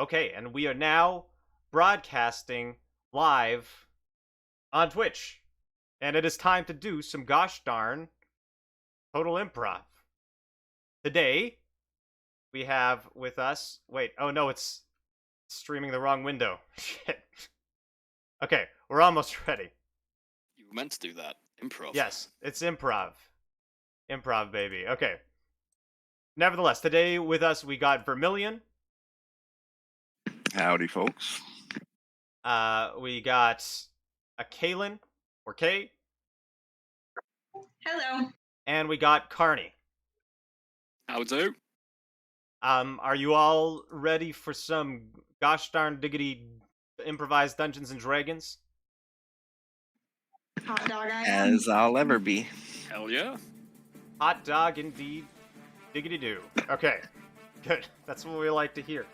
Okay, and we are now broadcasting live on Twitch. And it is time to do some gosh darn Total Improv. Today, we have with us... Wait, oh no, it's streaming the wrong window. Shit. Okay, we're almost ready. You were meant to do that. Improv. Yes, it's improv. Improv, baby. Okay. Nevertheless, today with us we got Vermilion. Howdy, folks. We got a Kaylin, or Kay, Hello. and we got Carney. How do? Are you all ready for some gosh darn diggity improvised Dungeons and Dragons? Hot dog I am. As I'll ever be. Hell yeah. Hot dog indeed. Diggity do. Okay. Good. That's what we like to hear.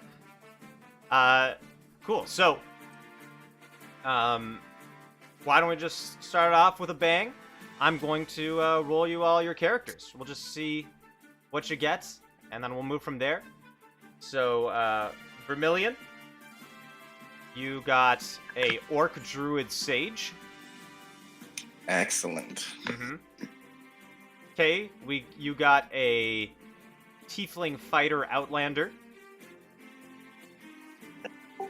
Cool. So, why don't we just start off with a bang? I'm going to roll you all your characters. We'll just see what you get, and then we'll move from there. So, Vermilion, you got a Orc Druid Sage. Excellent. Mm-hmm. Okay, you got a Tiefling Fighter Outlander.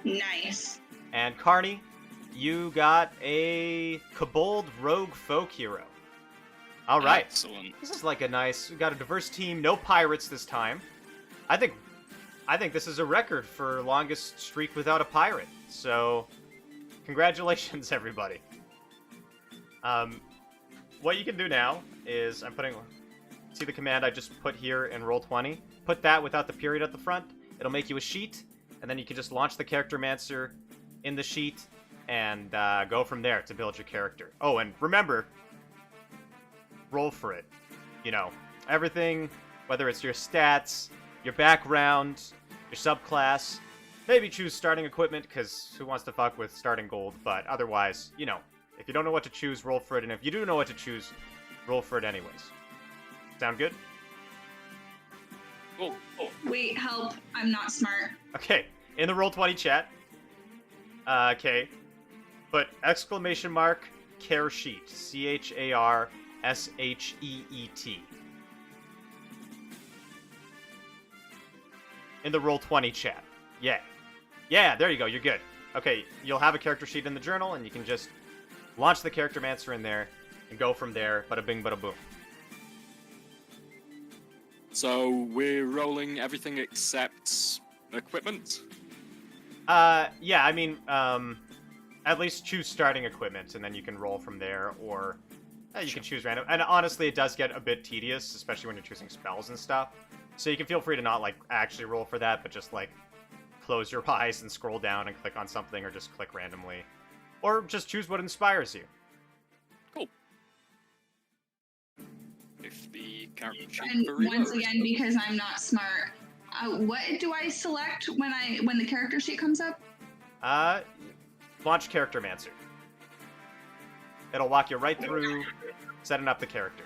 Nice. And Carney, you got a Kobold Rogue Folk Hero. All right. Excellent. This is like a nice... We got a diverse team. No pirates this time. I think this is a record for longest streak without a pirate. So, congratulations, everybody. What you can do now is I'm putting... See the command I just put here in Roll20? Put that without the period at the front. It'll make you a sheet, and then you can just launch the Charactermancer in the sheet and go from there to build your character. Oh, and remember, roll for it. You know, everything, whether it's your stats, your background, your subclass. Maybe choose starting equipment, because who wants to fuck with starting gold? But otherwise, you know, if you don't know what to choose, roll for it. And if you do know what to choose, roll for it anyways. Sound good? Cool. Wait, help. I'm not smart. Okay, in the Roll20 chat, okay, put exclamation mark care sheet, CHARSHEET. In the Roll20 chat. Yeah, there you go, you're good. Okay, you'll have a character sheet in the journal, and you can just launch the Charactermancer in there, and go from there, bada bing, bada boom. So we're rolling everything except equipment? Yeah, I mean, at least choose starting equipment, and then you can roll from there, or you can choose random. And honestly, it does get a bit tedious, especially when you're choosing spells and stuff. So you can feel free to not, like, actually roll for that, but just, like, close your eyes and scroll down and click on something, or just click randomly. Or just choose what inspires you. Cool. If the character sheet And for once reload. again, because I'm not smart, what do I select when the character sheet comes up? Launch Charactermancer. It'll walk you right through setting up the character.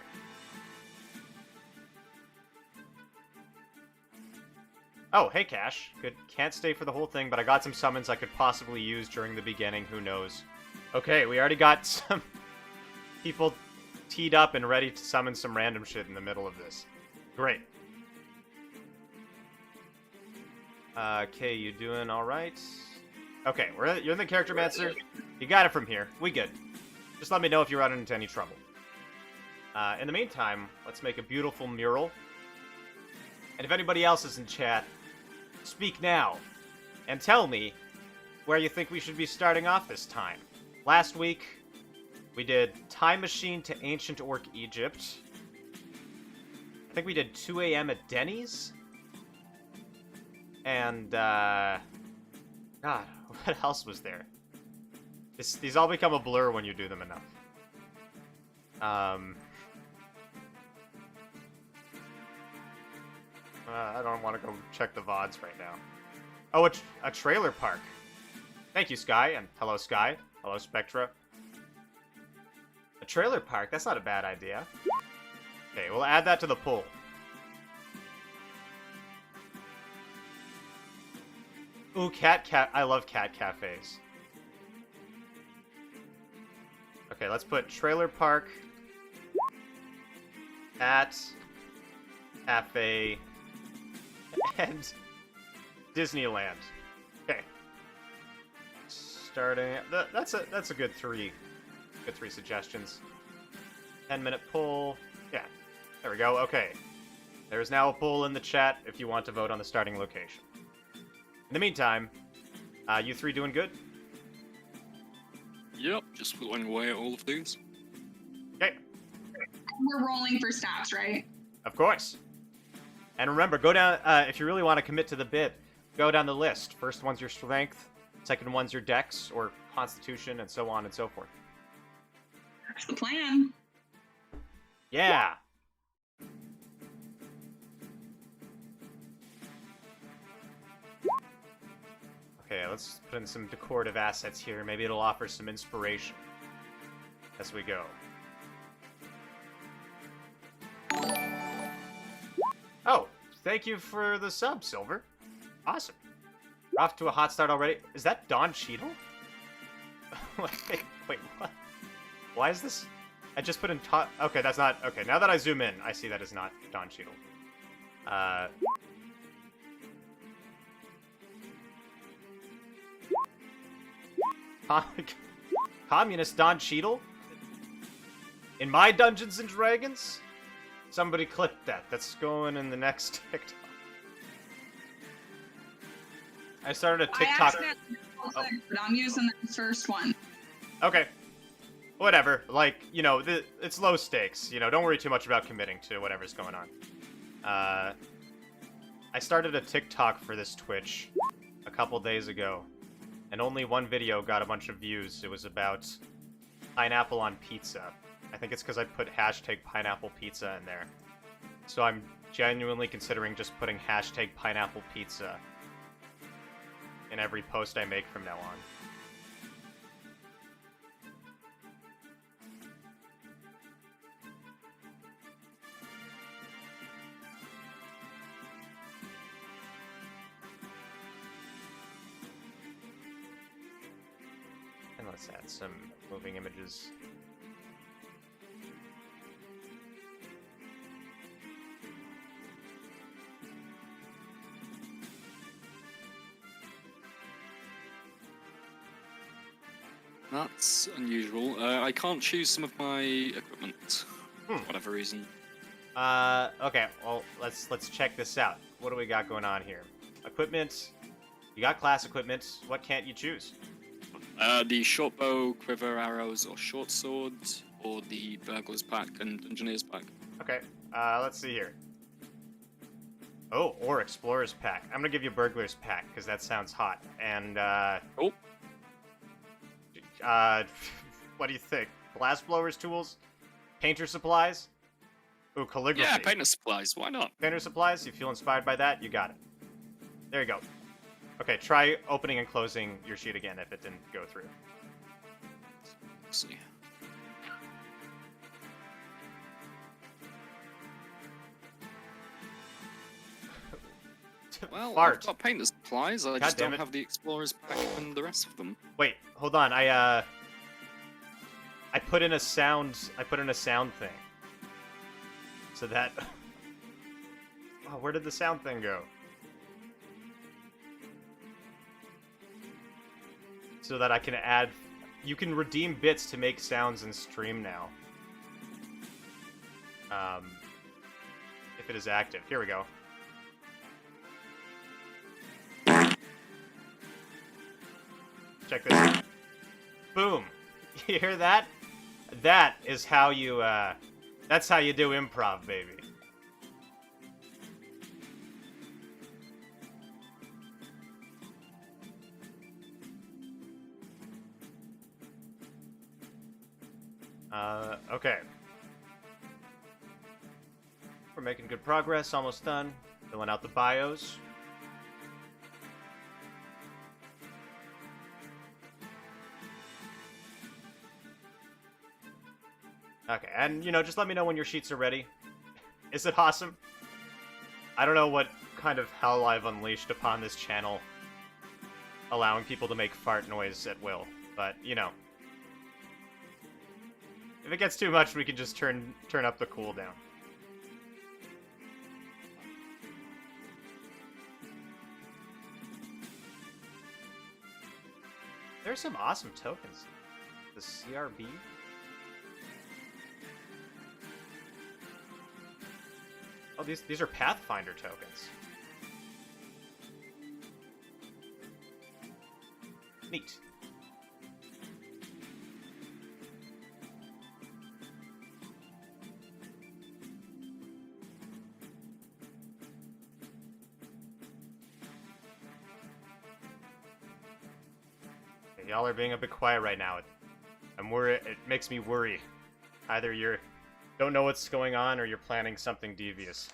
Oh, hey, Cash. Good. Can't stay for the whole thing, but I got some summons I could possibly use during the beginning. Who knows? Okay, we already got some people teed up and ready to summon some random shit in the middle of this. Great. Okay, you doing all right? Okay, you're in the Charactermancer. You got it from here. We good. Just let me know if you run into any trouble. In the meantime, let's make a beautiful mural. And if anybody else is in chat, speak now. And tell me where you think we should be starting off this time. Last week, we did Time Machine to Ancient Orc Egypt. I think we did 2 a.m. at Denny's. And, God, what else was there? These all become a blur when you do them enough. I don't want to go check the VODs right now. Oh, a trailer park. Thank you, Sky, and hello, Sky. Hello, Spectra. A trailer park, that's not a bad idea. Okay, we'll add that to the poll. Ooh, I love cat cafes. Okay, let's put trailer park, cat, cafe, and Disneyland. Okay. Starting. That's a good three. Good three suggestions. 10-minute poll. Yeah. There we go. Okay. There's now a poll in the chat if you want to vote on the starting location. In the meantime, you three doing good? Yep, just whittling away at all of these. Okay. We're rolling for stats, right? Of course. And remember, go down, if you really want to commit to the bit, go down the list. First one's your strength, second one's your dex, or constitution, and so on and so forth. That's the plan. Yeah! Okay, let's put in some decorative assets here. Maybe it'll offer some inspiration as we go. Oh, thank you for the sub, Silver. Awesome. We're off to a hot start already. Is that Don Cheadle? Wait, what? Why is this? I just put in okay, that's not... Okay, now that I zoom in, I see that is not Don Cheadle. Communist Don Cheadle? In my Dungeons and Dragons? Somebody clip that. That's going in the next TikTok. I started a TikTok. But I'm using the first one. Okay. Whatever. Like, you know, it's low stakes. You know, don't worry too much about committing to whatever's going on. I started a TikTok for this Twitch a couple days ago, and only one video got a bunch of views. It was about pineapple on pizza. I think it's because I put hashtag pineapple pizza in there. So I'm genuinely considering just putting hashtag pineapple pizza in every post I make from now on. And let's add some moving images. That's unusual. I can't choose some of my equipment for whatever reason. Okay, well, let's check this out. What do we got going on here? Equipment. You got class equipment. What can't you choose? The short bow, quiver, arrows, or short sword, or the burglar's pack and engineer's pack. Okay, let's see here. Oh, or explorer's pack. I'm gonna give you burglar's pack, because that sounds hot. And, Oh. What do you think? Glassblower's tools? Painter supplies? Ooh, calligraphy. Yeah, painter supplies, why not? Painter supplies? You feel inspired by that? You got it. There you go. Okay, try opening and closing your sheet again if it didn't go through. Let's see. Well, Fart. I've got painter supplies, I God just damn don't it. have the explorer's pack and the rest of them. Wait, hold on. I put in a sound thing. So that oh, where did the sound thing go? So that I can add you can redeem bits to make sounds in stream now. If it is active. Here we go. Check this out. Boom. You hear that? That is how you, that's how you do improv, baby. Okay. We're making good progress, almost done. Filling out the bios. Okay, and, you know, just let me know when your sheets are ready. Is it awesome? I don't know what kind of hell I've unleashed upon this channel allowing people to make fart noise at will. But, you know. If it gets too much, we can just turn up the cooldown. There's some awesome tokens. The CRB. Oh, these are Pathfinder tokens. Neat. Okay, y'all are being a bit quiet right now. I'm worried. It makes me worry. Either you don't know what's going on, or you're planning something devious.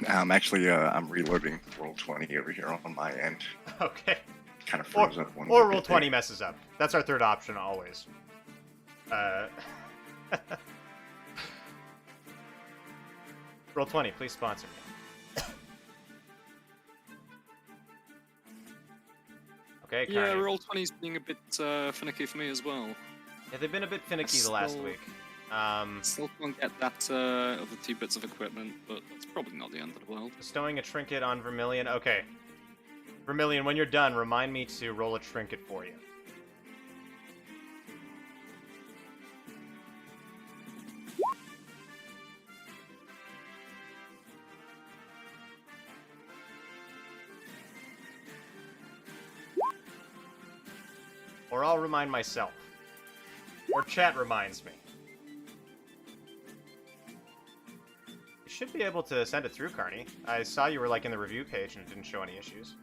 Actually, I'm reloading Roll20 over here on my end. Okay. Kind of froze up when Or we get Roll20 there. messes up. That's our third option always. Roll20, please sponsor me. Okay, Yeah, Carney. Roll20's being a bit finicky for me as well. Yeah, they've been a bit finicky the last week. Still can't get that other 2 bits of equipment, but that's probably not the end of the world. Bestowing a trinket on Vermilion. Okay. Vermilion, when you're done, remind me to roll a trinket for you. Or I'll remind myself. Or chat reminds me. You should be able to send it through, Carney. I saw you were like in the review page and it didn't show any issues.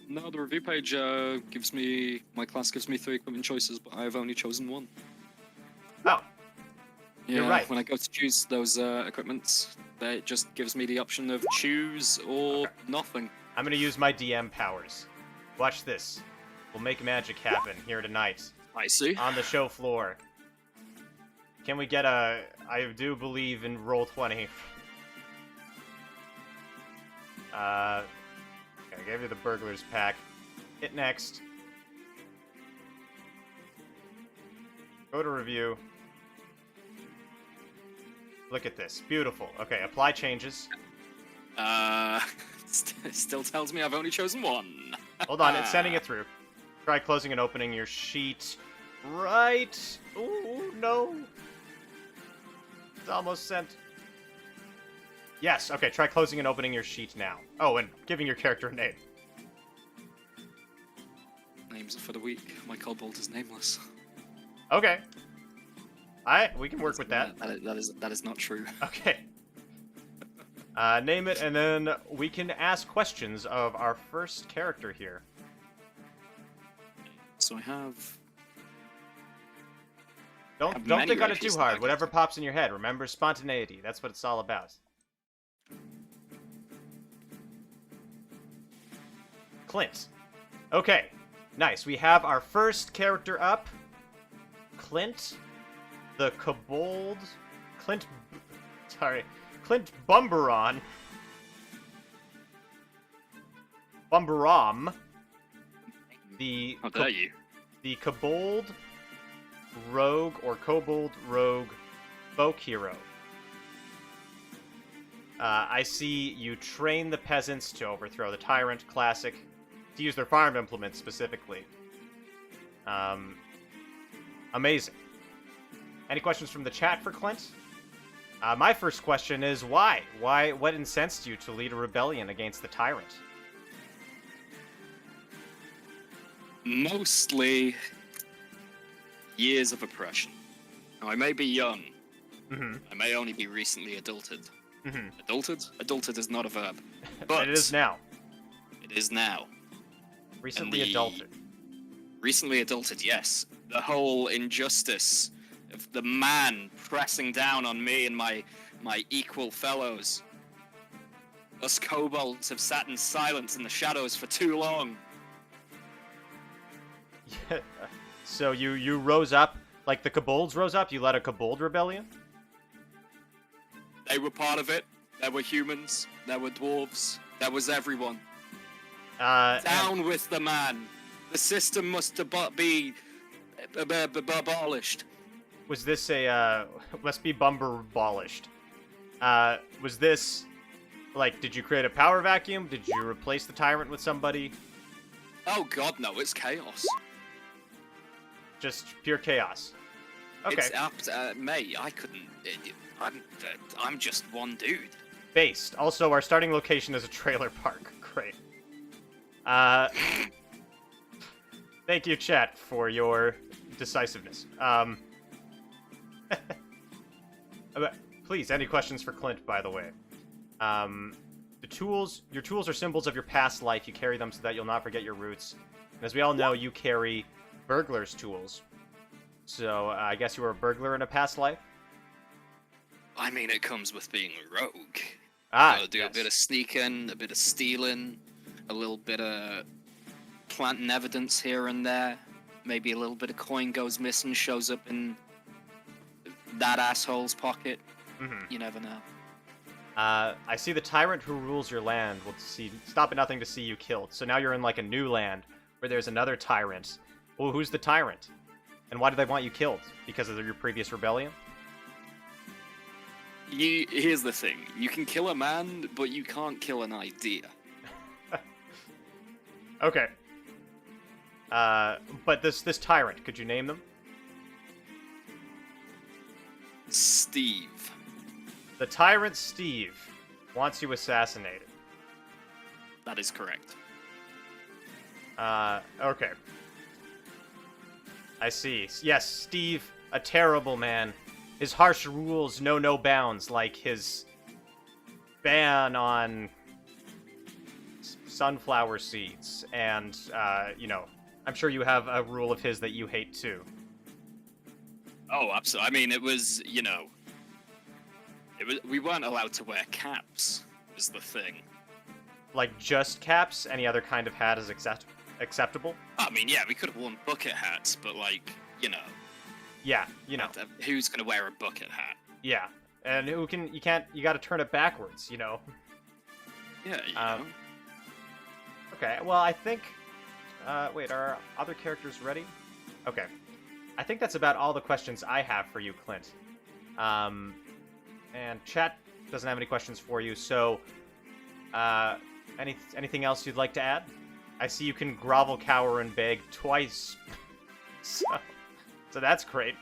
No, the review page gives me... My class gives me 3 equipment choices, but I've only chosen 1. Oh, Yeah, You're right. when I go to choose those equipments, it just gives me the option of choose or nothing. I'm gonna use my DM powers. Watch this. We'll make magic happen here tonight I see. on the show floor. Can we get a... I do believe in Roll20. Okay, I gave you the Burglar's Pack. Hit next. Go to review. Look at this. Beautiful. Okay, apply changes. Still tells me I've only chosen 1. Hold on, it's sending it through. Try closing and opening your sheet. Right. Ooh, no. It's almost sent. Yes, okay, try closing and opening your sheet now. Oh, and giving your character a name. Names for the week. My kobold is nameless. Okay. We can work with that. That is not true. Okay. Name it, and then we can ask questions of our first character here. So I have... Don't many think on it races too that I hard. can Whatever do. pops in your head. Remember spontaneity. That's what it's all about. Clint. Okay. Nice. We have our first character up. Clint. The Kobold. Clint Bumberon. Bumberom. The How dare you? The Kobold Rogue or Kobold Rogue Folk Hero. I see you train the peasants to overthrow the tyrant. Classic. To use their farm implements specifically. Amazing. Any questions from the chat for Clint? My first question is why? What incensed you to lead a rebellion against the tyrant? Mostly years of oppression. Now, I may be young. Mm-hmm. I may only be recently adulted. Mm-hmm. Adulted? Adulted is not a verb. But It is now. It is now. Recently And the- adulted. Recently adulted, yes. The whole injustice of the man pressing down on me and my equal fellows. Us kobolds have sat in silence in the shadows for too long. So you rose up, like the kobolds rose up? You led a kobold rebellion? They were part of it. There were humans. There were dwarves. That was everyone. And Down with the man. The system must be abolished. was this a, must be Bumber abolished. Was this, like, did you create a power vacuum? Did you replace the tyrant with somebody? Oh god, no, it's chaos. Just pure chaos. Okay. It's up to, mate, I couldn't... I'm just one dude. Based. Also, our starting location is a trailer park. Great. Thank you, chat, for your decisiveness. Please, any questions for Clint, by the way? Your tools are symbols of your past life. You carry them so that you'll not forget your roots. And as we all know, you carry burglar's tools. So, I guess you were a burglar in a past life? I mean, it comes with being a rogue. Ah, Gotta do yes. a bit of sneaking, a bit of stealing, a little bit of planting evidence here and there. Maybe a little bit of coin goes missing, shows up in that asshole's pocket. Mhm. You never know. I see the tyrant who rules your land will stop at nothing to see you killed. So now you're in like a new land where there's another tyrant. Well, who's the tyrant? And why do they want you killed? Because of your previous rebellion? Here's the thing. You can kill a man, but you can't kill an idea. Okay. But this tyrant, could you name them? Steve. The tyrant Steve wants you assassinated. That is correct. Okay. I see. Yes, Steve, a terrible man. His harsh rules know no bounds, like his ban on sunflower seeds. And, I'm sure you have a rule of his that you hate too. Oh, absolutely. I mean, it was, we weren't allowed to wear caps, is the thing. Like just caps? Any other kind of hat is acceptable? I mean, yeah, we could have worn bucket hats, but Yeah, who's gonna wear a bucket hat? Yeah. And you gotta turn it backwards, Yeah, Okay, well, I think... wait, are our other characters ready? Okay. I think that's about all the questions I have for you, Clint. And chat doesn't have any questions for you, so... anything else you'd like to add? I see you can grovel, cower, and beg twice. So that's great.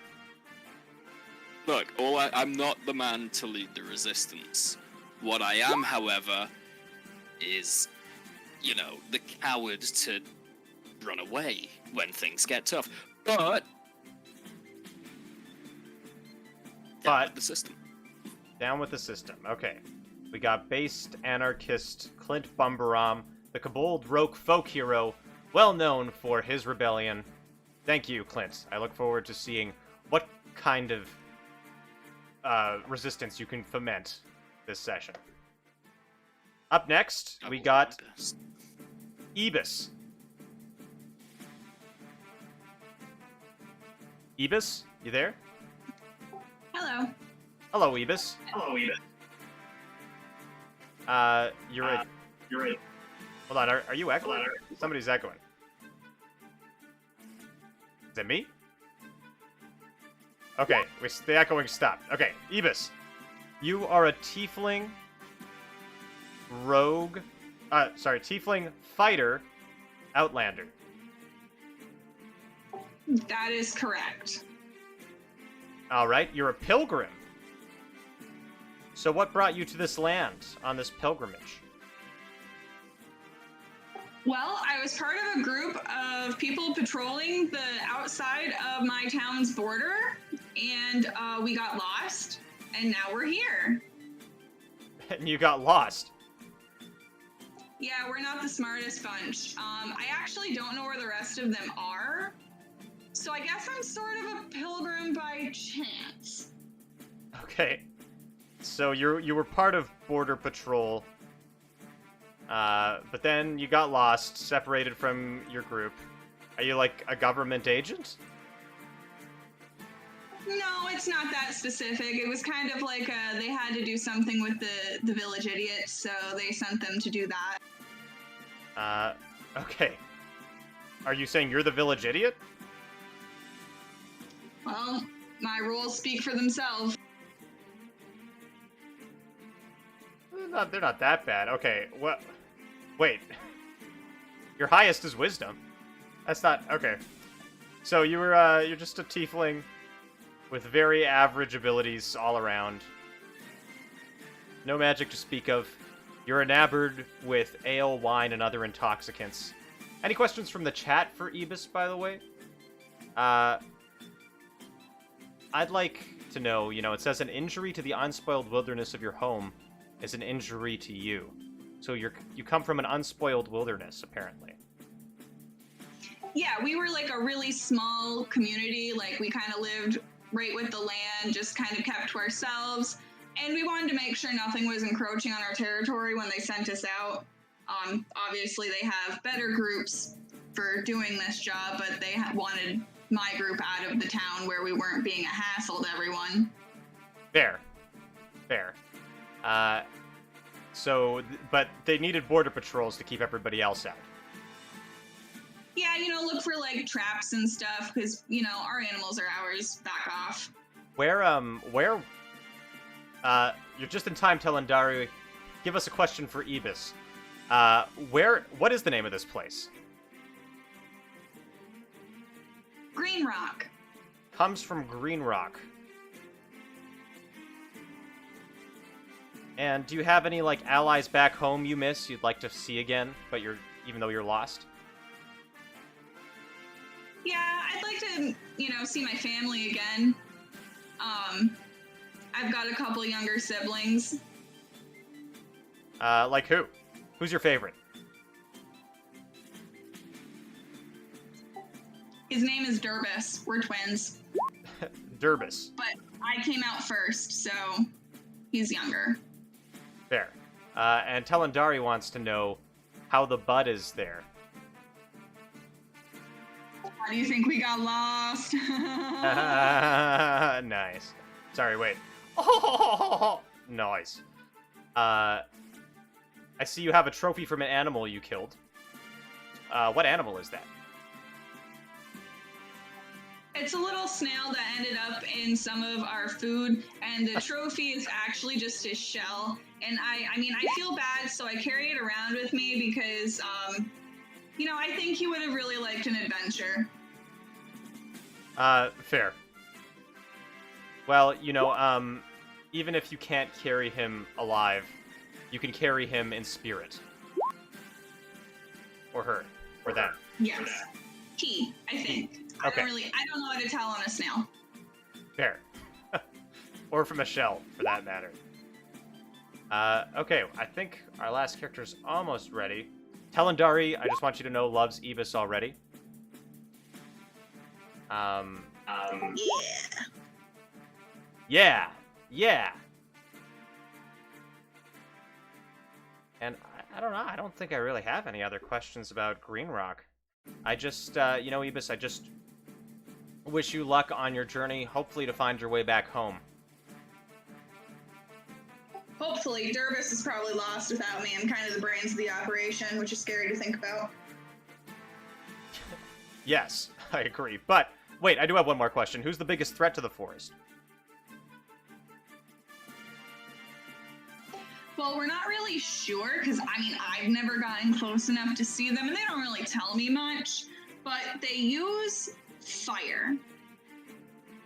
Look, I'm not the man to lead the resistance. What I am, however, is, the coward to run away when things get tough. But down with the system. Down with the system. Okay. We got based anarchist Clint Bumbaram, the kobold rogue folk hero, well known for his rebellion. Thank you, Clint. I look forward to seeing what kind of resistance you can foment this session. Up next, we got Ebis. Ebis, you there? Hello. Hello, Ebis. You're right. Hold on, are you echoing? Somebody's echoing. Is it me? Okay, the echoing stopped. Okay, Ebis. You are a tiefling rogue... tiefling fighter outlander. That is correct. Alright, you're a pilgrim. So what brought you to this land on this pilgrimage? Well, I was part of a group of people patrolling the outside of my town's border, and we got lost, and now we're here. And you got lost. Yeah, we're not the smartest bunch. I actually don't know where the rest of them are, so I guess I'm sort of a pilgrim by chance. Okay. So you were part of border patrol, but then you got lost, separated from your group. Are you like a government agent? No, it's not that specific. It was kind of like they had to do something with the village idiots, so they sent them to do that. Okay. Are you saying you're the village idiot? Well, my rules speak for themselves. They're not that bad. Okay, what? Wait. Your highest is wisdom. That's not... Okay. So you're just a tiefling with very average abilities all around. No magic to speak of. You're enamored with ale, wine, and other intoxicants. Any questions from the chat for Ibis, by the way? I'd like to know, it says an injury to the unspoiled wilderness of your home is an injury to you. So you come from an unspoiled wilderness, apparently. Yeah, we were like a really small community. Like, we kind of lived right with the land, just kind of kept to ourselves. And we wanted to make sure nothing was encroaching on our territory when they sent us out. Obviously, they have better groups for doing this job, but they wanted my group out of the town where we weren't being a hassle to everyone. Fair. But they needed border patrols to keep everybody else out. Yeah, look for like traps and stuff, because, our animals are ours. Back off. Where, you're just in time, Telendari. Give us a question for Ibis. What is the name of this place? Green Rock. Comes from Green Rock. And do you have any, like, allies back home you miss you'd like to see again, but even though you're lost? Yeah, I'd like to, see my family again. I've got a couple younger siblings. Like who? Who's your favorite? His name is Durbus. We're twins. Durbus. But I came out first, so he's younger. Fair. And Telendari wants to know how the bud is there. How do you think we got lost? Nice. Sorry, wait. Oh, nice. I see you have a trophy from an animal you killed. What animal is that? It's a little snail that ended up in some of our food, and the trophy is actually just his shell. And I feel bad, so I carry it around with me because, I think he would have really liked an adventure. Fair. Well, even if you can't carry him alive, you can carry him in spirit. Or her. Or them. Yes. He, I think. Okay. I don't know how to tell on a snail. Fair. Or from a shell, for that matter. Okay, I think our last character's almost ready. Telendari, I just want you to know, loves Ibis already. Yeah. And I don't know, I don't think I really have any other questions about Green Rock. I just, Ibis, I just wish you luck on your journey, hopefully to find your way back home. Hopefully. Durbus is probably lost without me. I'm kind of the brains of the operation, which is scary to think about. Yes, I agree. But, wait, I do have one more question. Who's the biggest threat to the forest? Well, we're not really sure, because, I've never gotten close enough to see them, and they don't really tell me much, but they use fire.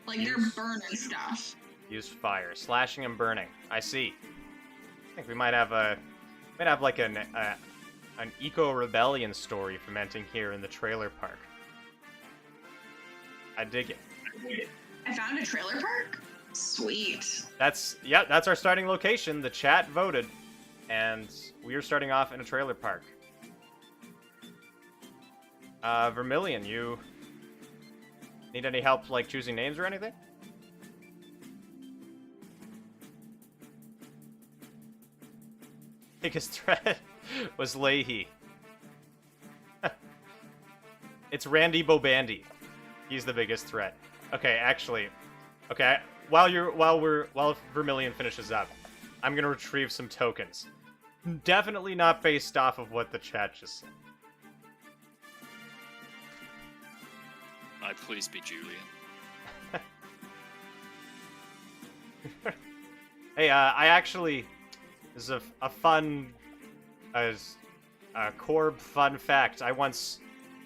Like, they're burning stuff. Use fire. Slashing and burning. I see. I think we might have like an eco-rebellion story fermenting here in the trailer park. I dig it. I found a trailer park? Sweet. That's our starting location. The chat voted, and we are starting off in a trailer park. Vermilion, you need any help, like, choosing names or anything? Biggest threat was Leahy. It's Randy Bobandy. He's the biggest threat. Okay, actually, Okay, while Vermilion finishes up, I'm gonna retrieve some tokens. Definitely not based off of what the chat just said. I'd please be Julian. Hey, I actually, this is a fun, a Corb fun fact. I once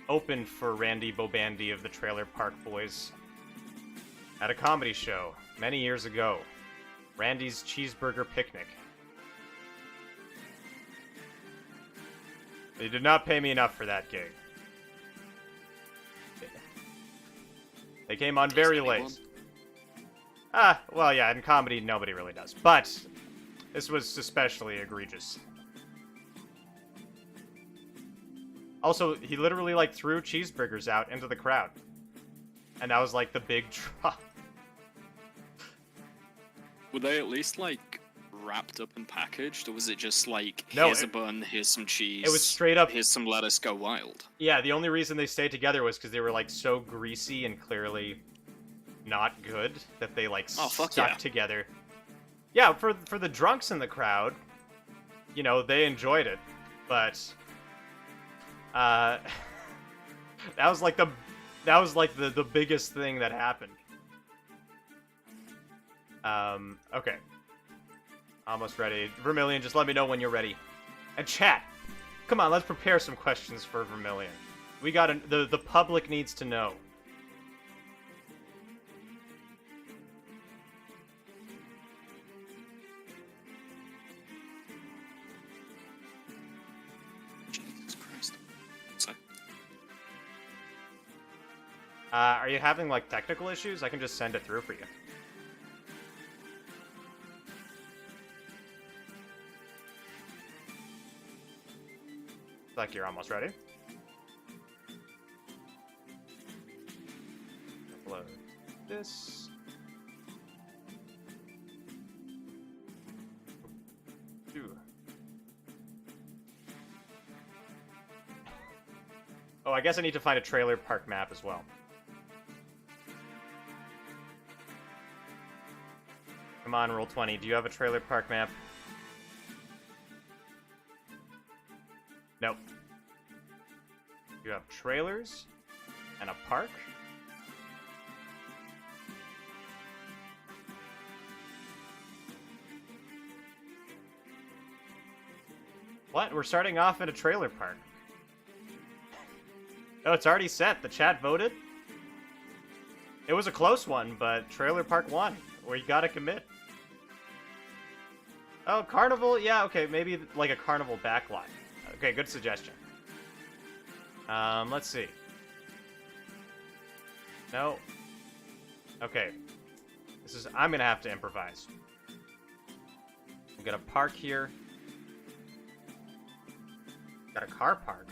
opened for Randy Bobandy of the Trailer Park Boys at a comedy show many years ago. Randy's Cheeseburger Picnic. They did not pay me enough for that gig. They came on very late. Well, yeah, in comedy, nobody really does. But this was especially egregious. Also, he literally, like, threw cheeseburgers out into the crowd. And that was, like, the big draw. Were they at least, like, wrapped up and packaged? Or was it just, like, No, here's a bun, here's some cheese, It was straight up... here's some lettuce, go wild? Yeah, the only reason they stayed together was because they were, like, so greasy and clearly not good that they, like, stuck together. Yeah, for the drunks in the crowd, you know, they enjoyed it, but that was like the biggest thing that happened. Okay. Almost ready. Vermilion, just let me know when you're ready. And chat, come on, let's prepare some questions for Vermilion. We got the public needs to know. Jesus Christ. So, Are you having, like, technical issues? I can just send it through for you. Like you're almost ready. Upload this. Ooh. Oh, I guess I need to find a trailer park map as well. Come on, roll 20. Do you have a trailer park map? Nope. You have trailers and a park. What? We're starting off at a trailer park. Oh, it's already set. The chat voted. It was a close one, but trailer park won. We gotta commit. Oh, carnival? Yeah, okay, maybe like a carnival backlot. Okay, good suggestion. Let's see. No. Okay. I'm gonna have to improvise. We got a park here. Got a car park.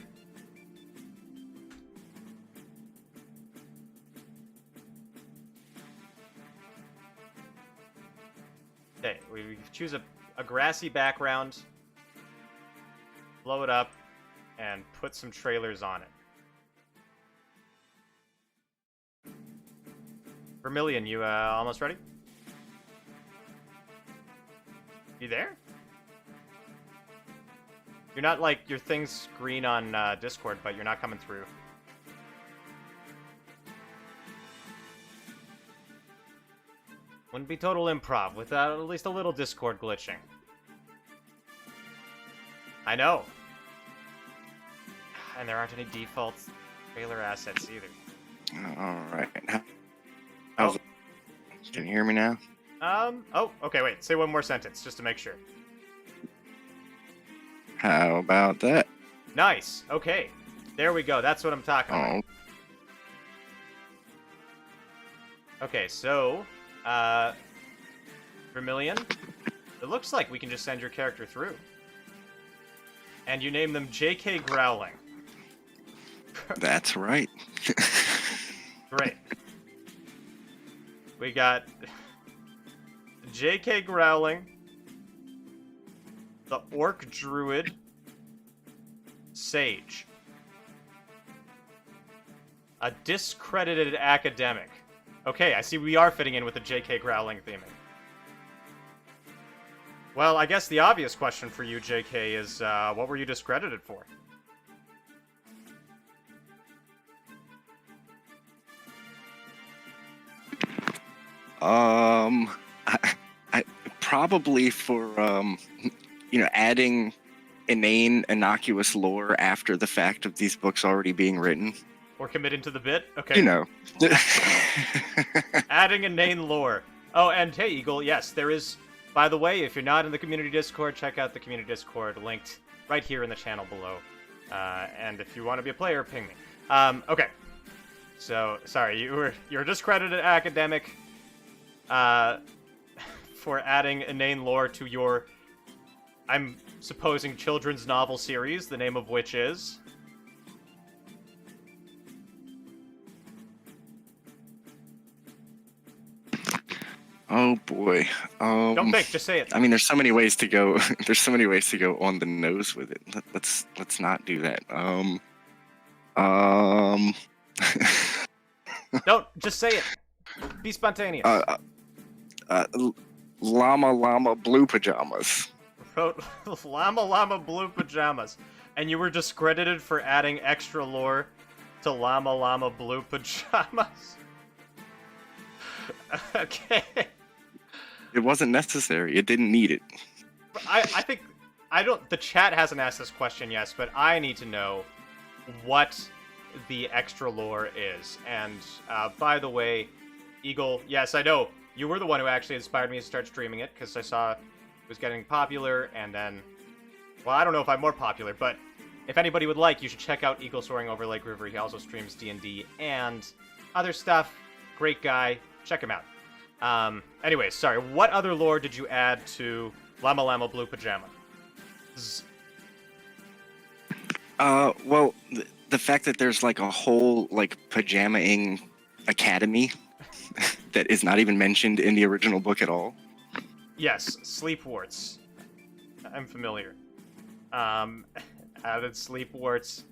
Okay, we choose a grassy background. Blow it up, and put some trailers on it. Vermilion, you almost ready? You there? You're not, like, your thing's green on Discord, but you're not coming through. Wouldn't be total improv without at least a little Discord glitching. I know. And there aren't any default trailer assets either. Alright. How's it? Can you hear me now? Oh, okay, wait. Say one more sentence, just to make sure. How about that? Nice. Okay. There we go. That's what I'm talking about. Okay, so, Vermilion, it looks like we can just send your character through. And you name them J.K. Growling. That's right. Great. We got J.K. Growling, the Orc Druid, Sage, a discredited academic, Okay, I see we are fitting in with the JK growling theming. Well, I guess the obvious question for you, JK, is what were you discredited for? I probably for adding inane, innocuous lore after the fact of these books already being written. Or committing to the bit? Okay. You know. Adding inane lore. Oh, and hey, Eagle, yes, there is... By the way, if you're not in the community Discord, check out the community Discord linked right here in the channel below. And if you want to be a player, ping me. Okay. So, sorry, you're a discredited academic for adding inane lore to your, I'm supposing, children's novel series, the name of which is... Oh boy. Don't think, just say it. I mean, there's so many ways to go. There's so many ways to go on the nose with it. Let's not do that. Don't, just say it. Be spontaneous. Llama blue pajamas. Wrote Llama blue pajamas. And you were discredited for adding extra lore to Llama blue pajamas? Okay. It wasn't necessary. It didn't need it. I think... The chat hasn't asked this question yet, but I need to know what the extra lore is. And, by the way, Eagle, yes, I know, you were the one who actually inspired me to start streaming it, because I saw it was getting popular, and then... Well, I don't know if I'm more popular, but if anybody would like, you should check out Eagle Soaring Over Lake River. He also streams D&D and other stuff. Great guy. Check him out. Anyways, sorry, what other lore did you add to Llama Blue Pajama? Well, the fact that there's like a whole like pajama-ing academy that is not even mentioned in the original book at all. Yes, sleep warts. I'm familiar. Added sleep warts.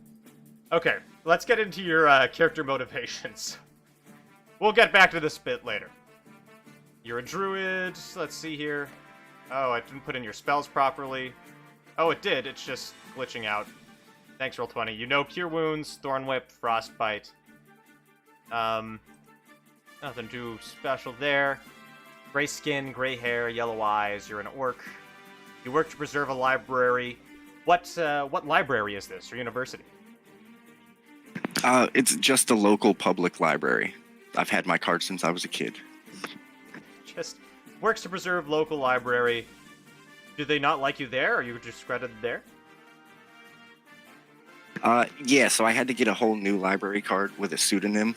Okay, let's get into your character motivations. We'll get back to this bit later. You're a druid. Let's see here. Oh, I didn't put in your spells properly. Oh, it did. It's just glitching out. Thanks, Roll20. You know Cure Wounds, Thorn Whip, Frostbite. Nothing too special there. Gray skin, gray hair, yellow eyes. You're an orc. You work to preserve a library. What library is this, or university? It's just a local public library. I've had my card since I was a kid. Just works to preserve local library. Do they not like you there? Are you discredited there? Yeah, so I had to get a whole new library card with a pseudonym.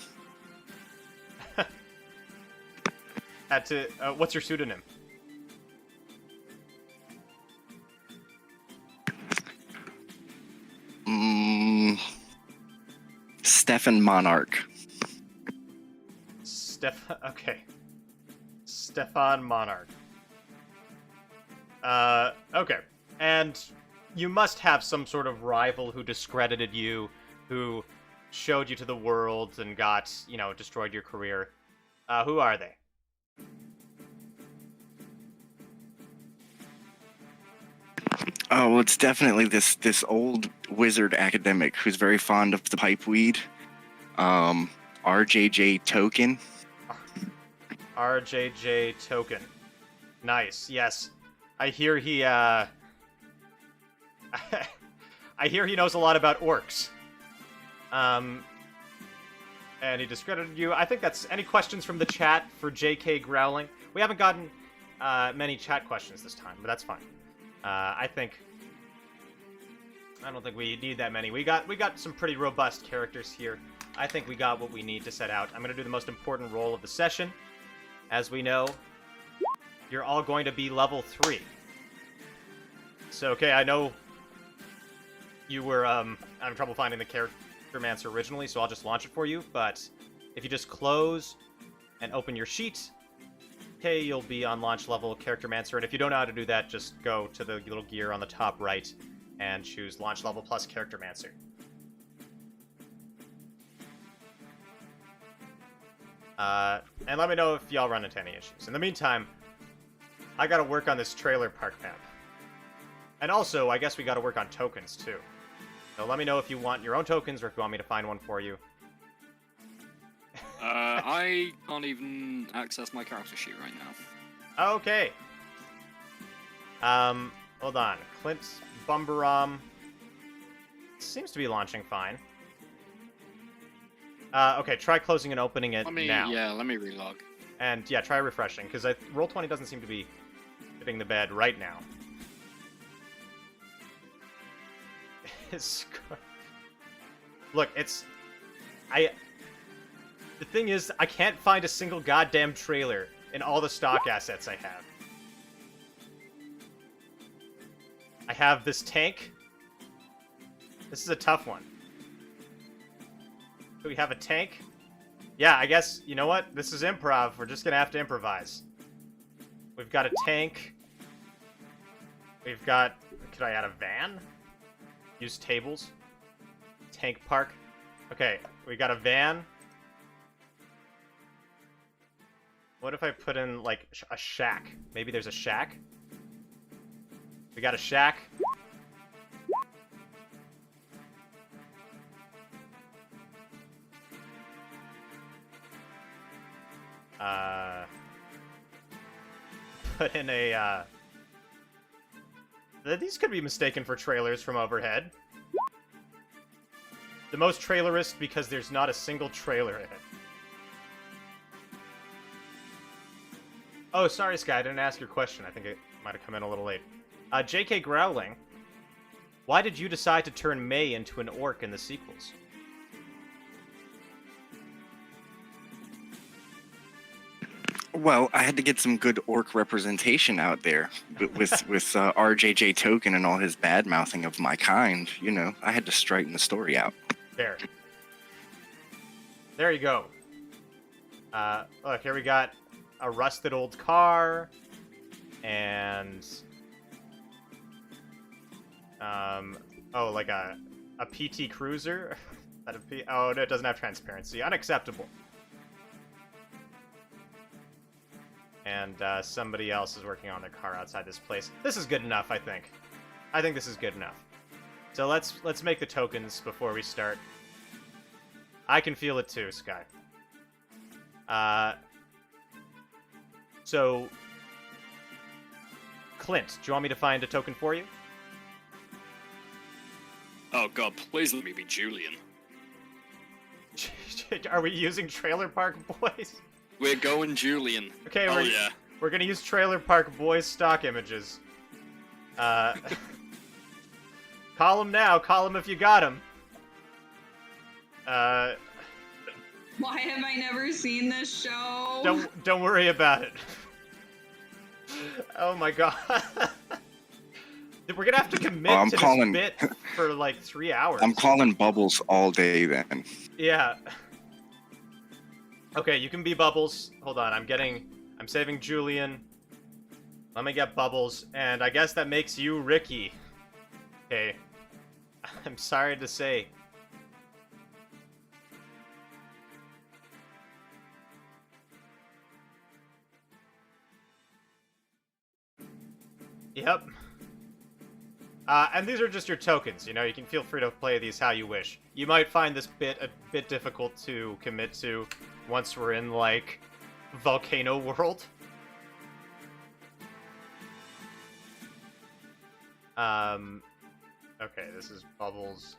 What's your pseudonym? Stefan Monarch. Okay. Stefan Monarch. Okay. And you must have some sort of rival who discredited you, who showed you to the world and got, destroyed your career. Who are they? Oh, well, it's definitely this old wizard academic who's very fond of the pipeweed. RJJ Token. RJJ Token. Nice, yes. I hear he, I hear he knows a lot about orcs. And he discredited you. I think that's... Any questions from the chat for JK Growling? We haven't gotten many chat questions this time, but that's fine. I don't think we need that many. We got some pretty robust characters here. I think we got what we need to set out. I'm going to do the most important role of the session. As we know, you're all going to be level 3. So, okay, I know you were having trouble finding the Charactermancer originally, so I'll just launch it for you. But if you just close and open your sheet, okay, you'll be on launch level Charactermancer. And if you don't know how to do that, just go to the little gear on the top right and choose launch level plus Charactermancer. And let me know if y'all run into any issues. In the meantime, I gotta work on this trailer park map. And also, I guess we gotta work on tokens, too. So let me know if you want your own tokens or if you want me to find one for you. I can't even access my character sheet right now. Okay. Hold on. Clint Bumbaram seems to be launching fine. Okay, try closing and opening it now. Yeah, let me relog. And yeah, try refreshing, because Roll20 doesn't seem to be hitting the bed right now. Look, the thing is, I can't find a single goddamn trailer in all the stock assets I have. I have this tank. This is a tough one. Do we have a tank? Yeah, I guess, you know what? This is improv. We're just gonna have to improvise. We've got a tank. We've got... Could I add a van? Use tables. Tank park. Okay, we got a van. What if I put in, like, a shack? Maybe there's a shack? We got a shack. Put in a, These could be mistaken for trailers from overhead. The most trailerist because there's not a single trailer in it. Oh, sorry, Sky, I didn't ask your question. I think it might have come in a little late. JK Growling, why did you decide to turn May into an orc in the sequels? Well, I had to get some good orc representation out there with RJJ Token and all his bad mouthing of my kind. You know, I had to straighten the story out. There. There you go. Look, here we got a rusted old car, and oh, like a PT Cruiser. Oh, no, it doesn't have transparency. Unacceptable. And somebody else is working on their car outside this place. This is good enough, I think. I think this is good enough. So let's make the tokens before we start. I can feel it too, Sky. So, Clint, do you want me to find a token for you? Oh god, please let me be Julian. Are we using Trailer Park Boys? We're going Julian. Okay, yeah. We're gonna use Trailer Park Boys stock images. Call him now. Call him if you got him. Why have I never seen this show? Don't worry about it. Oh my god. We're gonna have to commit to this bit for like 3 hours. I'm calling Bubbles all day then. Yeah. Okay, you can be Bubbles. Hold on, I'm saving Julian. Let me get Bubbles, and I guess that makes you Ricky. Okay. I'm sorry to say. Yep. And these are just your tokens, you know, you can feel free to play these how you wish. You might find this bit a bit difficult to commit to once we're in, like, Volcano World. Okay, this is Bubbles.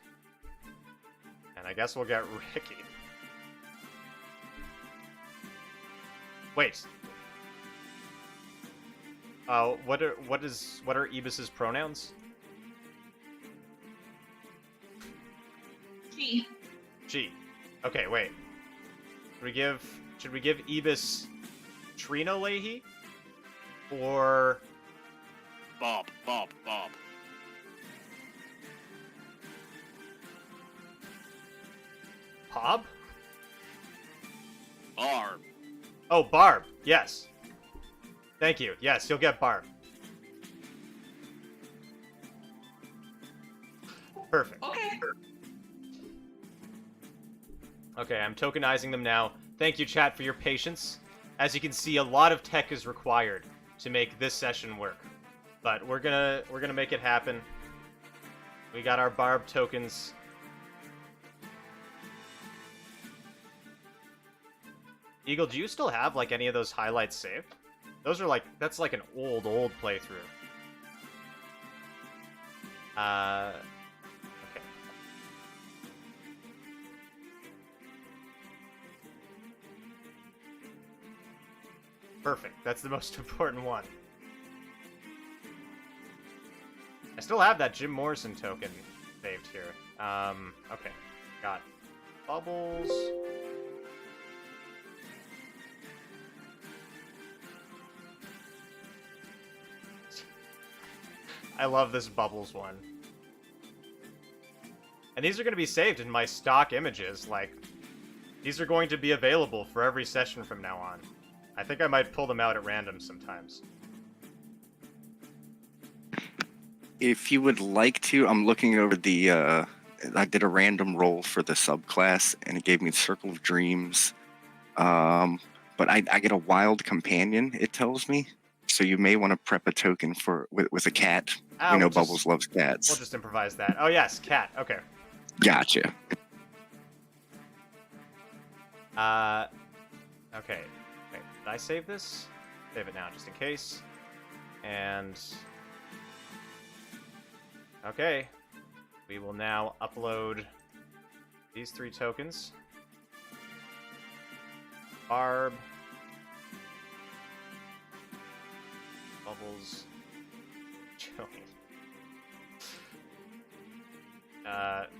And I guess we'll get Ricky. Wait. What are Ibis's pronouns? G. G. Okay, wait. Should we give Ibis Trina Leahy? Or Bob. Bob? Barb. Oh, Barb. Yes. Thank you. Yes, you'll get Barb. Perfect. Okay. Okay, I'm tokenizing them now. thank you, chat, for your patience. As you can see, a lot of tech is required to make this session work, but we're gonna make it happen. We got our barb tokens. Eagle, do you still have like any of those highlights saved? Those are like, that's like an old playthrough. Okay. Perfect. That's the most important one. I still have that Jim Morrison token saved here. Okay. Got bubbles. I love this bubbles one. And these are going to be saved in my stock images. Like, these are going to be available for every session from now on. I think I might pull them out at random sometimes. If you would like to, I'm looking over the, I did a random roll for the subclass, and it gave me Circle of Dreams. But I get a wild companion, it tells me. So you may want to prep a token for with a cat. Ah, Bubbles loves cats. We'll just improvise that. Oh, yes, cat. Okay. Gotcha. Okay. Wait, did I save this? Save it now, just in case. And... okay. We will now upload these 3 tokens. Barb. Bubbles. Joey.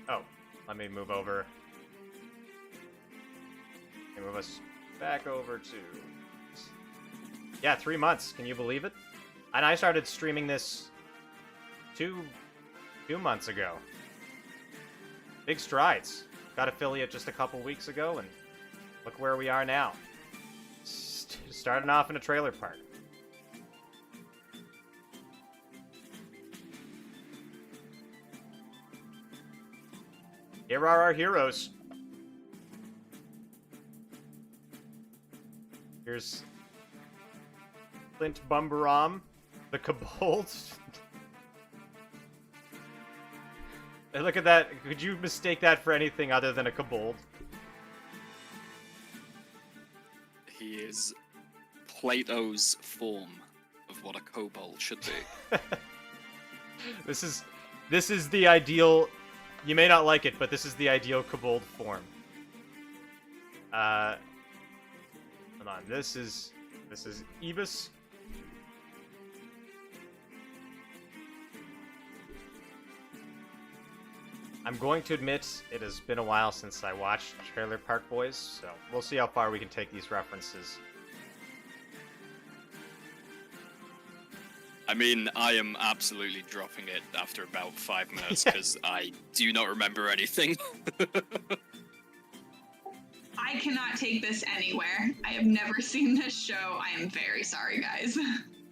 Oh, let me move over. Let me move us back over to... yeah, 3 months. Can you believe it? And I started streaming this 2 months ago. Big strides. Got affiliate just a couple weeks ago, and look where we are now. Starting off in a trailer park. Here are our heroes. Here's Clint Bumbaram, the Kobold. Hey, look at that. Could you mistake that for anything other than a Kobold? He is Plato's form of what a kobold should be. This is the ideal. You may not like it, but this is the ideal Kobold form. Hold on. This is Ebus. I'm going to admit it has been a while since I watched Trailer Park Boys, so we'll see how far we can take these references. I mean, I am absolutely dropping it after about 5 minutes because I do not remember anything. I cannot take this anywhere. I have never seen this show. I am very sorry, guys.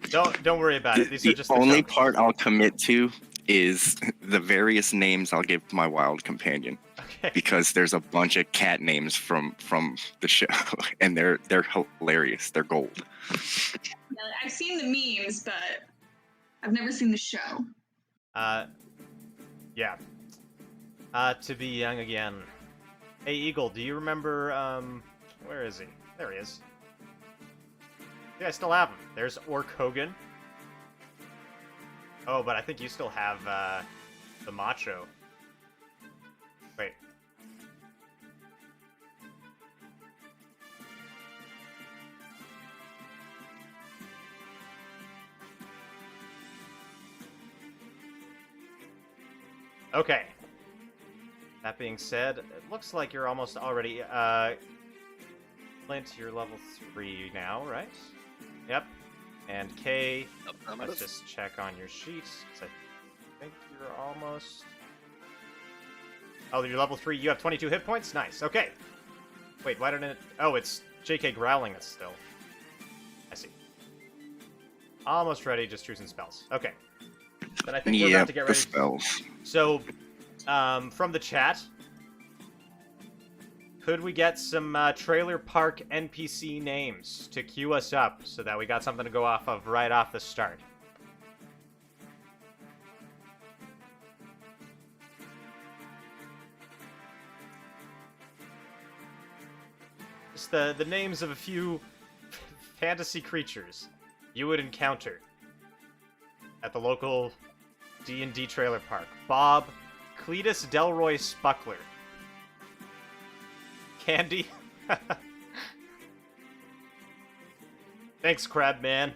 Don't worry about it. These are just the only tokens. part I'll commit to is the various names I'll give to my wild companion. Okay. Because there's a bunch of cat names from the show, and they're hilarious. They're gold. I've seen the memes, but I've never seen the show. Yeah. To be young again. Hey, Eagle, do you remember, where is he? There he is. Yeah, I still have him. There's Orc Hogan. Oh, but I think you still have, the Macho. Wait. Okay. That being said, it looks like you're almost already, Clint, you're level 3 now, right? Yep. And Kay, let's just check on your sheets, because I think you're almost... oh, you're level 3, you have 22 hit points? Nice, okay. Wait, why didn't it... oh, it's JK growling us still. I see. Almost ready, just choosing spells. Okay. Then I think we're about to get ready. The spells. So, from the chat, could we get some trailer park NPC names to queue us up so that we got something to go off of right off the start? Just the names of a few fantasy creatures you would encounter at the local D&D trailer park. Bob, Cletus Delroy Spuckler. Candy. Thanks, Crabman.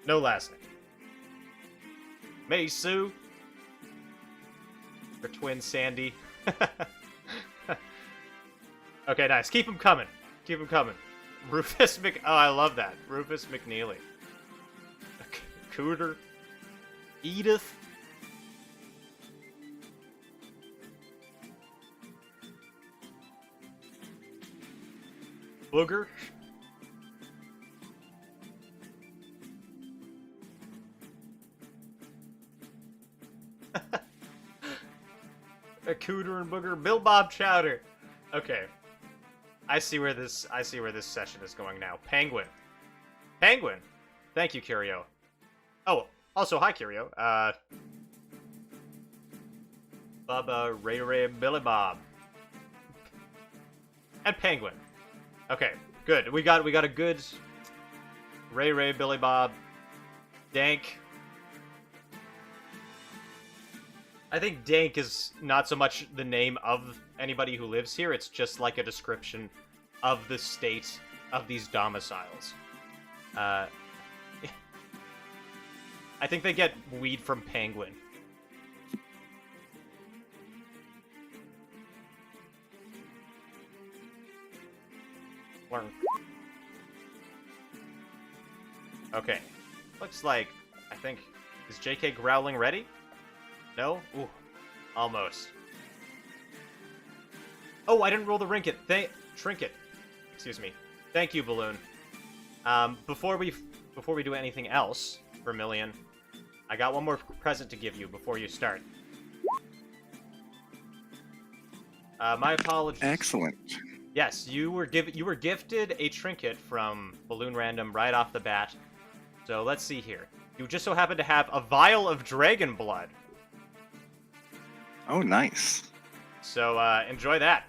No last name. May Sue. Her twin Sandy. Okay, nice. Keep them coming. Keep them coming. Rufus Mc... Oh, I love that. Rufus McNeely. Cooter. Edith. Booger. A Cooter and Booger. Bill Bob Chowder. Okay. I see where this session is going now. Penguin. Penguin. Thank you, Curio. Oh, also hi, Curio. Bubba, Ray, Billy Bob. And Penguin. Okay, good. We got a good Ray, Billy Bob, Dank. I think Dank is not so much the name of anybody who lives here, it's just like a description of the state of these domiciles. I think they get weed from Penguin. Learn. Okay. Looks like, I think, is JK Growling ready? No? Ooh, almost. Oh, I didn't roll the trinket. Excuse me. Thank you, Balloon. Before we do anything else, Vermilion, I got one more present to give you before you start. My apologies. Excellent. Yes, you were gifted a trinket from Balloon Random right off the bat. So let's see here. You just so happen to have a vial of dragon blood. Oh, nice. So enjoy that.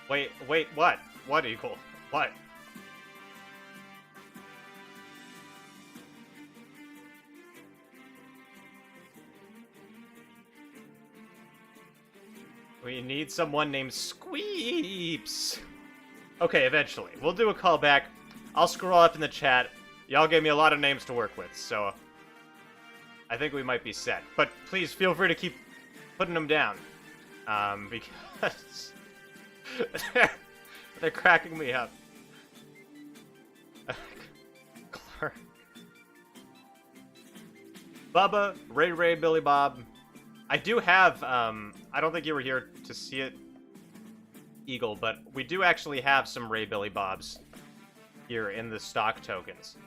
Wait, what? What, Eagle? What? We need someone named Squeeps. Okay, eventually. We'll do a callback. I'll scroll up in the chat. Y'all gave me a lot of names to work with, so I think we might be set. But please feel free to keep putting them down. Because they're cracking me up. Clark. Bubba, Ray, Billy Bob. I do have, I don't think you were here to see it, Eagle, but we do actually have some Ray Billy Bobs here in the stock tokens.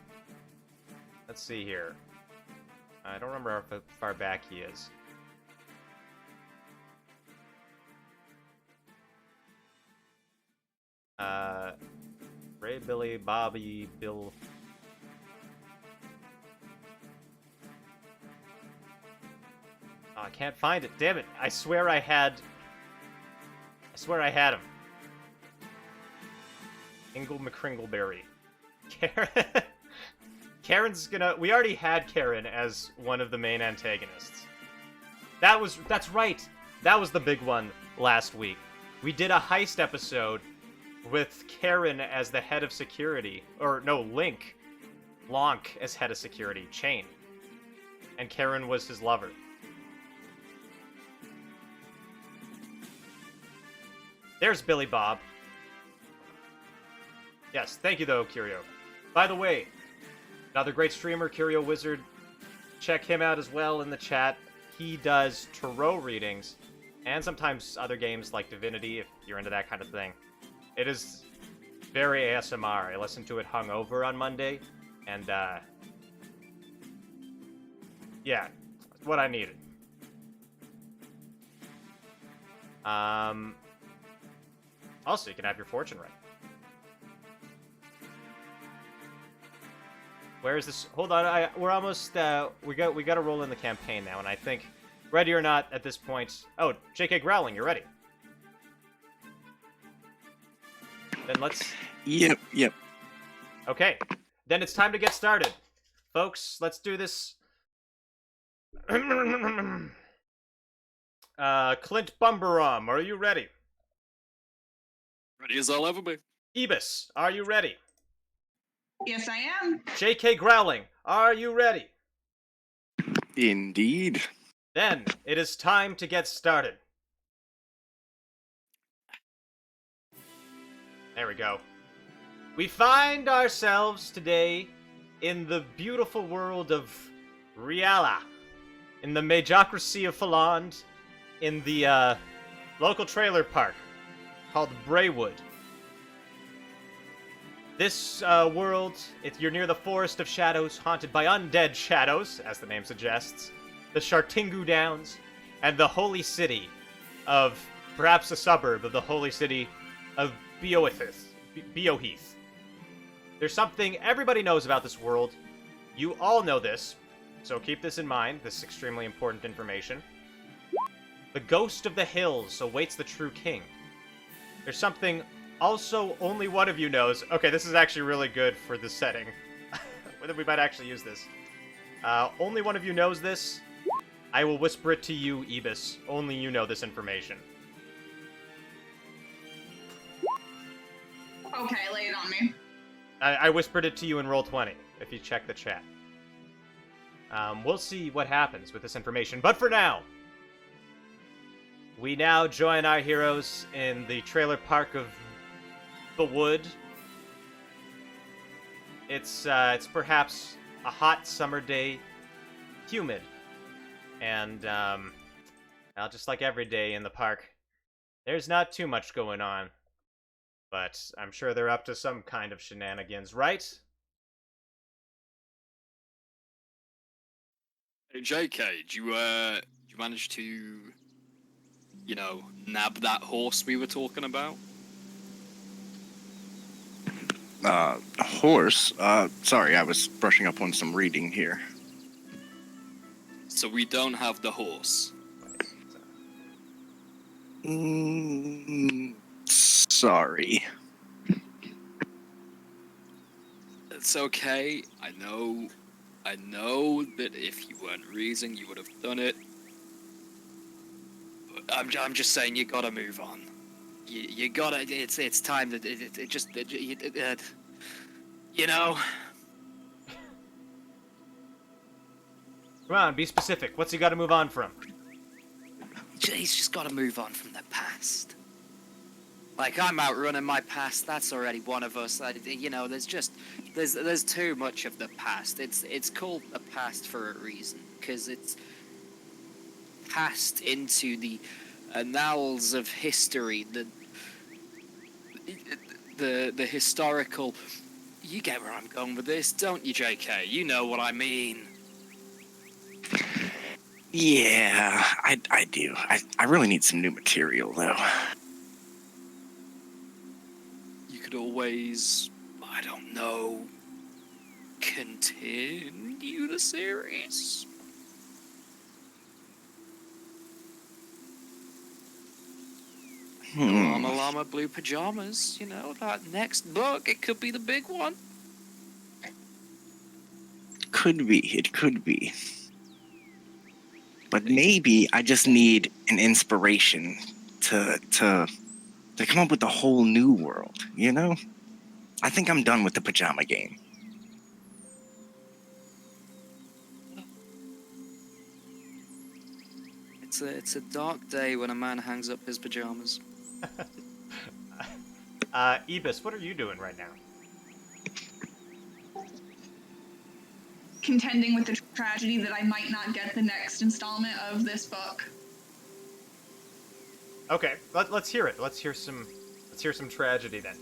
Let's see here. I don't remember how far back he is. Ray Billy Bobby Bill. Oh, I can't find it. Damn it! I swear I had him. Ingle McCringleberry. Karen. Karen's gonna. We already had Karen as one of the main antagonists. That's right. That was the big one last week. We did a heist episode with Karen as the head of security, or no, Lonk as head of security, Chain, and Karen was his lover. There's Billy Bob. Yes, thank you though, Curio. By the way, another great streamer, Curio Wizard. Check him out as well in the chat. He does tarot readings, and sometimes other games like Divinity, if you're into that kind of thing. It is very ASMR. I listened to it hungover on Monday, and yeah, it's what I needed. Also, you can have your fortune right. Where is this? Hold on, we're almost. We got to roll in the campaign now, and I think, ready or not, at this point. Oh, J.K. Growling, you're ready. Then let's. Yep. Okay, then it's time to get started, folks. Let's do this. Clint Bumberum, are you ready? Ready as I'll ever be. Ebus, are you ready? Yes, I am. J.K. Growling, are you ready? Indeed. Then it is time to get started. There we go. We find ourselves today in the beautiful world of Riala, in the Majocracy of Faland, in the local trailer park called Braywood. This world, you're near the Forest of Shadows, haunted by undead shadows, as the name suggests, the Shartingu Downs, and the holy city of, perhaps a suburb of the holy city of Beoheath. There's something everybody knows about this world. You all know this, so keep this in mind. This is extremely important information. The ghost of the hills awaits the true king. There's something also only one of you knows. Okay, this is actually really good for the setting. We might actually use this. Only one of you knows this. I will whisper it to you, Ebus. Only you know this information. Okay, lay it on me. I whispered it to you in Roll20, if you check the chat. We'll see what happens with this information, but for now, we now join our heroes in the trailer park of the wood. It's perhaps a hot summer day, humid, and well, just like every day in the park, there's not too much going on, but I'm sure they're up to some kind of shenanigans, right? Hey, JK, did you manage to, nab that horse we were talking about? Horse? Sorry, I was brushing up on some reading here. So we don't have the horse. Sorry. It's okay. I know that if you weren't reasoning, you would have done it. But I'm just saying, you gotta move on. You gotta. It's time that it just. Come on, be specific. What's he got to move on from? He's just gotta move on from the past. Like, I'm outrunning my past. That's already one of us. There's too much of the past. It's called the past for a reason, because it's passed into the annals of history. The historical. You get where I'm going with this, don't you, JK? You know what I mean. Yeah, I do. I really need some new material, though. You could always, I don't know, continue the series. Llama Llama Blue Pajamas, that next book, it could be the big one. Could be, it could be. But maybe I just need an inspiration to come up with a whole new world, I think I'm done with the pajama game. It's a dark day when a man hangs up his pajamas. Ebus, what are you doing right now? Contending with the tragedy that I might not get the next installment of this book. Okay, let's hear it. Let's hear some tragedy then.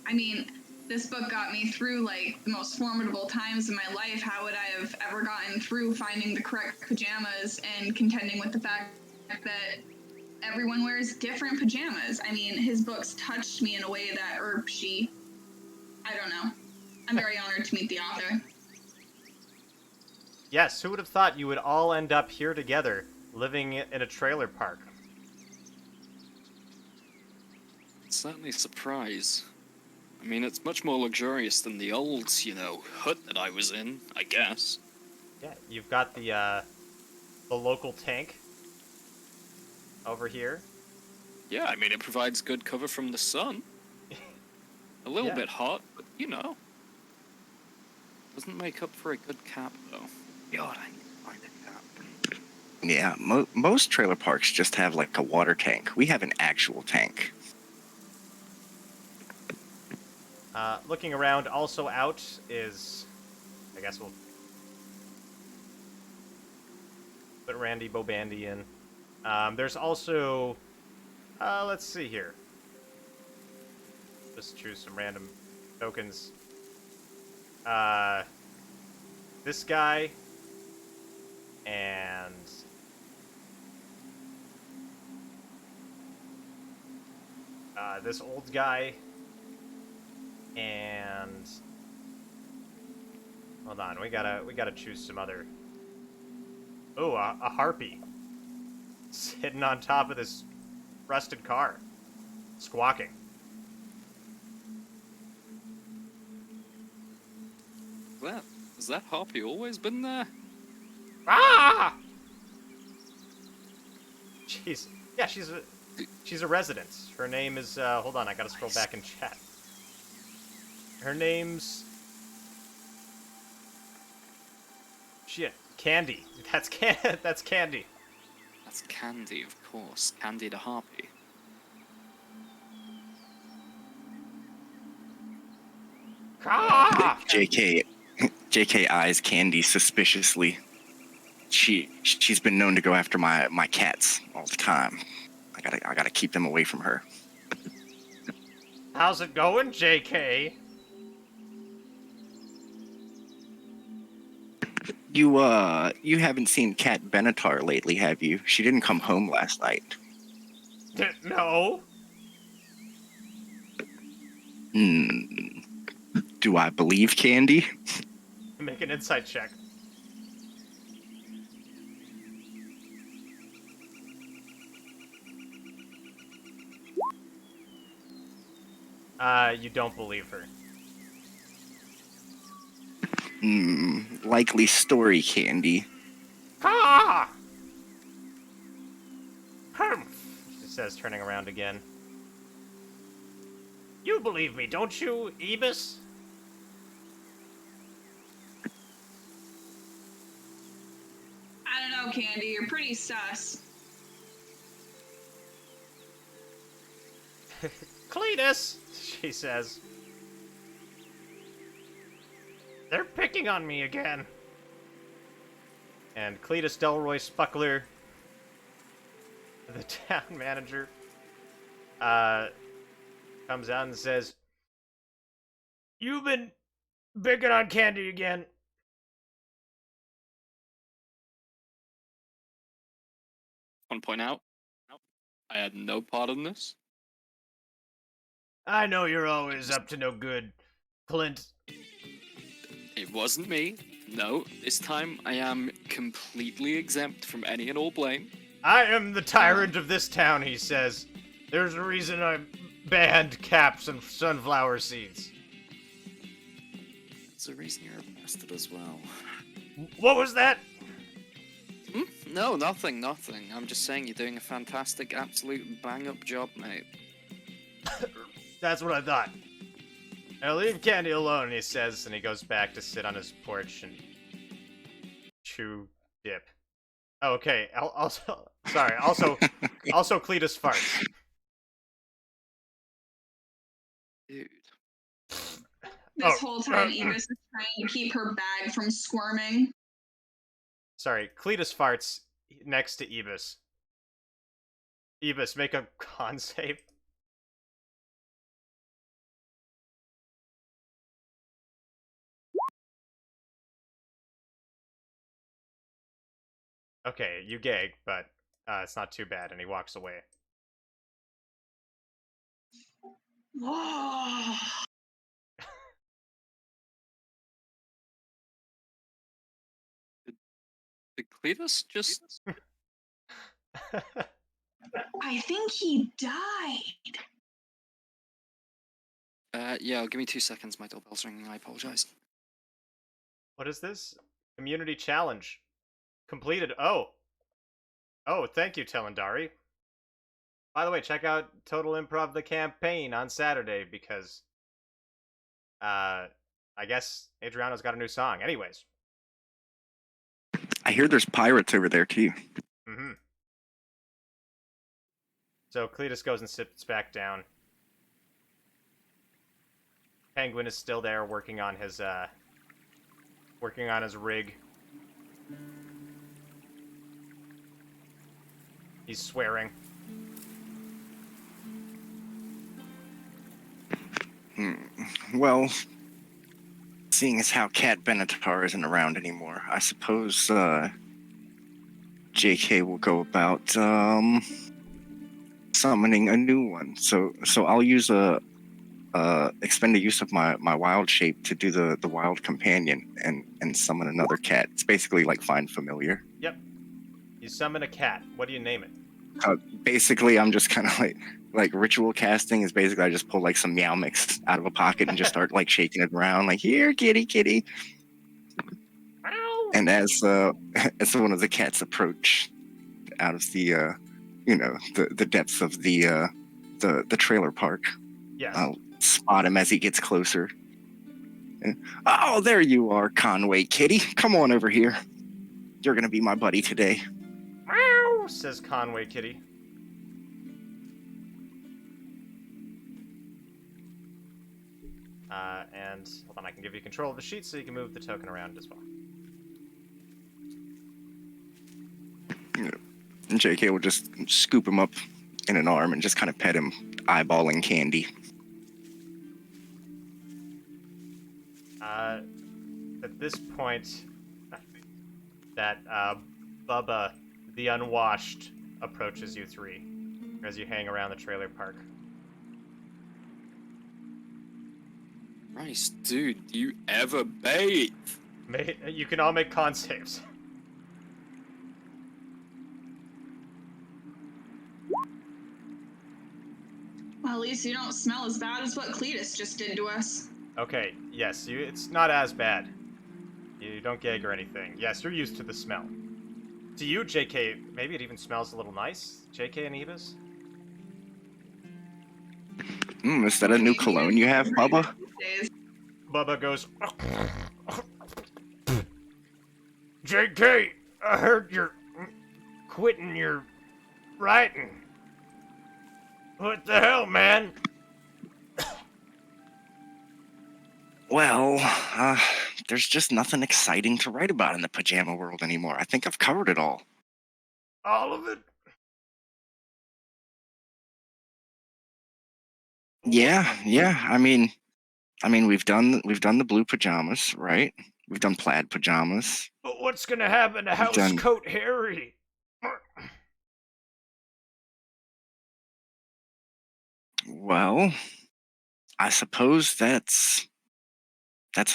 I mean, this book got me through like the most formidable times in my life. How would I have ever gotten through finding the correct pajamas and contending with the fact that everyone wears different pajamas? I mean, his books touched me in a way that, or she, I don't know. I'm very honored to meet the author. Yes, who would have thought you would all end up here together, living in a trailer park? Certainly a surprise. I mean, it's much more luxurious than the old, hut that I was in, I guess. Yeah, you've got the local tank over here. Yeah, I mean, it provides good cover from the sun. A little Yeah. bit hot, but, doesn't make up for a good cap, though. God, I need to find a cap. Yeah, most trailer parks just have like a water tank. We have an actual tank. Looking around, also out is, I guess we'll put Randy Bobandy in. There's also, let's see here. Just choose some random tokens. This guy, and this old guy, and hold on, we gotta choose some other. Oh, a harpy sitting on top of this rusted car, squawking. Has that harpy always been there? Ah! Yeah, she's a resident. Her name is hold on, I gotta scroll back in chat. Her name's shit, Candy. That's Candy. That's Candy, of course. Candy the harpy. Ah! JK eyes Candy suspiciously. She's been known to go after my cats all the time. I gotta keep them away from her. How's it going, JK? You haven't seen Cat Benatar lately, have you? She didn't come home last night. No. Do I believe Candy? Make an insight check. You don't believe her. Likely story, Candy. Ah! She says, turning around again. You believe me, don't you, Ibis? I don't know, Candy. You're pretty sus. Cletus, she says. They're picking on me again. And Cletus Delroy Spuckler, the town manager, comes out and says, "You've been picking on Candy again." Want to point out, I had no part in this. I know you're always up to no good, Clint. It wasn't me. No, this time I am completely exempt from any and all blame. I am the tyrant of this town, he says. There's a reason I banned caps and sunflower seeds. It's a reason you're a bastard as well. What was that? No, nothing. I'm just saying you're doing a fantastic, absolute bang-up job, mate. That's what I thought. Now leave Candy alone, he says, and he goes back to sit on his porch and chew dip. Oh, okay. Also, sorry. Also Cletus farts. Dude. This whole time, Ibis is trying to keep her bag from squirming. Sorry, Cletus farts next to Ibis. Ibis, make a con save. Okay, you gag, but it's not too bad, and he walks away. Whoa. Did Cletus just... I think he died. Yeah, give me 2 seconds. My doorbell's ringing. I apologize. What is this? Community challenge. Completed. Oh, thank you, Telendari. By the way, check out Total Improv the campaign on Saturday because I guess Adriano's got a new song. Anyways. I hear there's pirates over there too. Mm-hmm. So Cletus goes and sits back down. Penguin is still there working on his rig. He's swearing. Well, seeing as how Cat Benatar isn't around anymore, I suppose JK will go about summoning a new one. So I'll use expend the use of my wild shape to do the wild companion and summon another cat. It's basically like find familiar. Yep. You summon a cat. What do you name it? Basically, I'm just kind of like ritual casting is basically I just pull like some meow mix out of a pocket and just start like shaking it around like here kitty. Ow! And as one of the cats approach out of the the depths of the trailer park, Yes. I'll spot him as he gets closer. Oh, there you are, Conway Kitty. Come on over here. You're gonna be my buddy today. Meow, says Conway Kitty. And hold on, I can give you control of the sheet so you can move the token around as well. And JK will just scoop him up in an arm and just kind of pet him, eyeballing Candy. At this point, that Bubba the Unwashed approaches you three as you hang around the trailer park. Christ, dude, do you ever bathe? You can all make con saves. Well, at least you don't smell as bad as what Cletus just did to us. Okay, yes, it's not as bad. You don't gag or anything. Yes, you're used to the smell. To you, JK, maybe it even smells a little nice. JK and Eva's? Is that a new cologne you have, Bubba? Bubba goes, JK, I heard you're quitting your writing. What the hell, man? Well, there's just nothing exciting to write about in the pajama world anymore. I think I've covered it all. All of it? Yeah. I mean, we've done the blue pajamas, right? We've done plaid pajamas. But what's gonna happen to Housecoat Harry? Well, I suppose that's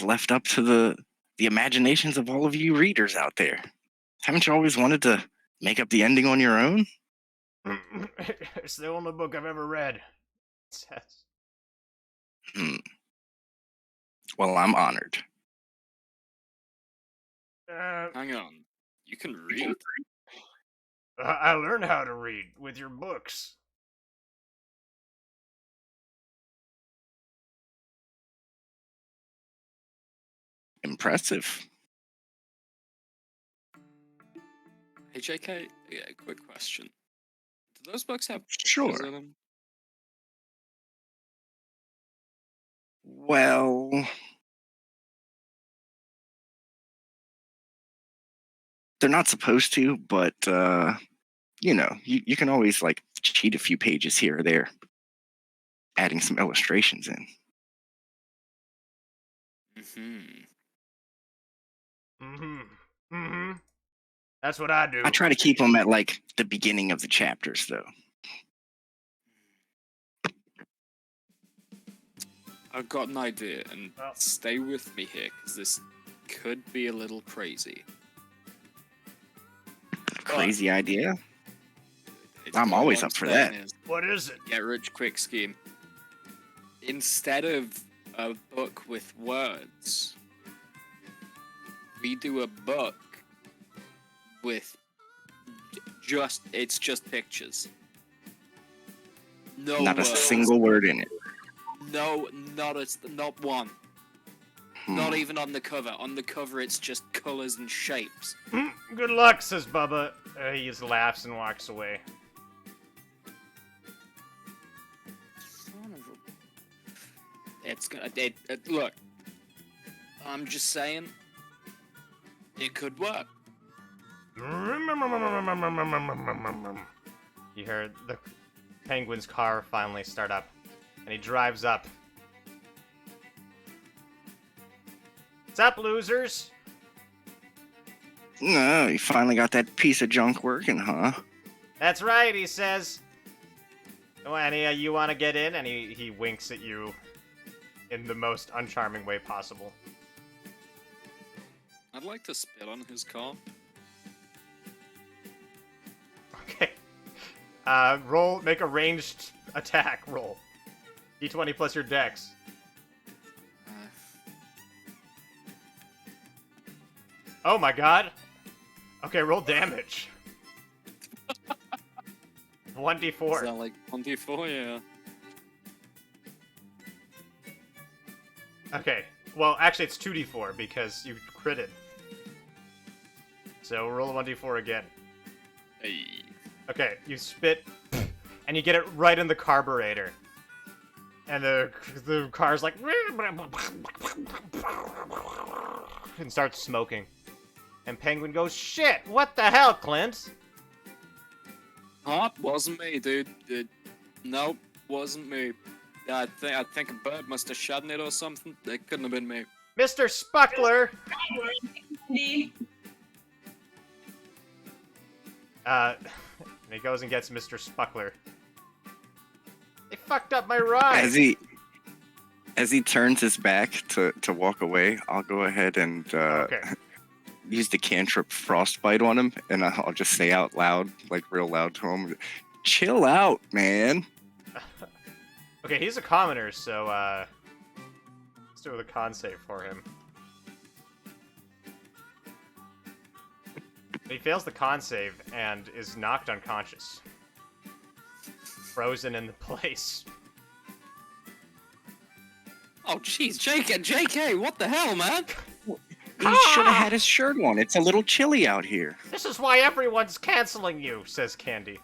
left up to the imaginations of all of you readers out there. Haven't you always wanted to make up the ending on your own? It's the only book I've ever read. Well, I'm honored. Hang on. You can read? I learned how to read with your books. Impressive. Hey, JK, yeah, quick question. Do those books have Sure. pictures in them? Well, they're not supposed to, but you can always like cheat a few pages here or there, adding some illustrations in. That's what I do. I try to keep them at like the beginning of the chapters, though. I've got an idea, and Well. stay with me here, because this could be a little crazy. Crazy idea. It's I'm got always one up for saying that. is, What is it? get rich quick scheme. Instead of a book with words, we do a book with it's just pictures. No Not a words. single word in it. No, not one. Hmm. Not even on the cover. On the cover, it's just colors and shapes. Good luck, says Bubba. He just laughs and walks away. Son of a... It's gonna. Look, I'm just saying, it could work. You hear the penguin's car finally start up, and he drives up. What's up, losers? No, you finally got that piece of junk working, huh? That's right, he says. Oh, and you want to get in? And he winks at you in the most uncharming way possible. I'd like to spit on his car. Okay. Make a ranged attack roll. D20 plus your dex. Oh my god. Okay, roll damage. 1d4. Is that like 24? Yeah. Okay. Well, actually, it's 2d4 because you critted. So roll a 1d4 again. Hey. Okay, you spit, and you get it right in the carburetor. And the car's like... and starts smoking. And Penguin goes, shit, what the hell, Clint? Huh? Wasn't me, dude. Nope, wasn't me. I think a bird must have shot in it or something. It couldn't have been me. Mr. Spuckler! Andy. And he goes and gets Mr. Spuckler. They fucked up my ride! As he turns his back to walk away, I'll go ahead and Okay. use the cantrip Frostbite on him, and I'll just say out loud, like real loud to him, chill out, man. Okay, he's a commoner, so, let's do a con save for him. He fails the con save and is knocked unconscious. Frozen in the place. Oh, jeez, JK, what the hell, man? He should have had his shirt on. It's a little chilly out here. This is why everyone's canceling you, says Candy.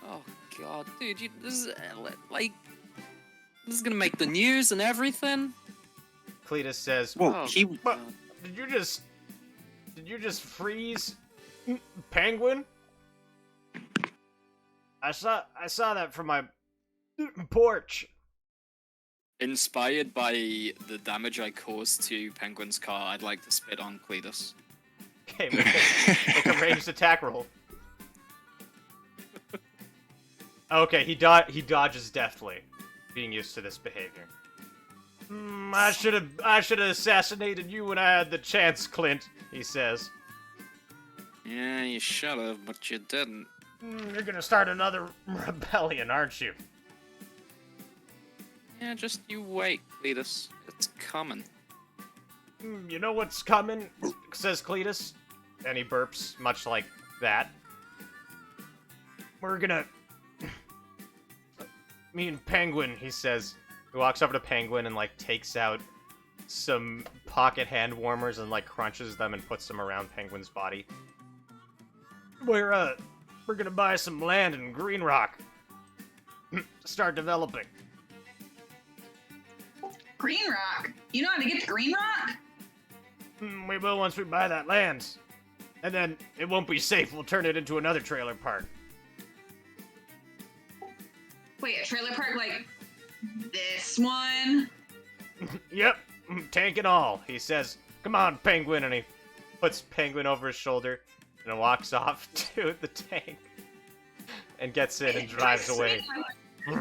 Oh God, dude, this is gonna make the news and everything. Cletus says, Well, Oh, he "But did you just freeze, Penguin? I saw that from my porch." Inspired by the damage I caused to Penguin's car, I'd like to spit on Cletus. Okay, make a ranged attack roll. Okay, he dodges deftly, being used to this behavior. I should have assassinated you when I had the chance, Clint, he says. Yeah, you should have, but you didn't. You're gonna start another rebellion, aren't you? Yeah, just you wait, Cletus. It's coming. You know what's coming, says Cletus. And he burps, much like that. We're gonna... Me and Penguin, he says. He walks over to Penguin and, like, takes out some pocket hand warmers and, like, crunches them and puts them around Penguin's body. We're gonna buy some land in Green Rock. Start developing. Green Rock. You know how to get to Green Rock? We will once we buy that land. And then it won't be safe. We'll turn it into another trailer park. Wait, a trailer park like this one? Yep, tank and all. He says, come on, Penguin, and he puts Penguin over his shoulder and walks off to the tank and gets in and drives away. No.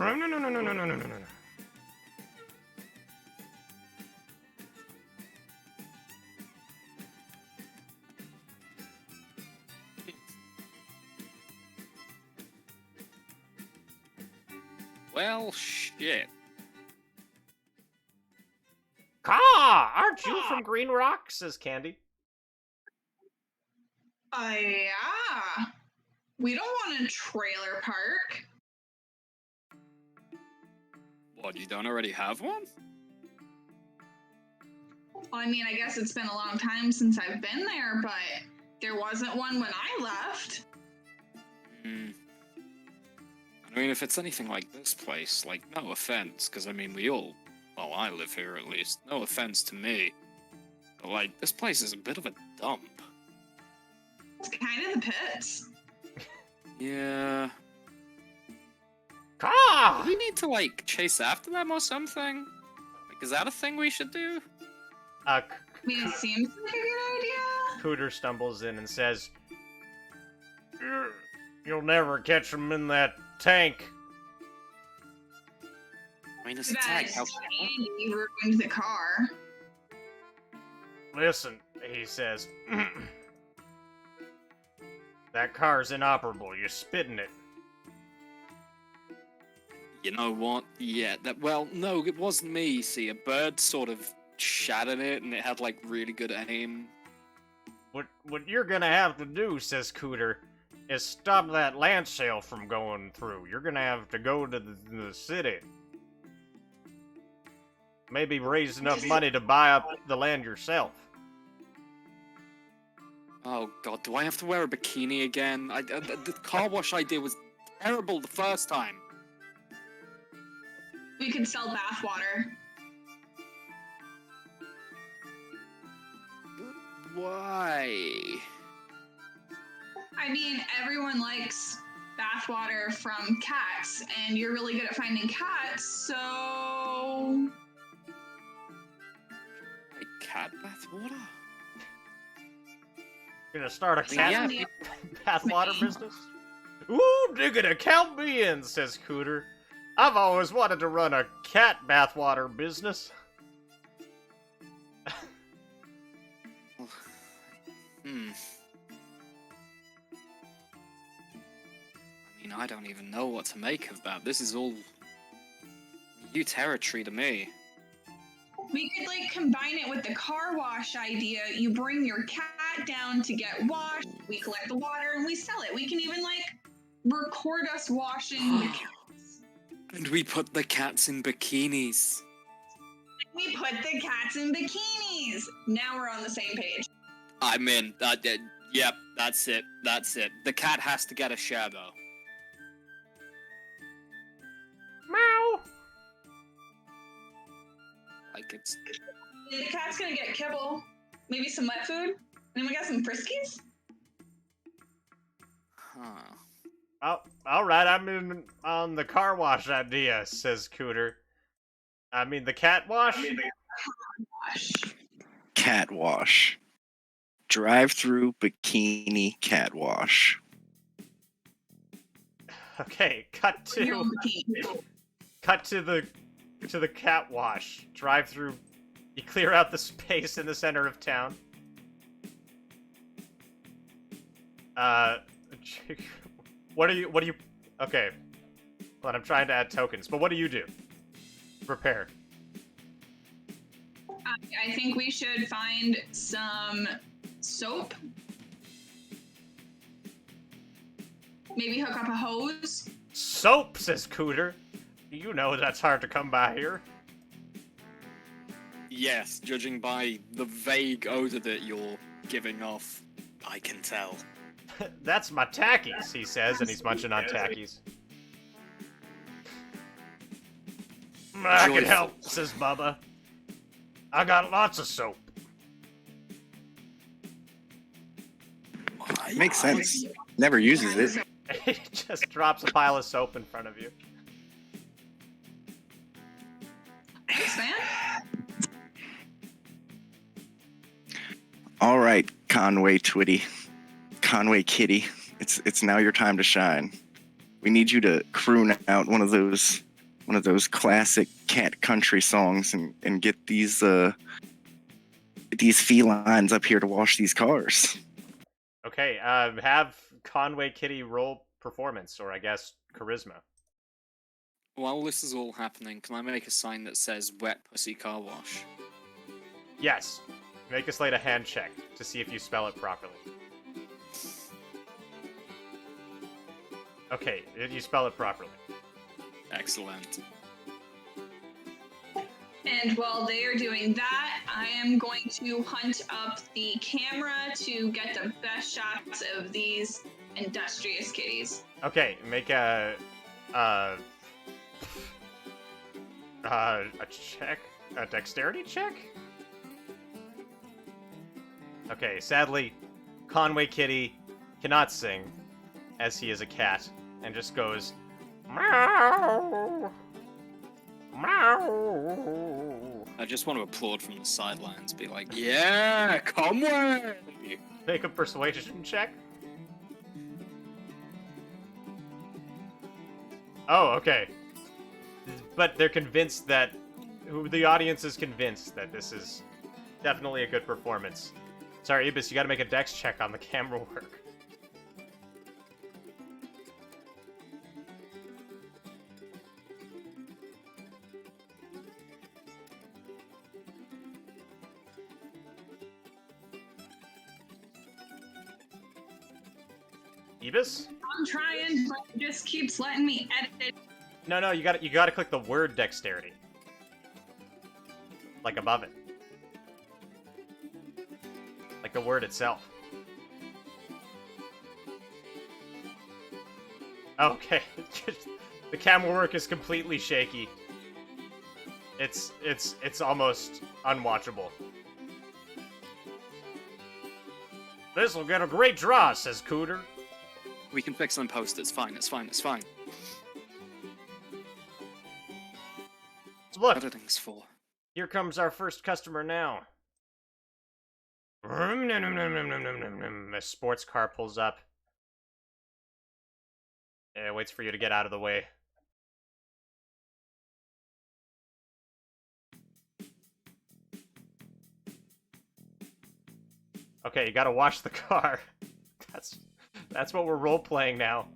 Well, shit. Caw! Aren't you from Green Rock? Says Candy. Yeah. We don't want a trailer park. What, you don't already have one? Well, I mean, I guess it's been a long time since I've been there, but there wasn't one when I left. I mean, if it's anything like this place, like, no offense, because I mean, well, I live here at least. No offense to me. But, like, this place is a bit of a dump. It's kind of the pits. Yeah. Caw! Do we need to, like, chase after them or something? Like, is that a thing we should do? I mean, it seems like a good idea. Cooter stumbles in and says, "You'll never catch them in that tank." I mean, it's a That tank. How... Sandy ruined the car. Listen, he says, that car's inoperable. You're spitting it. You know what? Yeah, well, no, it wasn't me, see. A bird sort of shattered it, and it had, like, really good aim. What you're gonna have to do, says Cooter, is stop that land sale from going through. You're gonna have to go to the city. Maybe raise enough money to buy up the land yourself. Oh god, do I have to wear a bikini again? The car wash idea was terrible the first time. We could sell bathwater. Why? I mean, everyone likes bathwater from cats, and you're really good at finding cats, so... Like cat bathwater? Gonna start a cat Yeah. bathwater business? Ooh, diggity, count me in, says Cooter. I've always wanted to run a cat bathwater business. I mean, I don't even know what to make of that. This is all new territory to me. We could, like, combine it with the car wash idea. You bring your cat down to get washed, we collect the water, and we sell it. We can even, like, record us washing the cats. And we put the cats in bikinis. We put the cats in bikinis. Now we're on the same page. I'm in. Yep, that's it. That's it. The cat has to get a share, though. Meow. Like, it's... The cat's gonna get kibble. Maybe some wet food. And we got some Friskies. Huh. Oh, alright, I'm in on the car wash idea, says Cooter. I mean the cat wash? Wash. Cat wash. Drive-through bikini cat wash. Okay, cut to the cat wash. Drive through. You clear out the space in the center of town. What do you okay. But I'm trying to add tokens, but what do you do? Prepare. I think we should find some soap. Maybe hook up a hose. Soap, says Cooter. You know that's hard to come by here. Yes, judging by the vague odor that you're giving off, I can tell. That's my tackies, he says, and he's munching on tackies. I can help, says Bubba. I got lots of soap. Makes sense. Never uses it. He just drops a pile of soap in front of you. Thanks, man. All right, Conway Twitty, Conway Kitty, it's now your time to shine. We need you to croon out one of those classic cat country songs and get these felines up here to wash these cars. Okay, have Conway Kitty roll performance, or I guess charisma. While this is all happening, can I make a sign that says "Wet Pussy Car Wash"? Yes. Make a sleight of hand check to see if you spell it properly. Okay, you spell it properly. Excellent. And while they are doing that, I am going to hunt up the camera to get the best shots of these industrious kitties. Okay, make a check, a dexterity check. Okay, sadly, Conway Kitty cannot sing, as he is a cat, and just goes meow, meow. I just want to applaud from the sidelines, be like, "Yeah, Conway!" Make a persuasion check. Oh, okay. But they're convinced that... The audience is convinced that this is definitely a good performance. Sorry, Ibis, you gotta make a dex check on the camera work. Ibis? I'm trying, but it just keeps letting me edit. No, you gotta click the word dexterity. Like above it. Like the word itself. Okay. The camera work is completely shaky. It's almost unwatchable. This'll get a great draw, says Cooter. We can fix them post. It's fine. It's fine. It's fine. Look, Editing's for. here comes our first customer now. A sports car pulls up. It waits for you to get out of the way. Okay, you gotta wash the car. That's what we're role-playing now.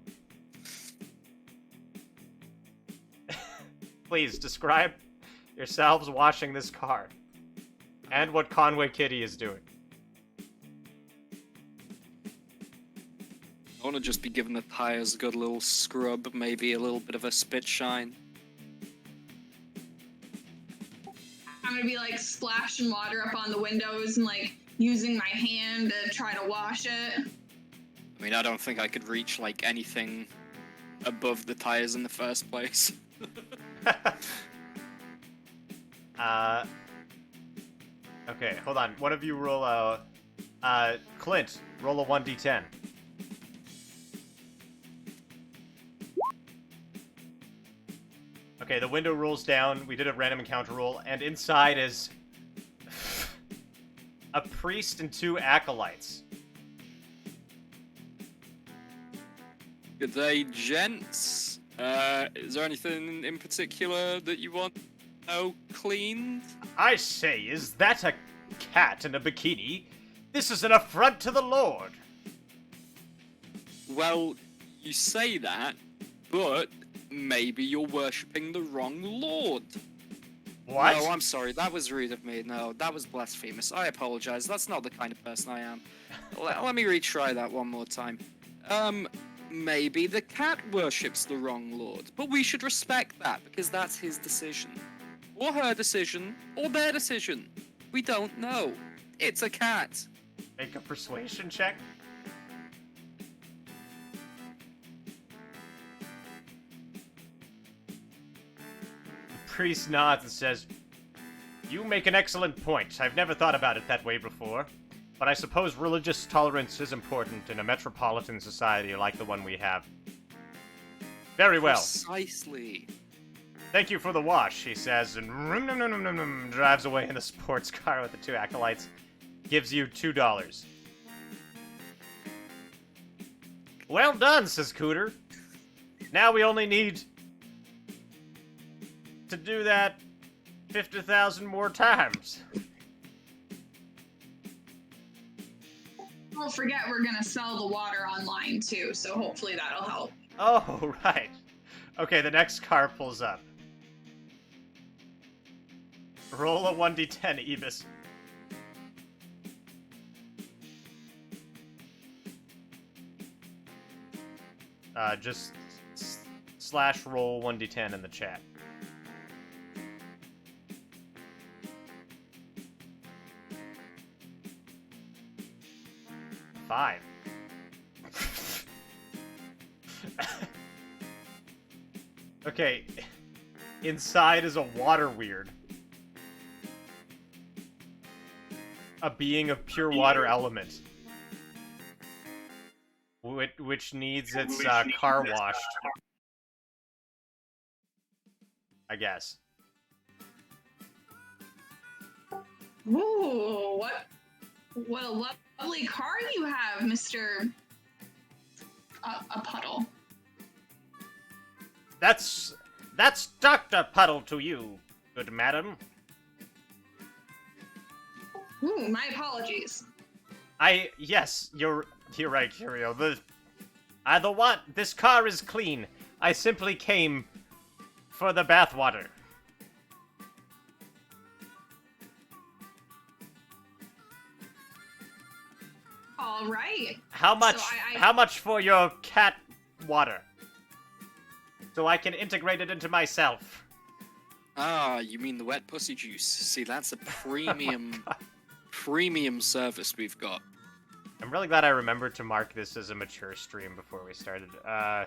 Please, describe yourselves washing this car. And what Conway Kitty is doing. I want to just be giving the tires a good little scrub, maybe a little bit of a spit shine. I'm gonna be like splashing water up on the windows and like using my hand to try to wash it. I mean, I don't think I could reach, like, anything above the tires in the first place. Okay, hold on. One of you roll a... Clint, roll a 1d10. Okay, the window rolls down. We did a random encounter roll, and inside is... a priest and 2 acolytes. Good day, gents. Is there anything in particular that you want cleaned? I say, is that a cat in a bikini? This is an affront to the Lord. Well, you say that, but maybe you're worshipping the wrong lord. What? No, I'm sorry. That was rude of me. No, that was blasphemous. I apologize. That's not the kind of person I am. Let me retry that one more time. Maybe the cat worships the wrong lord, but we should respect that because that's his decision. Or her decision, or their decision. We don't know. It's a cat. Make a persuasion check. The priest nods and says, "You make an excellent point. I've never thought about it that way before. But I suppose religious tolerance is important in a metropolitan society like the one we have." Very well. Precisely. Thank you for the wash, he says, and drives away in the sports car with the 2 acolytes. gives you $2. Well done, says Cooter. Now we only need to do that 50,000 more times. Don't forget we're gonna sell the water online too, so hopefully that'll help. Oh, right. Okay, the next car pulls up. Roll a 1d10, Ebis. Just slash roll 1d10 in the chat. 5. Okay, inside is a water weird. A being of pure water element. Which needs its car washed. I guess. Ooh, what a lovely car you have, Mr. A Puddle. That's Dr. Puddle to you, good madam. Ooh, my apologies. Yes, you're right, Curio. This car is clean. I simply came for the bathwater. All right. How much? So How much for your cat water? So I can integrate it into myself. Ah, you mean the wet pussy juice? See, that's a premium, premium service we've got. I'm really glad I remembered to mark this as a mature stream before we started. Guy.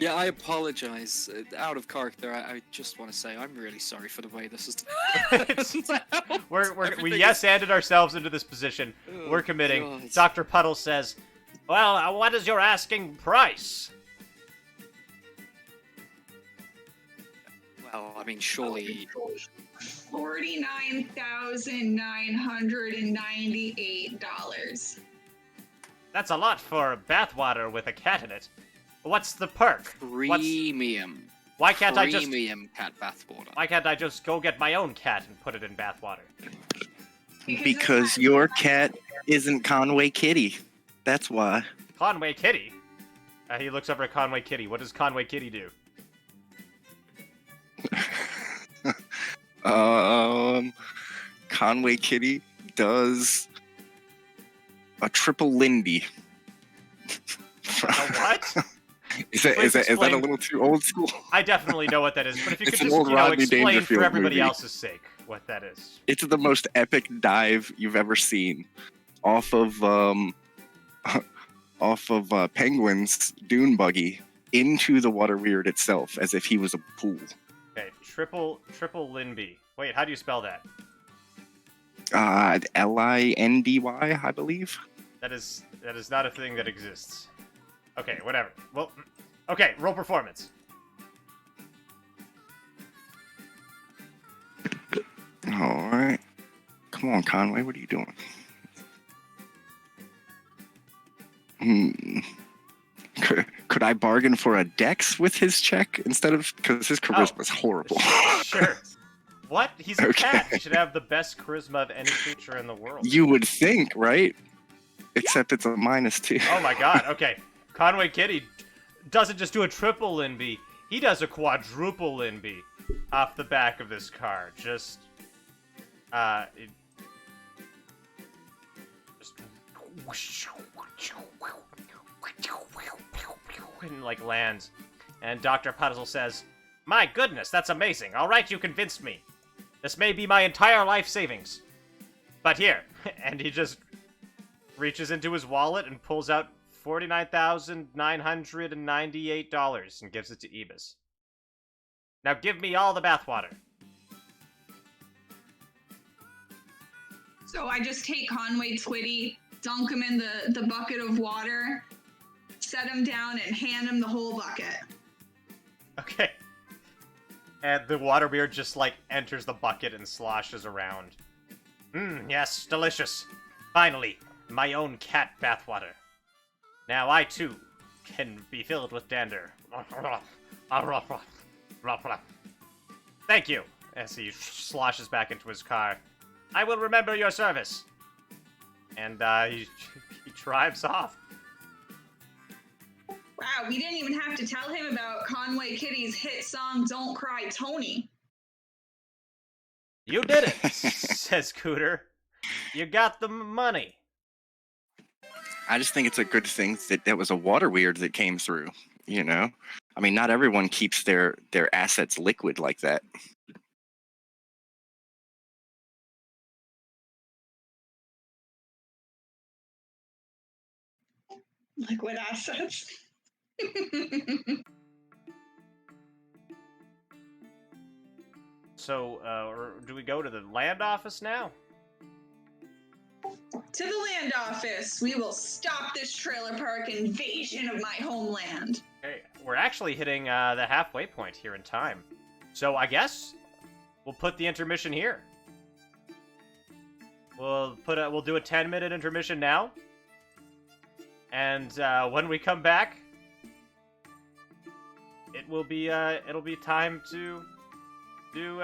Yeah, I apologize. Out of character, I just want to say I'm really sorry for the way this is. We yes-anded ourselves into this position. Oh, We're committing. God. Dr. Puddle says, "Well, what is your asking price?" Well, I mean, surely. $49,998. That's a lot for bathwater with a cat in it. What's the perk? Premium. Why can't I just? Premium cat bathwater. Why can't I just go get my own cat and put it in bathwater? Because your cat isn't Conway Kitty. That's why. Conway Kitty. He looks over at Conway Kitty. What does Conway Kitty do? Conway Kitty does a triple Lindy. A what? Is that a little too old school? I definitely know what that is, but if you It's could an just, old Rodney explain Dangerfield for everybody movie. else's sake what that is. It's the most epic dive you've ever seen, off of Penguin's dune buggy into the water weird itself, as if he was a pool. Okay, triple Linby. Wait, how do you spell that? Lindy, I believe. That is not a thing that exists. Okay, whatever. Well, okay, roll performance. All right. Come on, Conway. What are you doing? Could I bargain for a dex with his check instead of, because his charisma's horrible. Sure. What? He's a Okay. cat. He should have the best charisma of any creature in the world. You would think, right? Except it's a -2. Oh my god, okay. Conway Kitty doesn't just do a triple Linby, he does a quadruple Linby off the back of this car. Just and like lands. And Dr. Puddle says, "My goodness, that's amazing. All right, you convinced me. This may be my entire life savings. But here," and he just reaches into his wallet and pulls out $49,998 and gives it to Ebis. "Now give me all the bathwater." So I just take Conway Twitty, dunk him in the bucket of water, set him down, and hand him the whole bucket. Okay. And the water beard just, like, enters the bucket and sloshes around. Yes, delicious. Finally, my own cat bathwater. Now I, too, can be filled with dander. Thank you, as he sloshes back into his car. I will remember your service. And, he drives off. Wow, we didn't even have to tell him about Conway Kitty's hit song Don't Cry Tony. You did it, says Cooter. You got the money. I just think it's a good thing that there was a water weird that came through, you know? I mean, not everyone keeps their assets liquid like that. Liquid assets. So, do we go to the land office now? To the land office. We will stop this trailer park invasion of my homeland. Okay, we're actually hitting the halfway point here in time. So I guess we'll put the intermission here. We'll do a 10-minute intermission now. And when we come back, it'll be time to do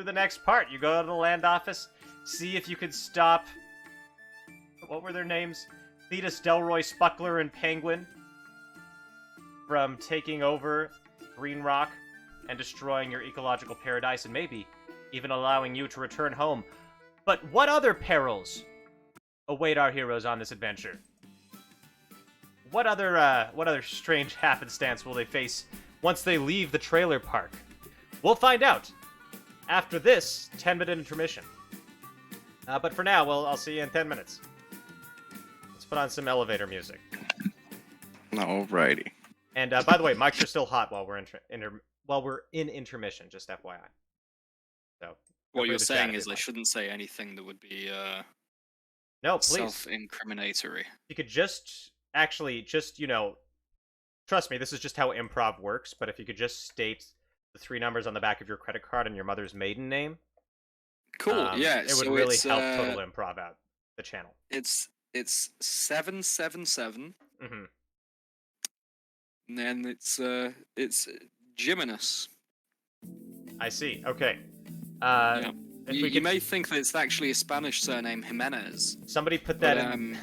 the next part. You go to the land office, see if you could stop. What were their names? Thetis, Delroy, Spuckler, and Penguin from taking over Green Rock and destroying your ecological paradise, and maybe even allowing you to return home. But what other perils await our heroes on this adventure? What other strange happenstance will they face once they leave the trailer park? We'll find out after this 10-minute intermission. But for now, I'll see you in 10 minutes. Let's put on some elevator music. Alrighty. And by the way, mics are still hot while we're in intermission. Just FYI. So What you're saying is I shouldn't say anything that would be no, please. Self-incriminatory. You could just trust me, this is just how improv works. But if you could just state the 3 numbers on the back of your credit card and your mother's maiden name, cool. Yeah, it would really help Total Improv out the channel. It's 777. Mm-hmm. And then it's Jimenez. I see. Okay. Yeah. If You may think that it's actually a Spanish surname, Jimenez. Somebody put that in.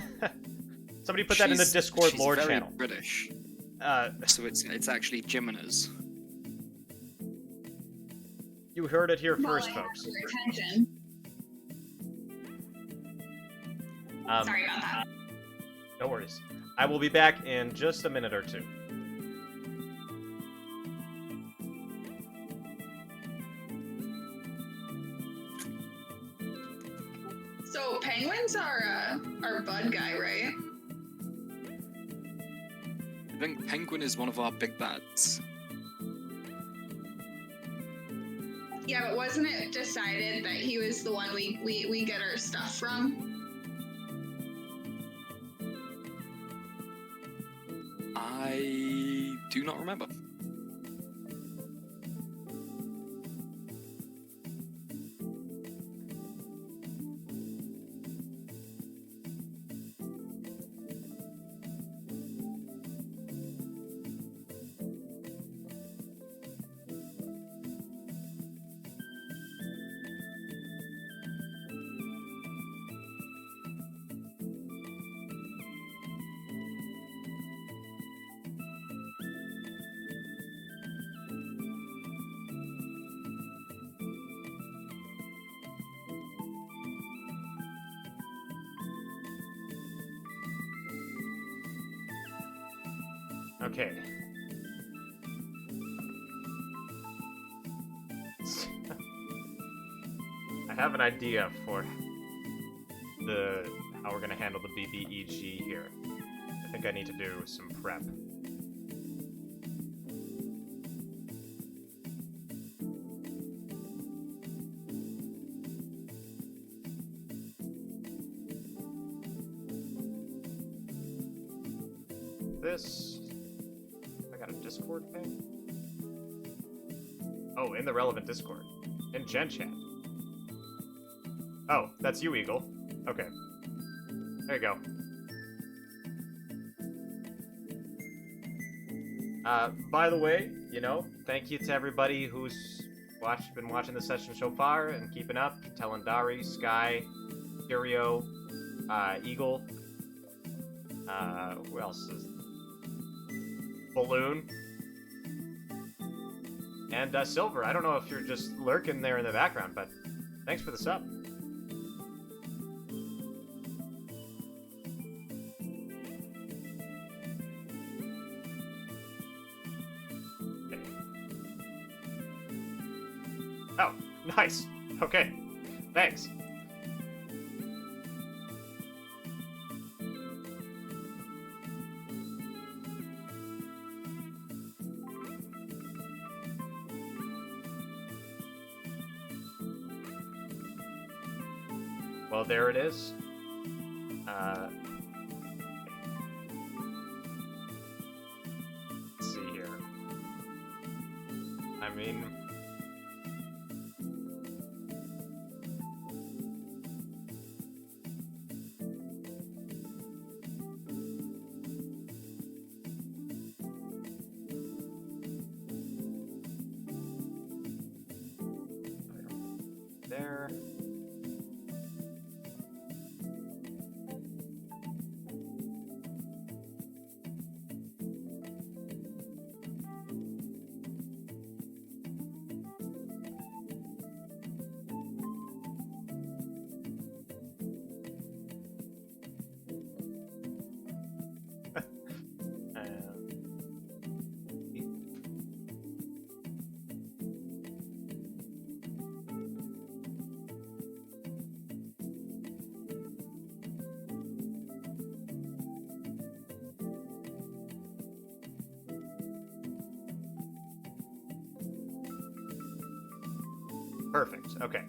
Somebody put that in the Discord she's lore very channel. British. So it's actually Jimenez. You heard it here Well, first, I have folks. your attention. Sorry about that. No worries. I will be back in just a minute or two. So Penguin's our bud guy, right? I think Penguin is one of our big bads. Yeah, but wasn't it decided that he was the one we get our stuff from? I do not remember. Okay. I have an idea for how we're gonna handle the BBEG here. I think I need to do some prep. This. I got a Discord thing? Oh, in the relevant Discord. In Gen Chat. Oh, that's you, Eagle. Okay. There you go. By the way, thank you to everybody who's been watching the session so far and keeping up. Telendari, Sky, Curio, Eagle. Who else is... Balloon. And Silver. I don't know if you're just lurking there in the background, but thanks for the sub. Oh, nice. Okay. Thanks. Well, there it is. Let's see here. I mean... There. Perfect. Okay.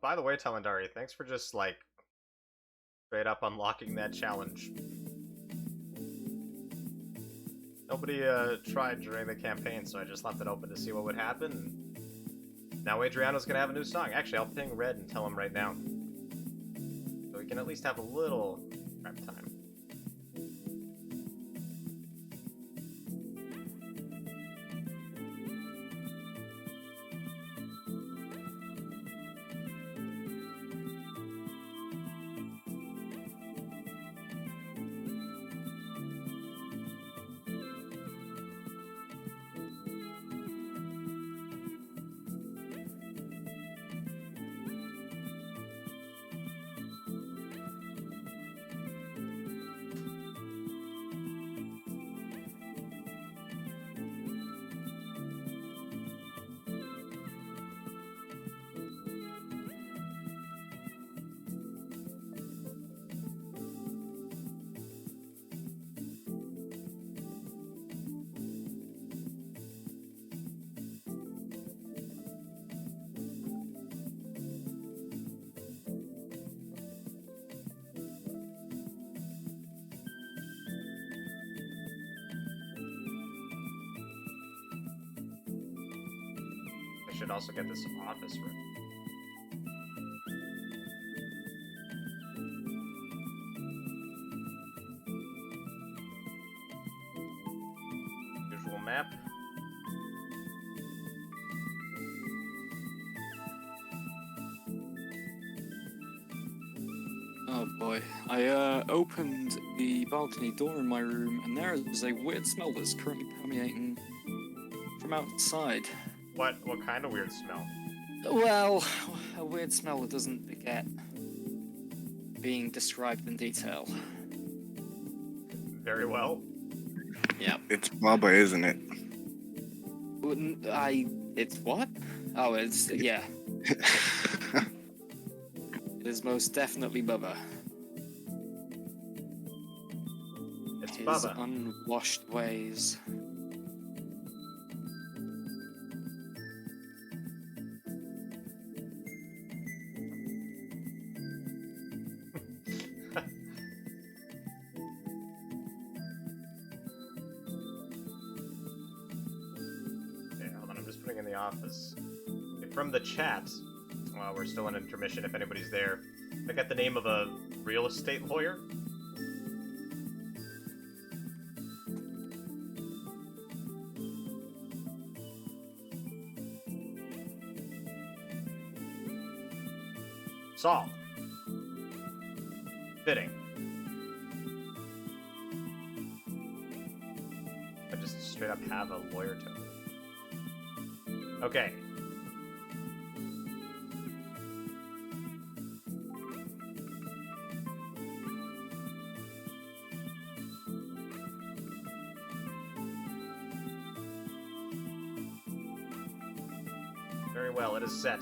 By the way, Telendari, thanks for just, straight up unlocking that challenge. Nobody, tried during the campaign, so I just left it open to see what would happen. Now Adriano's gonna have a new song. Actually, I'll ping Red and tell him right now. So we can at least have a little prep time. Should also get this office room. Visual map. Oh boy. I opened the balcony door in my room, and there is a weird smell that's currently permeating from from outside. What kind of weird smell? Well, a weird smell that doesn't beget being described in detail. Very well. Yeah. It's Bubba, isn't it? It's what? Oh, yeah. It is most definitely Bubba. It's His Bubba. unwashed ways. Okay, hold on, I'm just putting in the office. Okay, from the chat, while we're still in intermission, if anybody's there, I got the name of a real estate lawyer. Saul. Fitting. I just straight up have a lawyer token. Okay. Very well, it is set.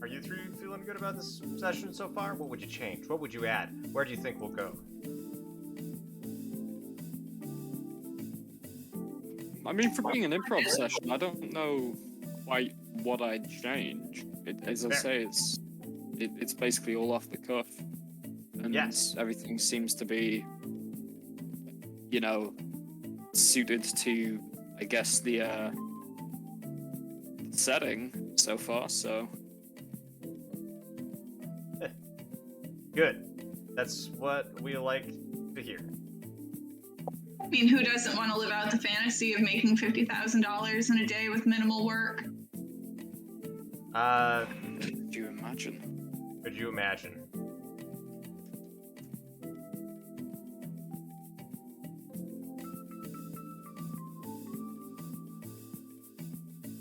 Are you three feeling good about this session so far? What would you change? What would you add? Where do you think we'll go? I mean, for being an improv session, I don't know quite what I'd change. As I Fair. say, it's basically all off the cuff, and Yes. everything seems to be, suited to, I guess, the setting so far. So Good. That's what we like to hear. I mean, who doesn't want to live out the fantasy of making $50,000 in a day with minimal work? could you imagine? Could you imagine?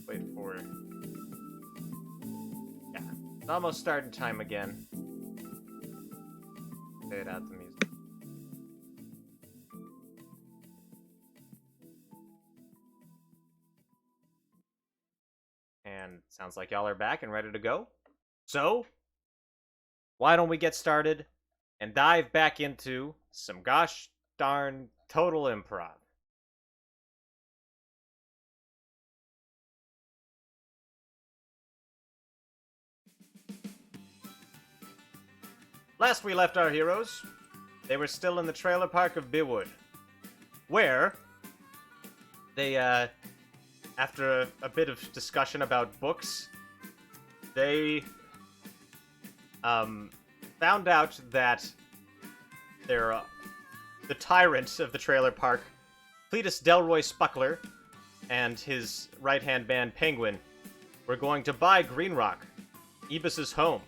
Wait for it. Yeah. It's almost starting time again. Fade out the music. And sounds like y'all are back and ready to go. So, why don't we get started and dive back into some gosh darn total improv? Last we left our heroes, they were still in the trailer park of Bewood, where they, after a bit of discussion about books, they found out that their the tyrant of the trailer park, Cletus Delroy Spuckler, and his right-hand man Penguin were going to buy Green Rock, Ebus's home,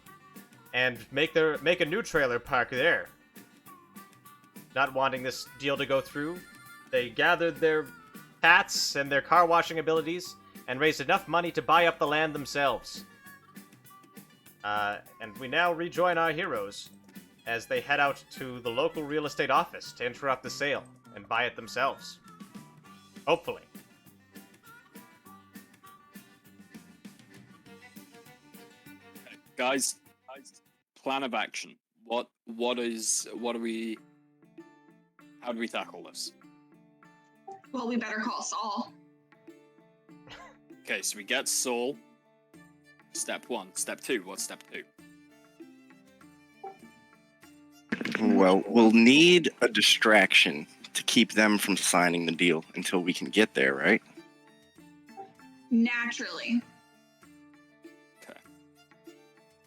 and make a new trailer park there. Not wanting this deal to go through, they gathered their hats and their car washing abilities and raised enough money to buy up the land themselves. And we now rejoin our heroes as they head out to the local real estate office to interrupt the sale and buy it themselves. Hopefully. Guys, plan of action. How do we tackle this? Well, we better call Saul. Okay, so we get Saul. Step 1. Step 2. What's step 2? Well, we'll need a distraction to keep them from signing the deal until we can get there, right? Naturally. Okay.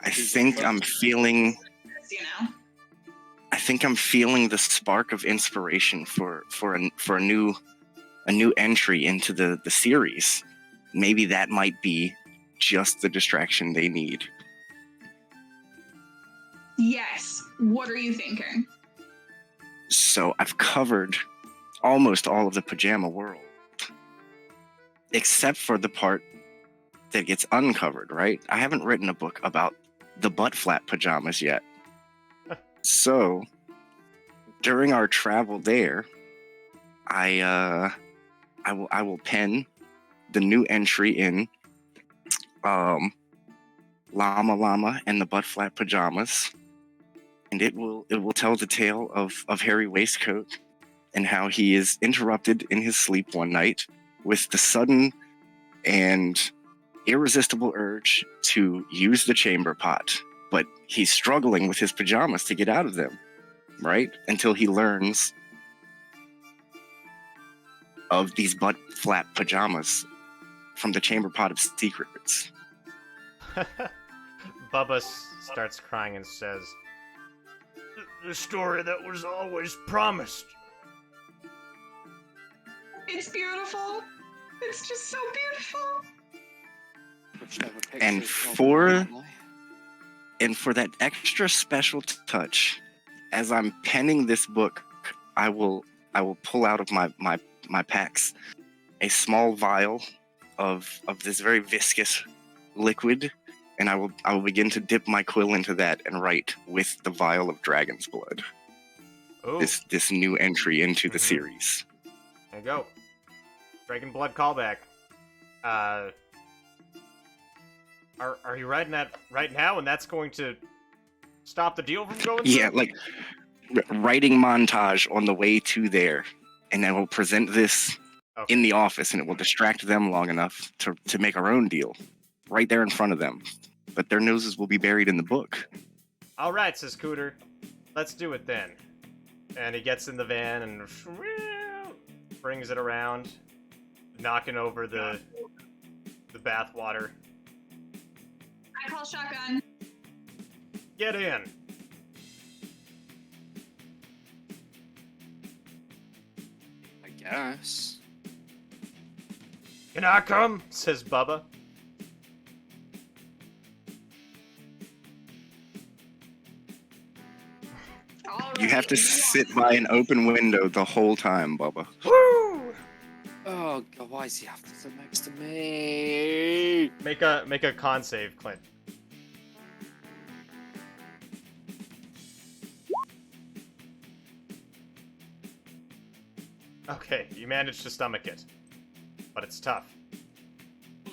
I think I'm feeling the spark of inspiration for a new entry into the series. Maybe that might be just the distraction they need. Yes. What are you thinking? So I've covered almost all of the pajama world, except for the part that gets uncovered, right? I haven't written a book about the butt flap pajamas yet. So during our travel there, I will pen the new entry in Llama Llama and the butt flap pajamas, and it will tell the tale of Harry Waistcoat and how he is interrupted in his sleep one night with the sudden and irresistible urge to use the chamber pot, but he's struggling with his pajamas to get out of them, right? Until he learns of these butt flap pajamas from the chamber pot of secrets. Bubba starts crying and says, "The story that was always promised." It's beautiful. It's just so beautiful. And for that extra special touch, as I'm penning this book, I will pull out of my packs a small vial of this very viscous liquid, and I will begin to dip my quill into that and write with the vial of dragon's blood. Oh, This new entry into the Mhm. series. there you go. Dragon blood callback. Are you writing that right now, and that's going to stop the deal from going through? Yeah, like writing montage on the way to there, and then we'll present this Okay. in the office, and it will distract them long enough to make our own deal right there in front of them. But their noses will be buried in the book. All right, says Cooter. Let's do it then. And he gets in the van and brings it around, knocking over the bath water. I call shotgun. Get in. I guess. Can I come? Says Bubba. All You have to right. sit by an open window the whole time, Bubba. Woo! Oh god, why does he have to sit next to me? Make a con save, Clint. Okay, you managed to stomach it, but it's tough.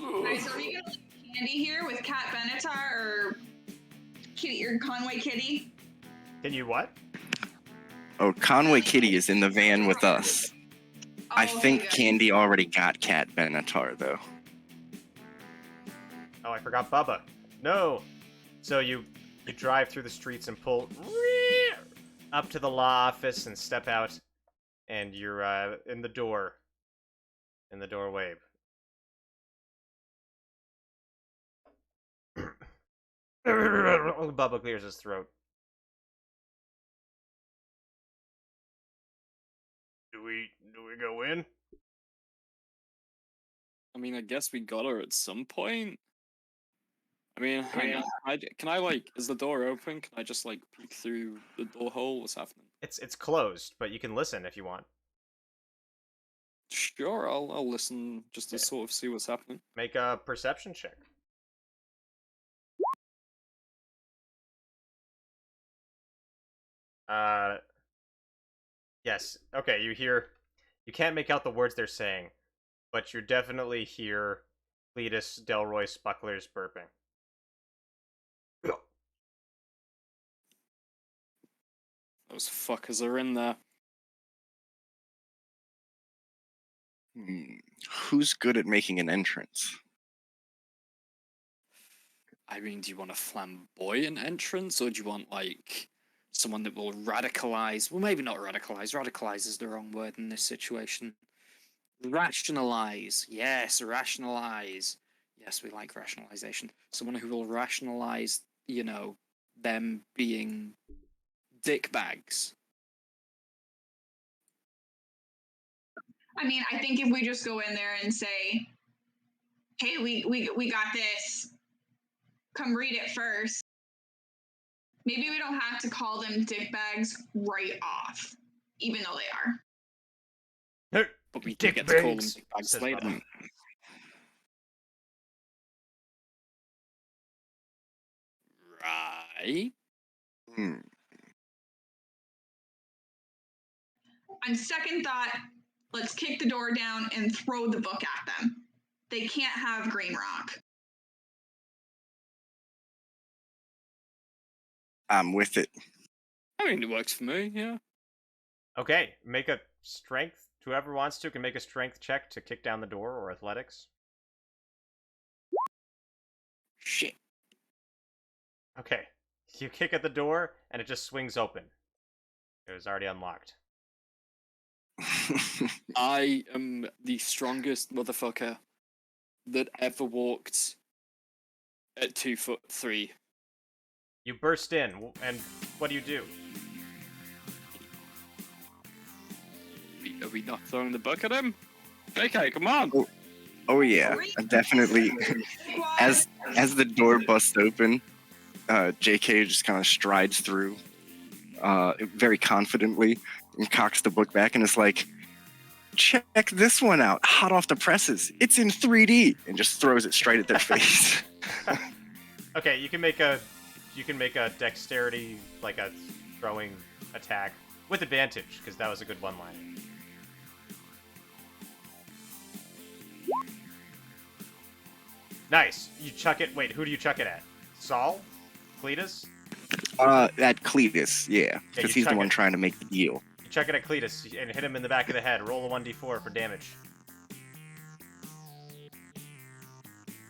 Nice. Are we gonna leave Candy here with Cat Benatar or Kitty or Conway Kitty? Can you what? Oh, Conway Kitty is in the van with us. I Oh, okay, think good. Candy already got Cat Benatar, though. Oh, I forgot Bubba. No. So you drive through the streets and pull up to the law office and step out, and you're in the doorway. Bubba clears his throat. Do we go in? I mean, I guess we got her at some point. I mean, hang on. Can I like, is the door open? Can I just like peek through the door hole? What's happening? It's closed, but you can listen if you want. Sure, I'll listen just to sort of see what's happening. Make a perception check. Yes. Okay, you can't make out the words they're saying, but you definitely hear Cletus Delroy Spuckler's burping. Those fuckers are in there. Who's good at making an entrance? I mean, do you want a flamboyant entrance, or do you want like someone that will radicalize? Well, maybe not radicalize. Radicalize is the wrong word in this situation. Rationalize. Yes, rationalize. Yes, we like rationalization. Someone who will rationalize, you know, them being dickbags. I mean, I think if we just go in there and say, hey, we got this. Come read it first. Maybe we don't have to call them dickbags right off, even though they are. But we do get to call them Dickbags, dick bags says later. Bubba. Right. Hmm. On second thought, let's kick the door down and throw the book at them. They can't have green rock. I'm with it. I mean, it works for me, yeah. Okay, make a strength. Whoever wants to can make a strength check to kick down the door or athletics. Shit. Okay, you kick at the door and it just swings open. It was already unlocked. I am the strongest motherfucker that ever walked at 2'3". You burst in, and what do? Are we not throwing the book at him? Okay, come on. Oh yeah, definitely. As the door busts open, JK just kind of strides through, very confidently, and cocks the book back and is like, "Check this one out, hot off the presses. It's in 3D," and just throws it straight at their face. Okay, you can make a dexterity, like a throwing attack with advantage, because that was a good one-liner. Nice. You chuck it. Wait, who do you chuck it at? Saul? Cletus? At Cletus, yeah, because you he's the chuck one it. trying to make the deal. You chuck it at Cletus and hit him in the back of the head. Roll a 1d4 for damage.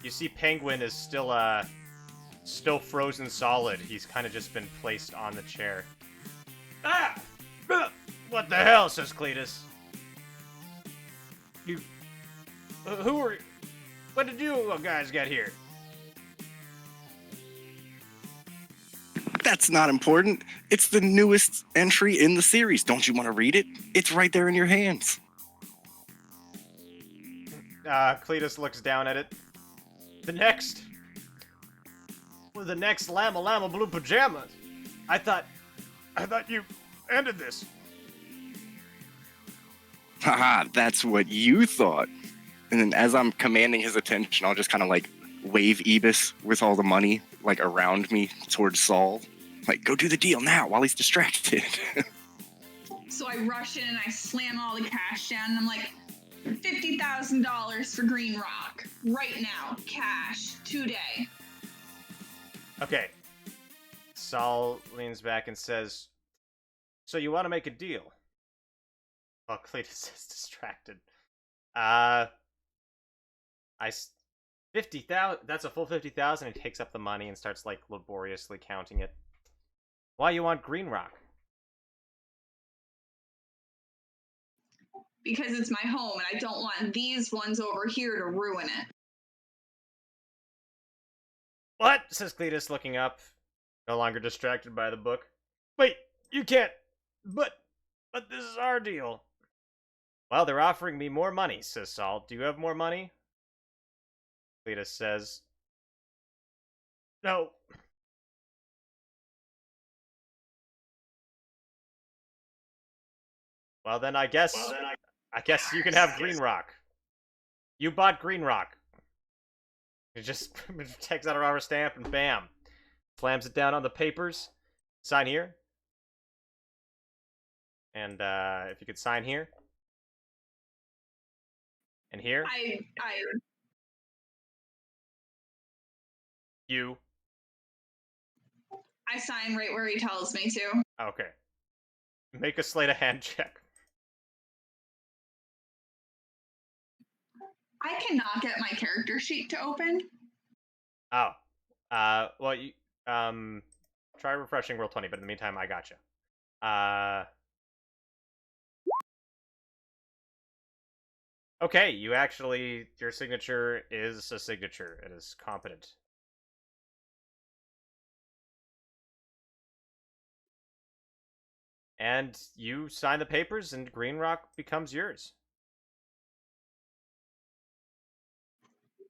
You see Penguin is still frozen solid. He's kind of just been placed on the chair. Ah! What the hell, says Cletus. You... who are you? When did you guys get here? That's not important. It's the newest entry in the series. Don't you want to read it? It's right there in your hands. Cletus looks down at it. The next Llama Llama Blue Pajamas. I thought you ended this. Haha, that's what you thought. And then as I'm commanding his attention, I'll just kind of like wave Ebis with all the money like around me towards Saul. Like, go do the deal now while he's distracted. So I rush in and I slam all the cash down and I'm like, $50,000 for Green Rock. Right now. Cash. Today. Okay. Saul leans back and says, "So you want to make a deal?" Well, Cletus is distracted. 50,000. That's a full 50,000. He takes up the money and starts like laboriously counting it. Why you want Green Rock? Because it's my home and I don't want these ones over here to ruin it. What? Says Cletus, looking up, no longer distracted by the book. Wait, you can't. But this is our deal. Well, they're offering me more money, says Saul. Do you have more money? Cletus says, no. Well, then I guess you can have Green Rock. You bought Green Rock. He just takes out a rubber stamp and bam. Slams it down on the papers. Sign here. And if you could sign here. And here. You. I sign right where he tells me to. Okay. Make a sleight of hand check. I cannot get my character sheet to open. Oh. Well, you, try refreshing Roll20, but in the meantime, I gotcha. Okay, your signature is a signature. It is competent. And you sign the papers, and Green Rock becomes yours.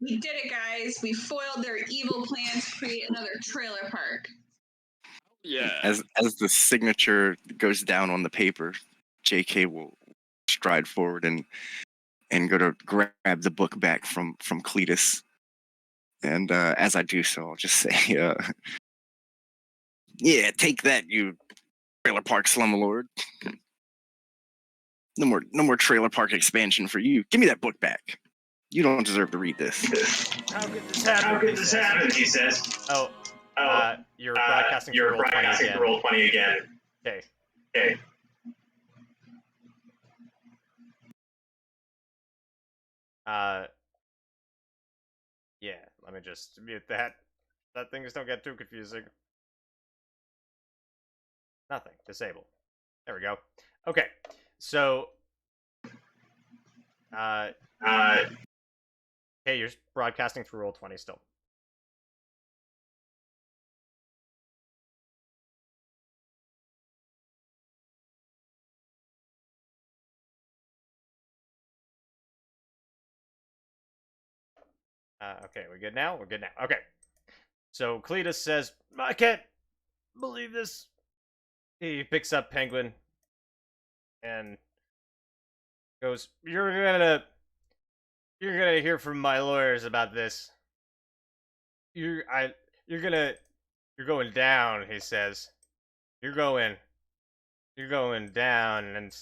We did it, guys. We foiled their evil plans to create another trailer park. Yeah. As the signature goes down on the paper, JK will stride forward and go to grab the book back from Cletus. And as I do so, I'll just say, yeah, take that, you trailer park slumlord. No more trailer park expansion for you. Give me that book back. You don't deserve to read this. How could this happen? How could this happen? He says. Oh, Oh, you're broadcasting for you're roll 20 broadcasting again. for roll 20 again. Okay. Okay. Yeah, let me just mute that. That things don't get too confusing. Nothing. Disable. There we go. Okay, so, hey, you're broadcasting through roll 20 still. Okay, we good now? We're good now. Okay. So Cletus says, I can't believe this. He picks up Penguin and goes, You're gonna hear from my lawyers about this. You're going down, he says. You're going down. And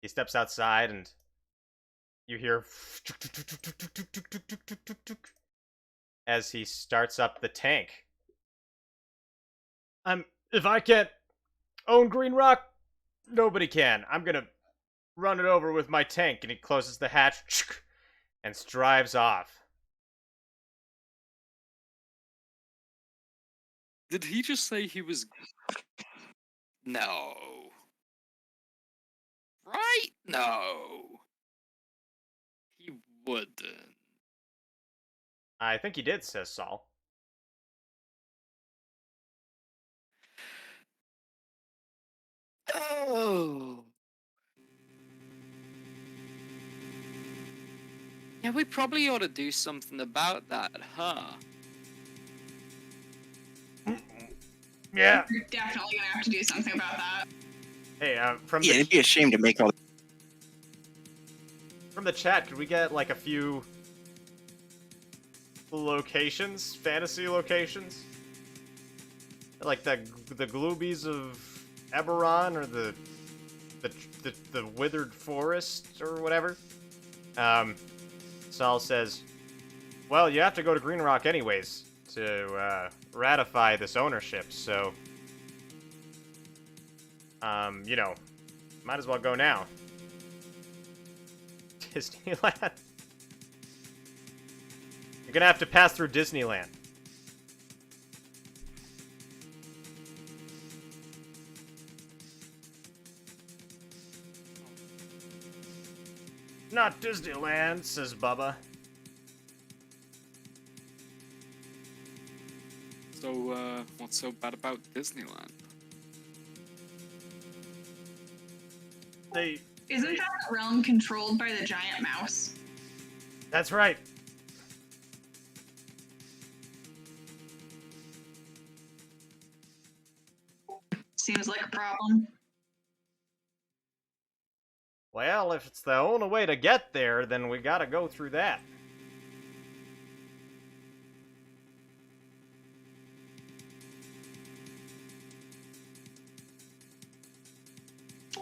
he steps outside and you hear as he starts up the tank. If I can't own Green Rock, nobody can. I'm gonna run it over with my tank. And he closes the hatch and drives off. Did he just say he was? No. Right? No. He wouldn't. I think he did, says Saul. Oh. Yeah, we probably ought to do something about that, huh? Yeah. We're definitely gonna have to do something about that. Hey, from Yeah, it'd be a shame to make all. from the chat, could we get like a few locations, fantasy locations, like the Gloobies of Eberron or the Withered Forest or whatever? Saul says, "Well, you have to go to Green Rock anyways to ratify this ownership, so you know, might as well go now." Disneyland. You're gonna have to pass through Disneyland. Not Disneyland, says Bubba. So, what's so bad about Disneyland? Isn't that realm controlled by the giant mouse? That's right. Seems like a problem. Well, if it's the only way to get there, then we gotta go through that.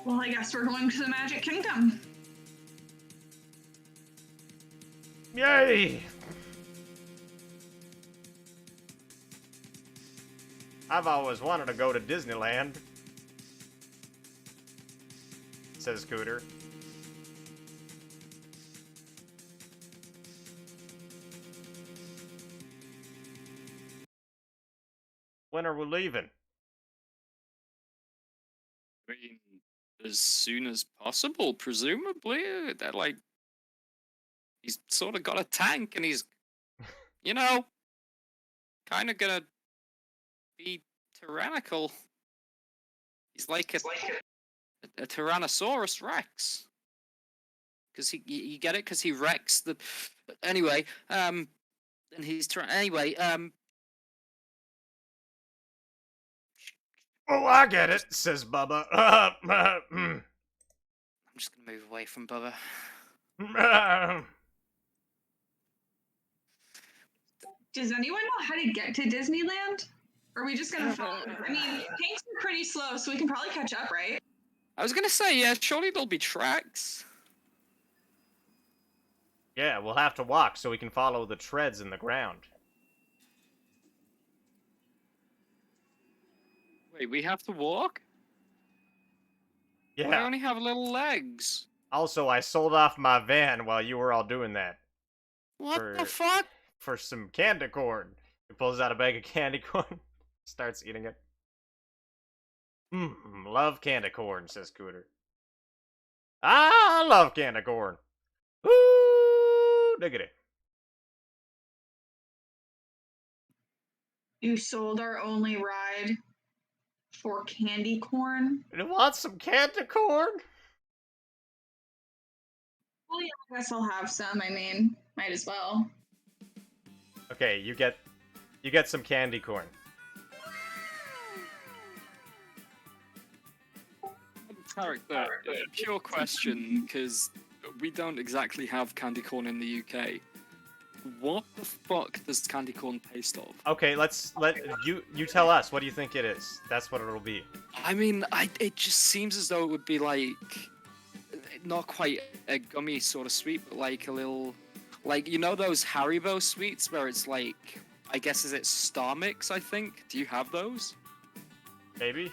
Well, I guess we're going to the Magic Kingdom. Yay! I've always wanted to go to Disneyland, says Cooter. When are we leaving? I mean, as soon as possible, presumably. They're like, he's sort of got a tank, and he's, you know, kind of gonna be tyrannical. He's like a Tyrannosaurus Rex. Because you get it? Because he wrecks the. Anyway, and he's trying. Anyway, Oh, I get it, says Bubba. I'm just gonna move away from Bubba. Does anyone know how to get to Disneyland? Or are we just gonna follow? I mean, tanks are pretty slow, so we can probably catch up, right? I was gonna say, yeah, surely there'll be tracks. Yeah, we'll have to walk so we can follow the treads in the ground. Wait, we have to walk? I Yeah. only have little legs. Also, I sold off my van while you were all doing that. What the For- fuck? For some candy corn. He pulls out a bag of candy corn, starts eating it. Love candy corn, says Cooter. I love candy corn. Ooh, diggity. You sold our only ride for candy corn. You want some candy corn? Well, yeah, I guess I'll have some. I mean, might as well. Okay, you get some candy corn. Character, pure question, because we don't exactly have candy corn in the UK. What the fuck does candy corn taste of? Okay, let you tell us. What do you think it is? That's what it'll be. I mean, it just seems as though it would be like not quite a gummy sort of sweet, but like a little, like you know those Haribo sweets where it's like, I guess is it Star Mix? I think. Do you have those? Maybe.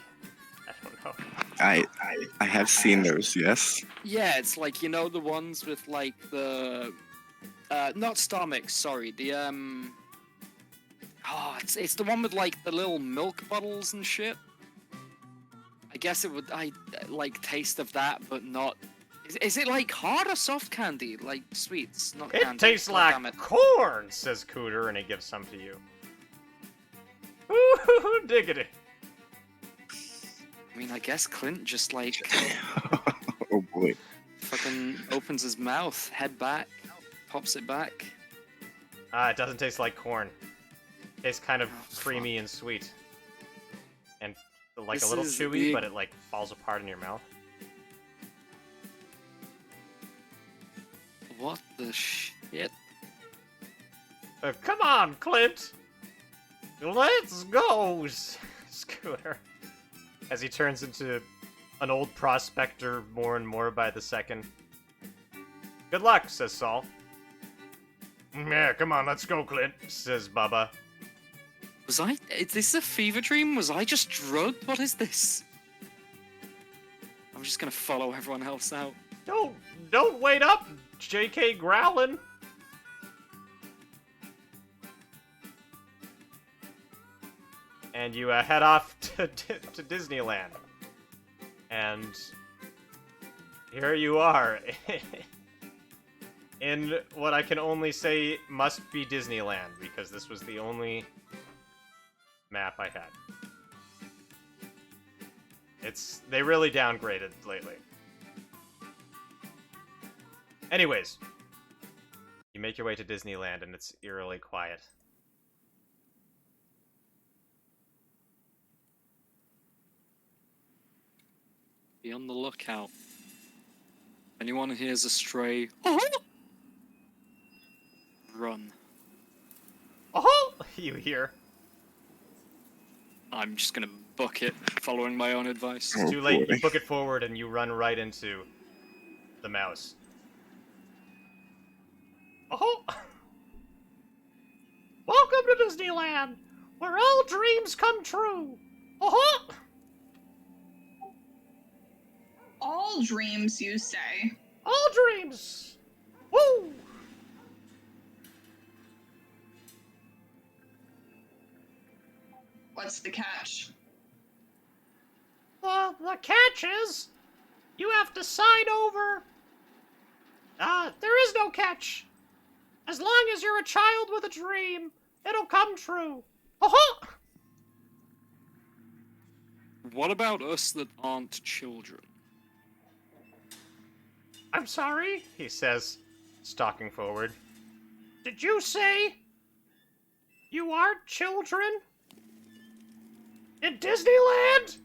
I don't know. I have seen those, yes. Yeah, it's like, you know, the ones with like the not Star Mix, sorry, the it's the one with like the little milk bottles and shit. I guess it would like taste of that, but not. Is it like hard or soft candy, like sweets, not It candy? tastes God damn like it. corn, says Cooter, and he gives some to you. Ooh, diggity. I mean, I guess Clint just like Oh boy. fucking opens his mouth, head back, pops it back. It doesn't taste like corn. It tastes kind of creamy and sweet. And like This a little is chewy, the- but it like falls apart in your mouth. What the shit? Come on, Clint! Let's go, Scooter. As he turns into an old prospector more and more by the second. Good luck, says Saul. Yeah, come on, let's go, Clint, says Bubba. Is this a fever dream? Was I just drugged? What is this? I'm just gonna follow everyone else out. Don't wait up, JK Growlin'. And you head off to Disneyland. And here you are. In what I can only say must be Disneyland, because this was the only map I had. They really downgraded lately. Anyways, you make your way to Disneyland and it's eerily quiet. Be on the lookout. Anyone hears a stray, run. Oh, you hear. I'm just gonna book it, following my own advice. Oh, It's too late. boy. You book it forward and you run right into the mouse. Oh! Welcome to Disneyland, where all dreams come true. Oh! All dreams, you say? All dreams. Woo! What's the catch? The catch is, you have to sign over. There is no catch. As long as you're a child with a dream, it'll come true. Oh! What about us that aren't children? I'm sorry, he says, stalking forward. Did you say You are children? In Disneyland?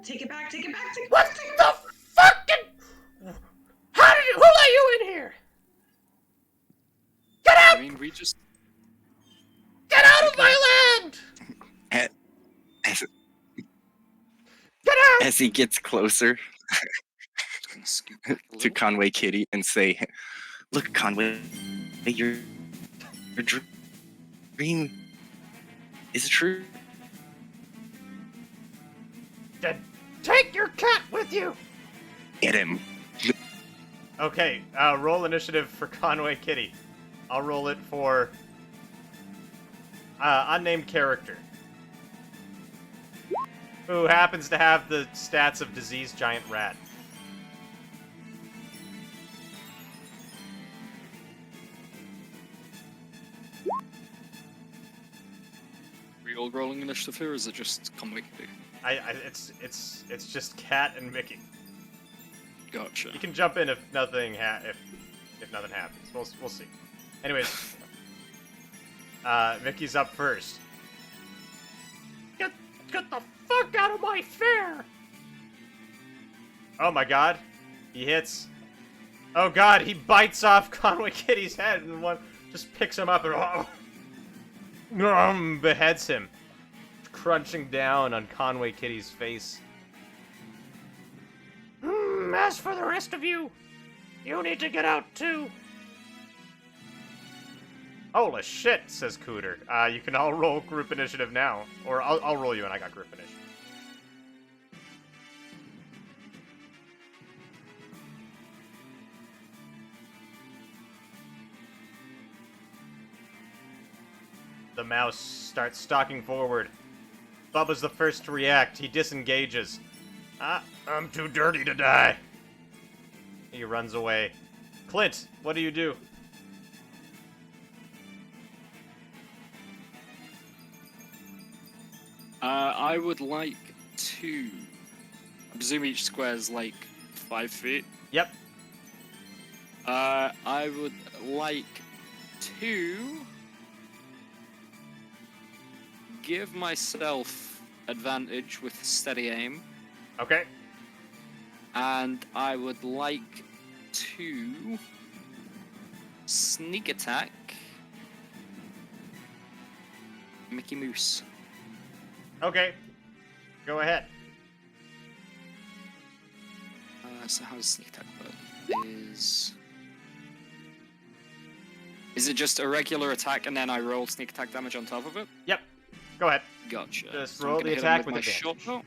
Take it back, take it back, take it What back, take it the back. fucking... How did you... Who let you in here? Get out! I mean, we just. Get out of my land! As, Get out! as he gets closer Just gonna scoot back a to little. Conway Kitty and say, "Look, Conway, your dream is true." Then take your cat with you! Get him. Okay, roll initiative for Conway Kitty. I'll roll it for... unnamed character. Who happens to have the stats of diseased giant rat. We all rolling initiative here, or is it just Conway Kitty? It's just Cat and Mickey. Gotcha. You can jump in if nothing if nothing happens. We'll see. Anyways, Mickey's up first. Get the fuck out of my fair! Oh my god, he hits. Oh god, he bites off Conway Kitty's head and one just picks him up and beheads him, crunching down on Conway Kitty's face. As for the rest of you, you need to get out too. Holy shit, says Cooter. You can all roll group initiative now. Or I'll roll you and I got group initiative. The mouse starts stalking forward. Bubba's the first to react. He disengages. I'm too dirty to die. He runs away. Clint, what do you do? I would like to. I presume each square is like 5 feet. Yep. I would like to give myself advantage with steady aim, Okay. and I would like to sneak attack Mickey Mouse. Okay. Go ahead. So how does sneak attack work? Is it just a regular attack and then I roll sneak attack damage on top of it? Yep. Go ahead. Gotcha. Just So I'm roll gonna the hit him attack with my advantage. short bow.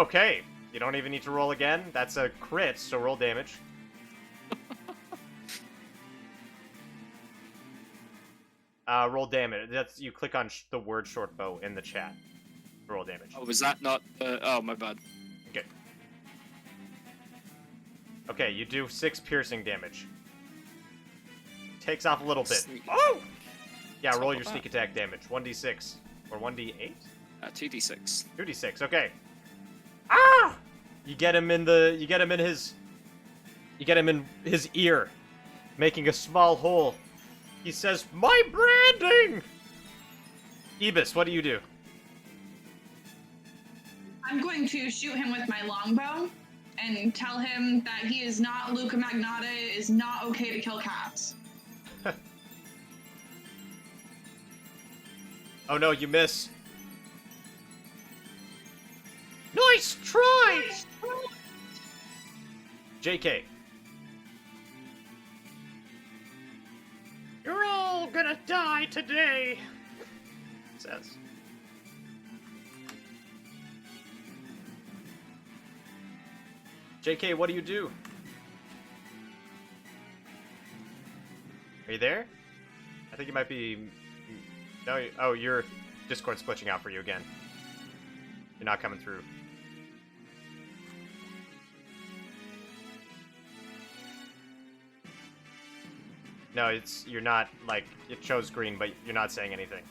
Okay. You don't even need to roll again. That's a crit, so roll damage. Roll damage. That's you click on the word short bow in the chat. Roll damage. Oh, was that not? Oh, my bad. Okay. Okay, you do 6 piercing damage. Takes off a little bit. Sneak Oh! Yeah, Top roll of your that. sneak attack damage. 1d6. Or 1d8? 2d6. 2d6, okay. Ah! You get him in his ear, making a small hole. He says, "My branding!" Ebis, what do you do? I'm going to shoot him with my longbow and tell him that he is not Luca Magnotta. It is not okay to kill cats. Oh no, you miss. Nice try! JK. You're all gonna die today, it says. JK, what do you do? Are you there? I think you might be... No, oh, your Discord's glitching out for you again. You're not coming through. No, you're not, like, it shows green, but you're not saying anything.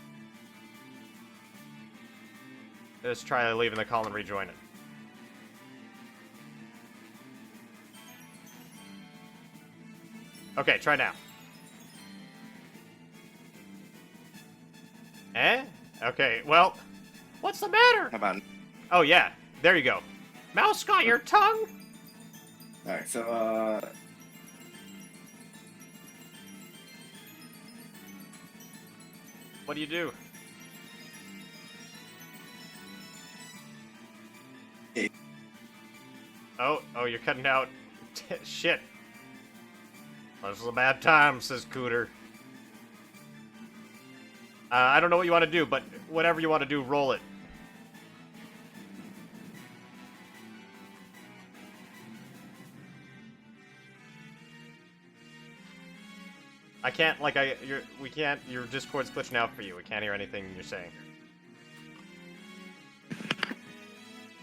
Just try leaving the call and rejoining. Okay, try now. Okay, well, what's the matter? How about? Oh, yeah, there you go. Mouse got your tongue? All right, so What do you do? Hey. Oh, you're cutting out. Shit. This is a bad time, says Cooter. I don't know what you want to do, but whatever you want to do, roll it. I can't, like, we can't, your Discord's glitching out for you. We can't hear anything you're saying.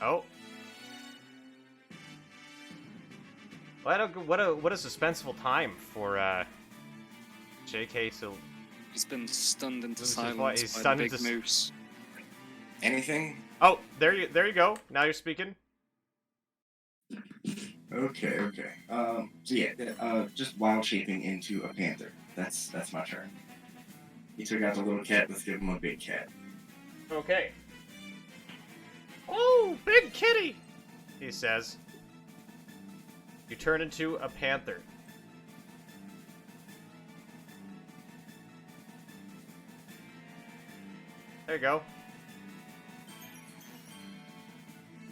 Oh. What a suspenseful time for, JK to... He's been stunned into He's silence by stunned the big into moose. anything? Oh, there you go. Now you're speaking. Okay. So yeah, just wild shaping into a panther. That's my turn. He took out the little cat. Let's give him a big cat. Okay. Oh, big kitty, he says. You turn into a panther. There you go.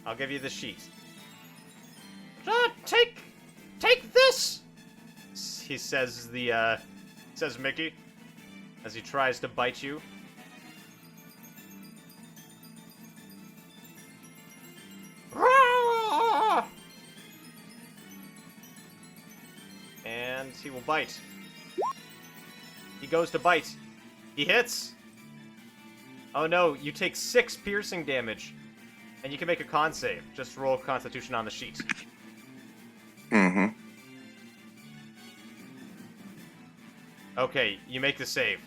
I'll give you the sheet. Take this! He says says Mickey, as he tries to bite you. And he will bite. He goes to bite. He hits! Oh no, you take 6 piercing damage. And you can make a con save. Just roll Constitution on the sheet. Mm-hmm. Okay, you make the save.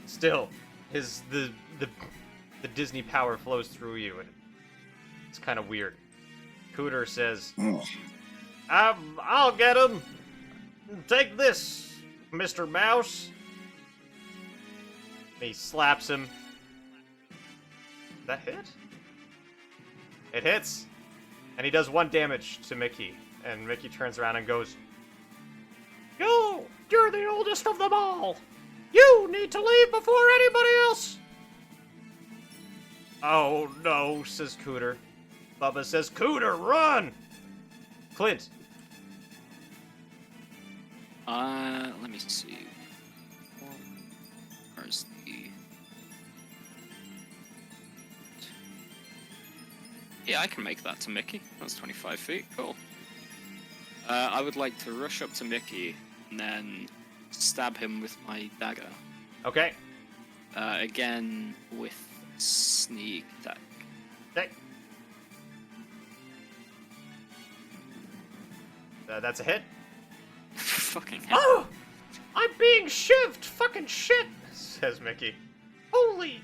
Still, the Disney power flows through you, and it's kind of weird. Cooter says, Oh. I'll get him! Take this, Mr. Mouse! He slaps him. That hit? It hits! And he does 1 damage to Mickey. And Mickey turns around and goes, You're the oldest of them all! You need to leave before anybody else! Oh no, says Cooter. Bubba says, Cooter, run! Clint. Let me see. Where's the... Yeah, I can make that to Mickey. That's 25 feet. Cool. I would like to rush up to Mickey and then stab him with my dagger. Okay. Again with sneak attack. Okay. That's a hit. Fucking hell. Oh! I'm being shivved! Fucking shit! Says Mickey. Holy!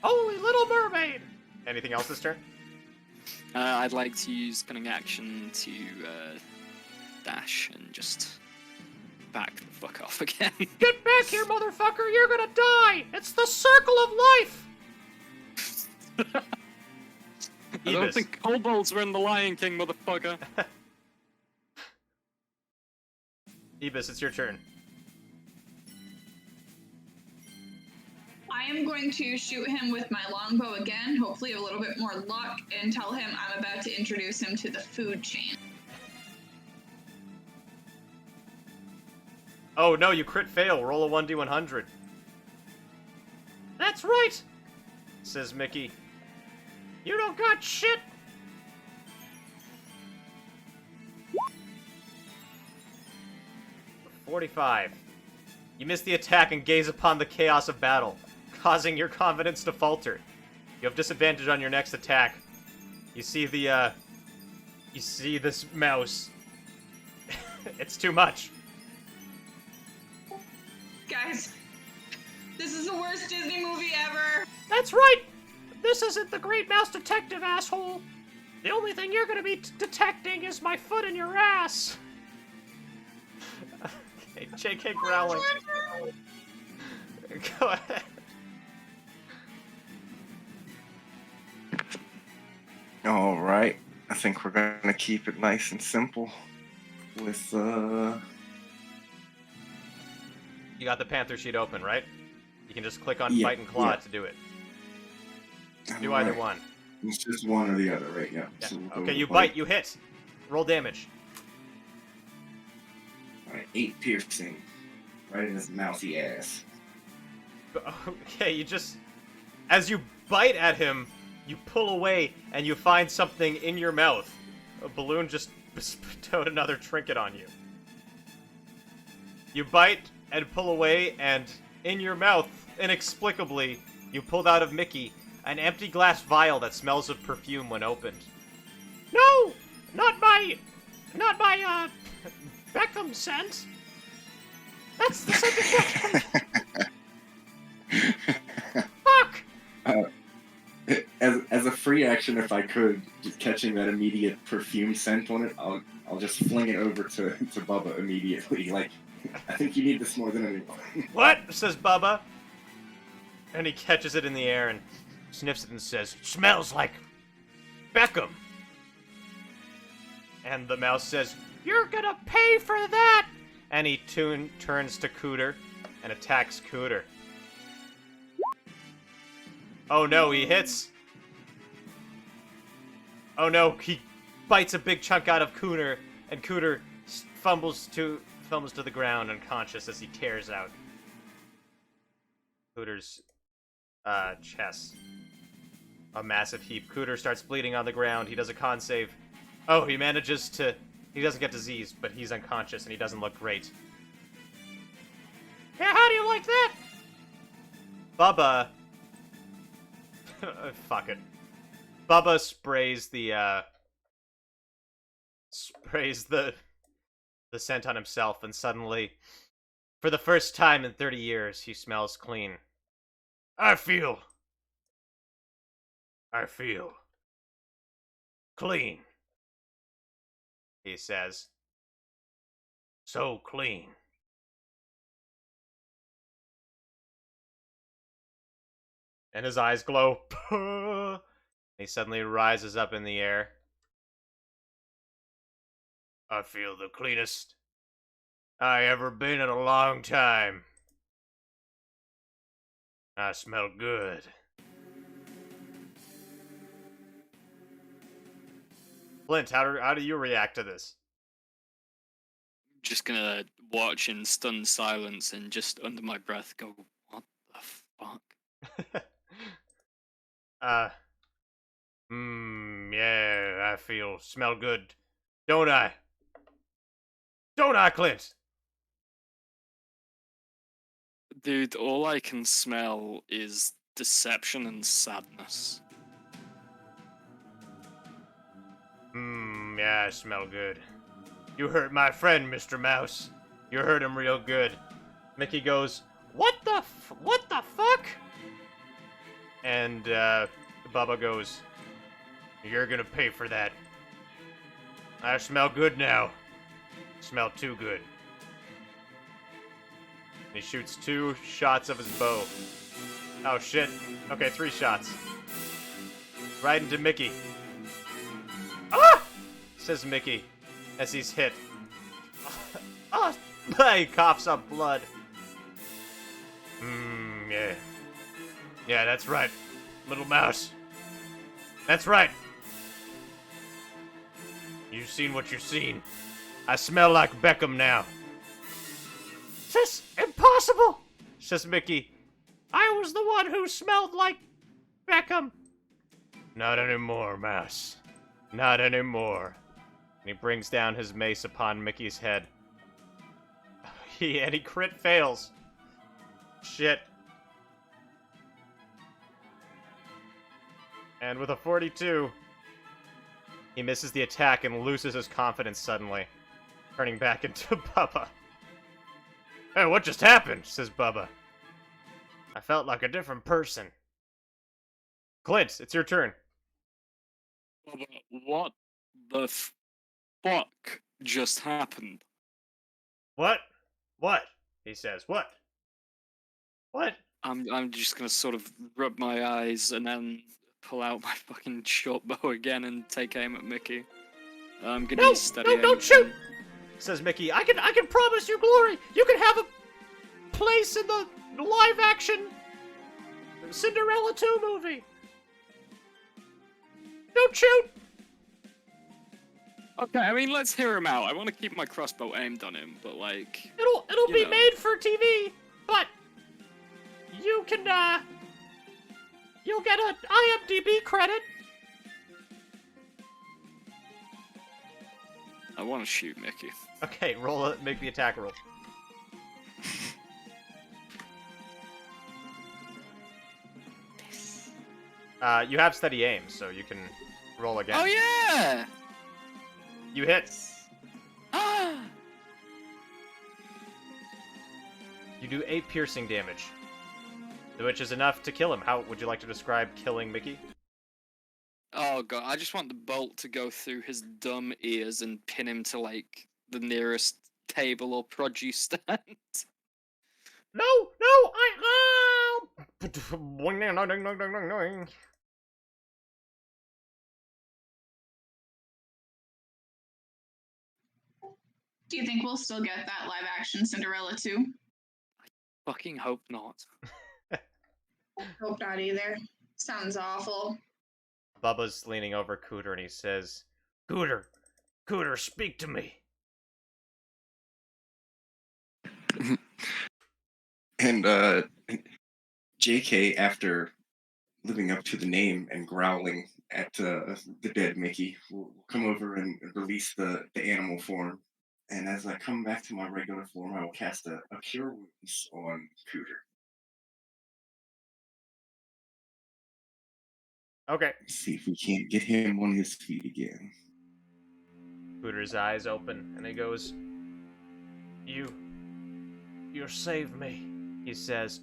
Holy Little Mermaid! Anything else this turn? I'd like to use cunning action to dash and just back the fuck off again. Get back here, motherfucker! You're gonna die! It's the circle of life! I don't Ebus. think kobolds were in the Lion King, motherfucker. Ebus, it's your turn. I am going to shoot him with my longbow again, hopefully a little bit more luck, and tell him I'm about to introduce him to the food chain. Oh no, you crit fail. Roll a 1d100. That's right, says Mickey. You don't got shit. $45. You miss the attack and gaze upon the chaos of battle, causing your confidence to falter. You have disadvantage on your next attack. You see you see this mouse. It's too much. Guys, this is the worst Disney movie ever! That's right! This isn't the Great Mouse Detective, asshole! The only thing you're gonna be detecting is my foot in your ass! Okay, JK growling. Go ahead. All right. I think we're gonna keep it nice and simple with You got the Panther sheet open, right? You can just click on Yeah, Bite and Claw yeah. to do it. Do either one. It's just one or the other, right? Yeah. Yeah. So we'll go Okay, with you bite, you hit. Roll damage. All right, 8 piercing, right in his mouthy ass. Okay, you just... As you bite at him, you pull away, and you find something in your mouth. A balloon just bestowed another trinket on you. You bite and pull away, and in your mouth, inexplicably, you pulled out of Mickey an empty glass vial that smells of perfume when opened. No! Not my, Beckham scent! That's the scent of Beckham! Fuck! As a free action, if I could, just catching that immediate perfume scent on it, I'll just fling it over to Bubba immediately. Like, I think you need this more than anyone. What? Says Bubba. And he catches it in the air and sniffs it and says, smells like Beckham. And the mouse says, you're gonna pay for that! And he turns to Cooter and attacks Cooter. Oh no, he hits. Oh no, he bites a big chunk out of Cooter, and Cooter fumbles to the ground unconscious as he tears out Cooter's chest. A massive heap. Cooter starts bleeding on the ground. He does a con save. Oh, he manages to... He doesn't get diseased, but he's unconscious and he doesn't look great. Yeah, how do you like that? Bubba... Fuck it. Bubba sprays the scent on himself, and suddenly, for the first time in 30 years, he smells clean. I feel clean, he says. So clean. And his eyes glow. He suddenly rises up in the air. I feel the cleanest I ever been in a long time. I smell good. Flint, how do you react to this? Just gonna watch in stunned silence and just under my breath go, what the fuck? Yeah, smell good. Don't I? Don't I, Clint? Dude, all I can smell is deception and sadness. Yeah, I smell good. You hurt my friend, Mr. Mouse. You hurt him real good. Mickey goes, what the fuck? And, Bubba goes, you're gonna pay for that. I smell good now. Smell too good. And he shoots 2 shots of his bow. Oh shit. Okay, 3 shots. Right into Mickey. Ah! Says Mickey as he's hit. Oh, he coughs up blood. Yeah. Yeah, that's right. Little mouse. That's right. You've seen what you've seen. I smell like Beckham now. This impossible, says Mickey. I was the one who smelled like Beckham. Not anymore, Mouse. Not anymore. And he brings down his mace upon Mickey's head. And he crit fails. Shit. And with a 42, he misses the attack and loses his confidence suddenly, turning back into Bubba. Hey, what just happened? Says Bubba. I felt like a different person. Clint, it's your turn. What the fuck just happened? What? What? He says. What? What? I'm just gonna sort of rub my eyes and then pull out my fucking short bow again and take aim at Mickey. I'm gonna use steady aim. Don't shoot! Says Mickey. I can promise you glory. You can have a place in the live action Cinderella 2 movie. Don't shoot! Okay, I mean, let's hear him out. I want to keep my crossbow aimed on him, but like... It'll you be know. made for TV, but you can, you'll get an IMDb credit. I want to shoot Mickey. Okay, make the attack roll. You have steady aim, so you can roll again. Oh, yeah! You hit. You do 8 piercing damage, which is enough to kill him. How would you like to describe killing Mickey? Oh god, I just want the bolt to go through his dumb ears and pin him to, like, the nearest table or produce stand. No, Do you think we'll still get that live action Cinderella 2? Fucking hope not. Hope not either. Sounds awful. Bubba's leaning over Cooter and he says, Cooter, speak to me. And JK, after living up to the name and growling at the dead Mickey, will come over and release the animal form. And as I come back to my regular form, I will cast a Cure Wounds on Cooter. Okay. See if we can't get him on his feet again. Cooter's eyes open and he goes, You saved me, he says.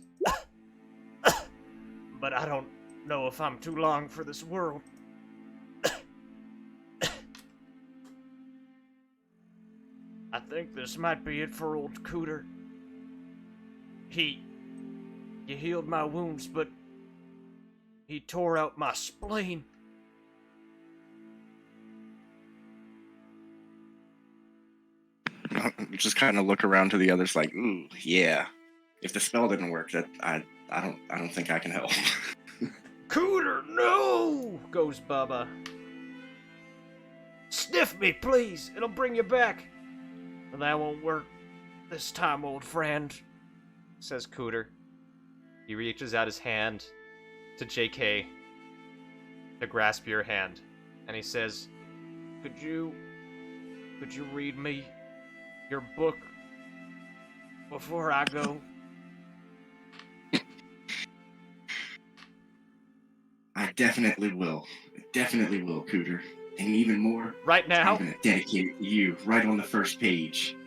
But I don't know if I'm too long for this world. I think this might be it for old Cooter. You healed my wounds, but he tore out my spleen. Just kind of look around to the others like, ooh, yeah. If the spell didn't work, that I don't think I can help. Cooter, no! Goes Bubba. Sniff me, please. It'll bring you back. But that won't work this time, old friend, says Cooter. He reaches out his hand to JK to grasp your hand, and he says, Could you read me your book before I go? I definitely will. Definitely will, Cooter. And even more, Right now? I'm going to dedicate it to you right on the first page.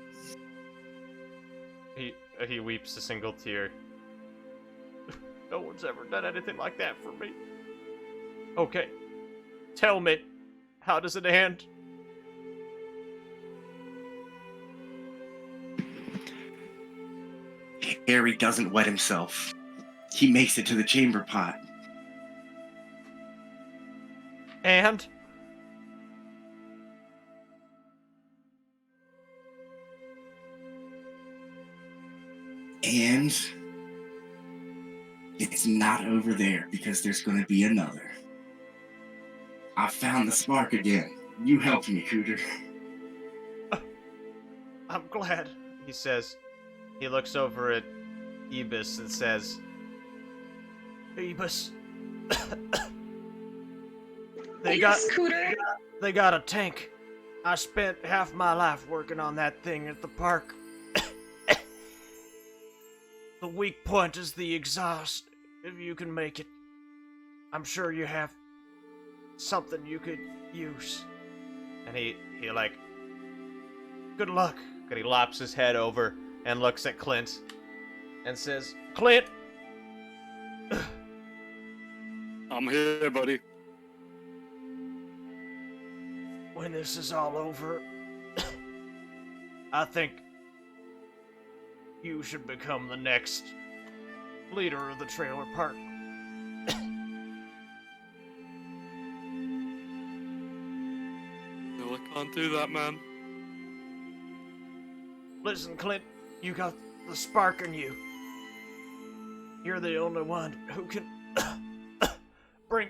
He weeps a single tear. No one's ever done anything like that for me. Okay. Tell me, how does it end? Harry doesn't wet himself. He makes it to the chamber pot. And? And it's not over there because there's going to be another. I found the spark again. You helped me, Cooter. I'm glad, he says. He looks over at Ebus and says, Ebus, they Cooter. got a tank. I spent half my life working on that thing at the park. The weak point is the exhaust, if you can make it. I'm sure you have something you could use. And he like, good luck. And he lops his head over and looks at Clint and says, Clint! I'm here, buddy. When this is all over, I think you should become the next leader of the trailer park. No, I can't do that, man. Listen, Clint, you got the spark in you. You're the only one who can bring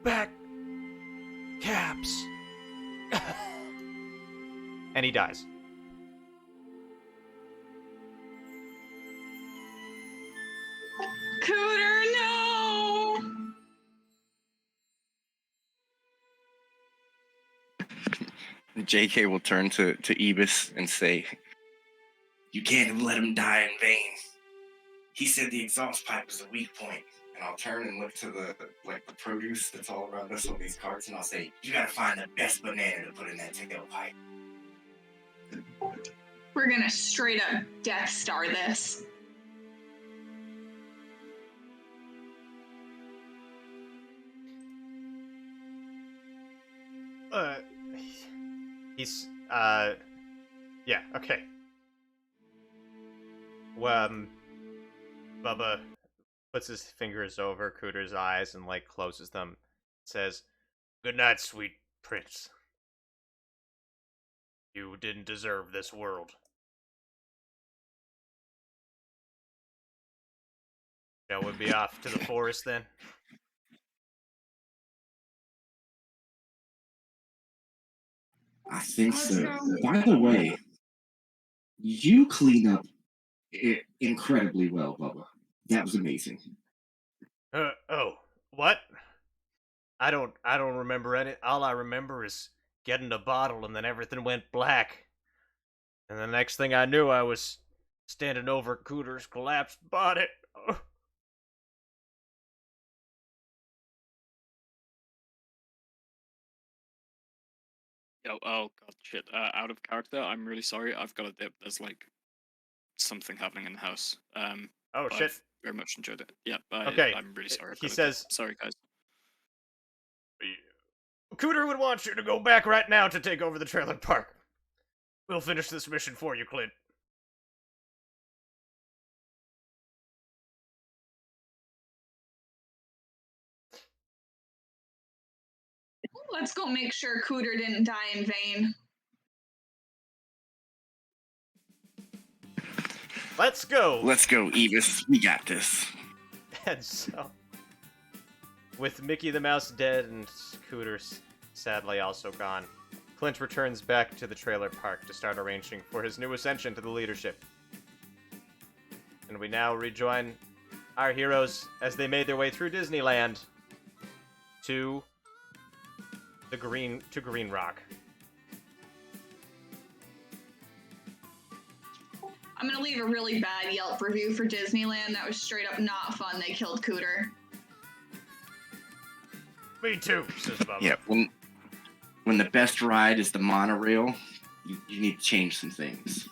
back Caps. And he dies. Cooter, no! JK will turn to Ebis and say, You can't let him die in vain. He said the exhaust pipe was a weak point. And I'll turn and look to the produce that's all around us on these carts, and I'll say, you gotta find the best banana to put in that tailpipe. We're gonna straight up Death Star this. He's, yeah, okay. Bubba puts his fingers over Cooter's eyes and, like, closes them. Says, "Good night, sweet prince. You didn't deserve this world." Shall we be off to the forest, then? I think Let's so. go. By the way, you clean up incredibly well, Bubba. That was amazing. Oh, what? I don't remember any. All I remember is getting a bottle and then everything went black. And the next thing I knew, I was standing over Cooter's collapsed body. Oh god, shit. Out of character, I'm really sorry. I've got a dip. There's like something happening in the house. Oh, But shit. I've very much enjoyed it. Yeah, Okay, I'm really sorry. I've he got a dip. says- Sorry, guys. Cooter would want you to go back right now to take over the trailer park. We'll finish this mission for you, Clint. Let's go make sure Cooter didn't die in vain. Let's go. let's go, Ebis. We got this. And so, with Mickey the Mouse dead and Cooter sadly also gone, Clint returns back to the trailer park to start arranging for his new ascension to the leadership. And we now rejoin our heroes as they made their way through Disneyland to Green Rock. I'm gonna leave a really bad Yelp review for Disneyland. That was straight up not fun. They killed Cooter. Me too, says Bubba. Yeah, when the best ride is the monorail, you need to change some things.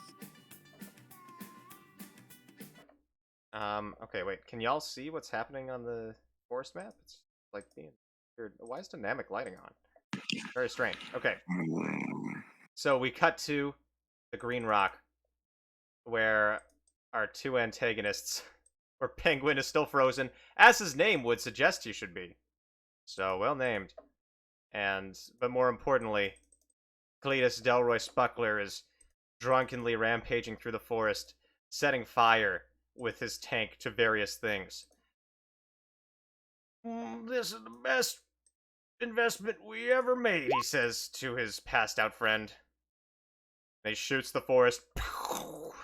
Okay, wait. Can y'all see what's happening on the forest map? It's like being weird. Why is dynamic lighting on? Very strange. Okay, so we cut to the Green Rock, where our two antagonists, where Penguin is still frozen, as his name would suggest he should be. So well named. But more importantly, Cletus Delroy Spuckler is drunkenly rampaging through the forest, setting fire with his tank to various things. This is the best investment we ever made, he says to his passed out friend. He shoots the forest.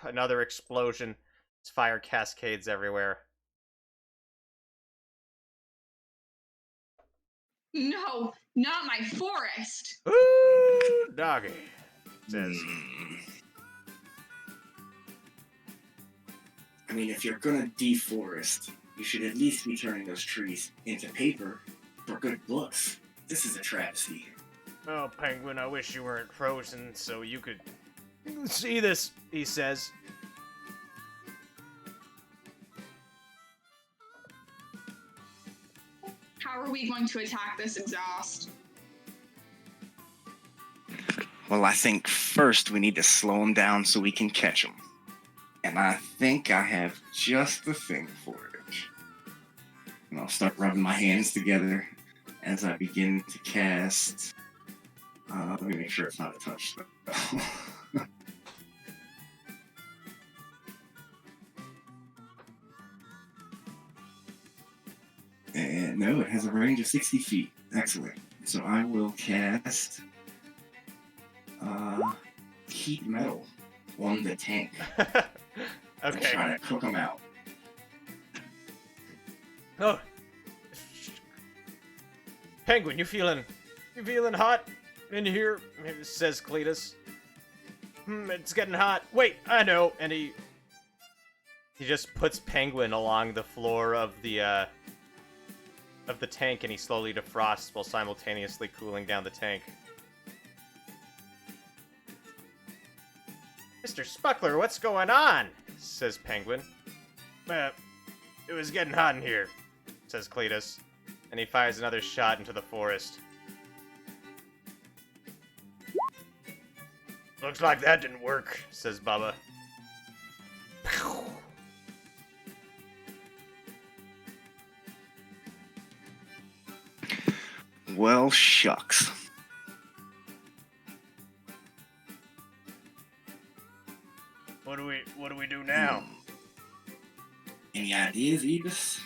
Another explosion. There's fire cascades everywhere. No, not my forest. Ooh, doggy, says. I mean, if you're gonna deforest, you should at least be turning those trees into paper for good books. This is a travesty. Oh, Penguin, I wish you weren't frozen so you could see this, he says. How are we going to attack this exhaust? Well, I think first we need to slow him down so we can catch him. And I think I have just the thing for it. And I'll start rubbing my hands together as I begin to cast. Let me make sure it's not a touch spell. And no, it has a range of 60 feet. Excellent. So I will cast heat metal on the tank. And Okay. try to cook them out. Oh. Penguin, you feeling hot in here? Says Cletus. It's getting hot. Wait, I know. And he just puts Penguin along the floor of the tank, and he slowly defrosts while simultaneously cooling down the tank. Mr. Spuckler, what's going on? Says Penguin. It was getting hot in here, says Cletus, and he fires another shot into the forest. Looks like that didn't work, says Bubba. Well, shucks. What do we do now? Any ideas, Ebus?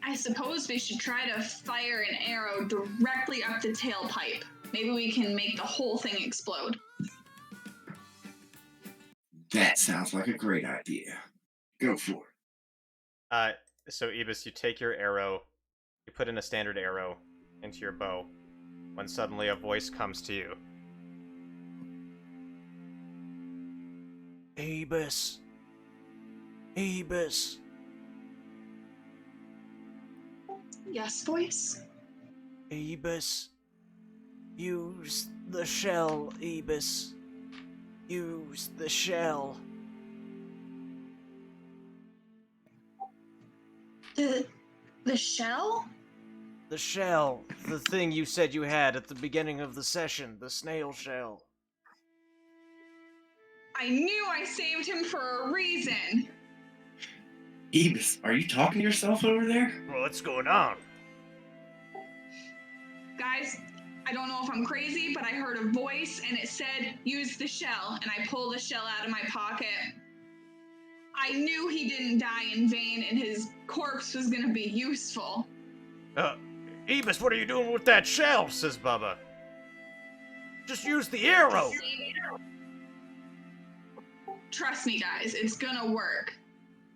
I suppose we should try to fire an arrow directly up the tailpipe. Maybe we can make the whole thing explode. That sounds like a great idea. Go for it. So Ebus, you take your arrow, you put in a standard arrow into your bow, when suddenly a voice comes to you. Ebus. Ebus. Yes, voice? Ebus. Use the shell, Ebus. Use the shell. The shell? The shell. The thing you said you had at the beginning of the session. The snail shell. I knew I saved him for a reason. Ebus, are you talking to yourself over there? Well, what's going on? Guys, I don't know if I'm crazy, but I heard a voice and it said, use the shell, and I pulled the shell out of my pocket. I knew he didn't die in vain and his corpse was gonna be useful. Ebus, what are you doing with that shell? Says Bubba. Just use the arrow. Trust me, guys, it's gonna work.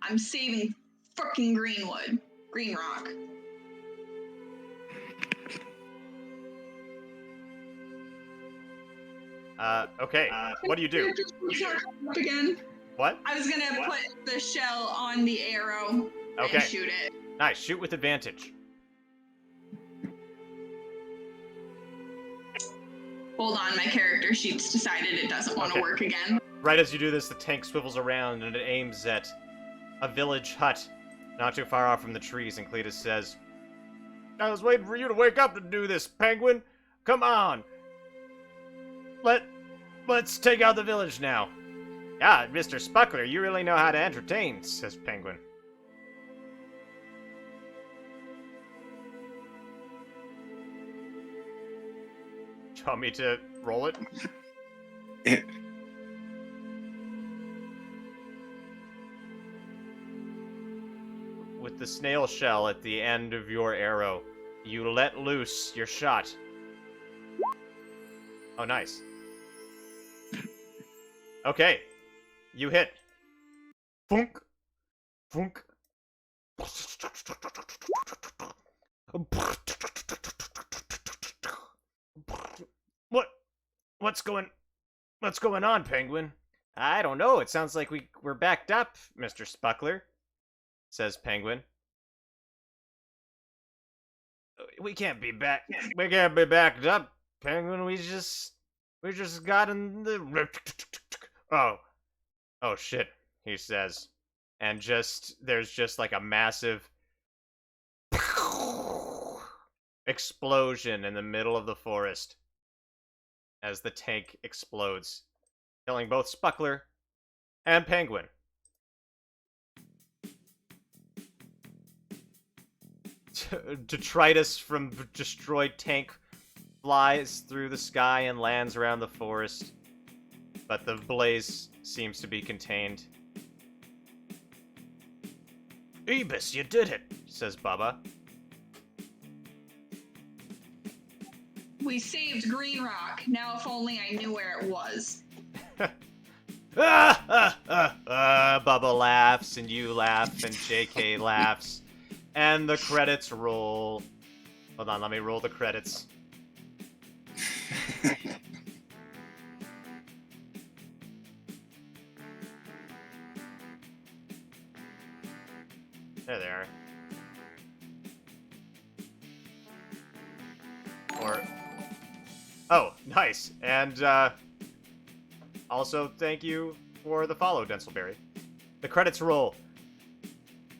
I'm saving fucking Green Rock. Okay. What do you do? Up again. What? I was gonna put the shell on the arrow Okay. and shoot it. Nice. Shoot with advantage. Hold on, my character sheet's decided it doesn't want to Okay. work again. Right as you do this, the tank swivels around and it aims at a village hut not too far off from the trees, and Cletus says, I was waiting for you to wake up to do this, Penguin. Come on. Let's take out the village now. Ah, Mr. Spuckler, you really know how to entertain, says Penguin. Do you want me to roll it? With the snail shell at the end of your arrow, you let loose your shot. Oh, nice. Okay. You hit. Funk. Funk. What's going on, Penguin? I don't know. It sounds like we're backed up, Mr. Spuckler, says Penguin. We can't be backed up, Penguin. We just got in the Oh shit, he says. And there's just like a massive explosion in the middle of the forest as the tank explodes, killing both Spuckler and Penguin. detritus from destroyed tank flies through the sky and lands around the forest, but the blaze seems to be contained. Ibis, you did it, says Bubba. We saved Green Rock. Now if only I knew where it was. Bubba laughs, and you laugh, and JK laughs, and the credits roll. Hold on, let me roll the credits. There they are. Oh, nice. And, also, thank you for the follow, Denselberry. The credits roll.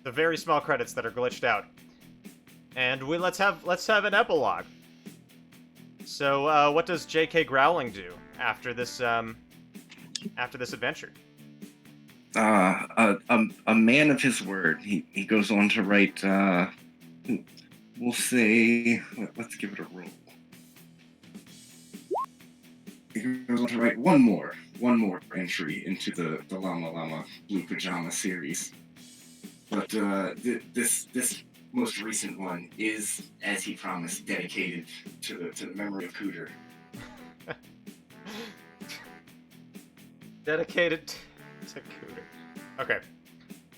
The very small credits that are glitched out. And let's have an epilogue. So, what does J.K. Growling do after this adventure? A man of his word. He goes on to write, we'll say, let's give it a roll. He goes on to write one more entry into the Llama Llama Blue Pajama series. But this most recent one is, as he promised, dedicated to the memory of Cooter. Dedicated to Cooter. Okay.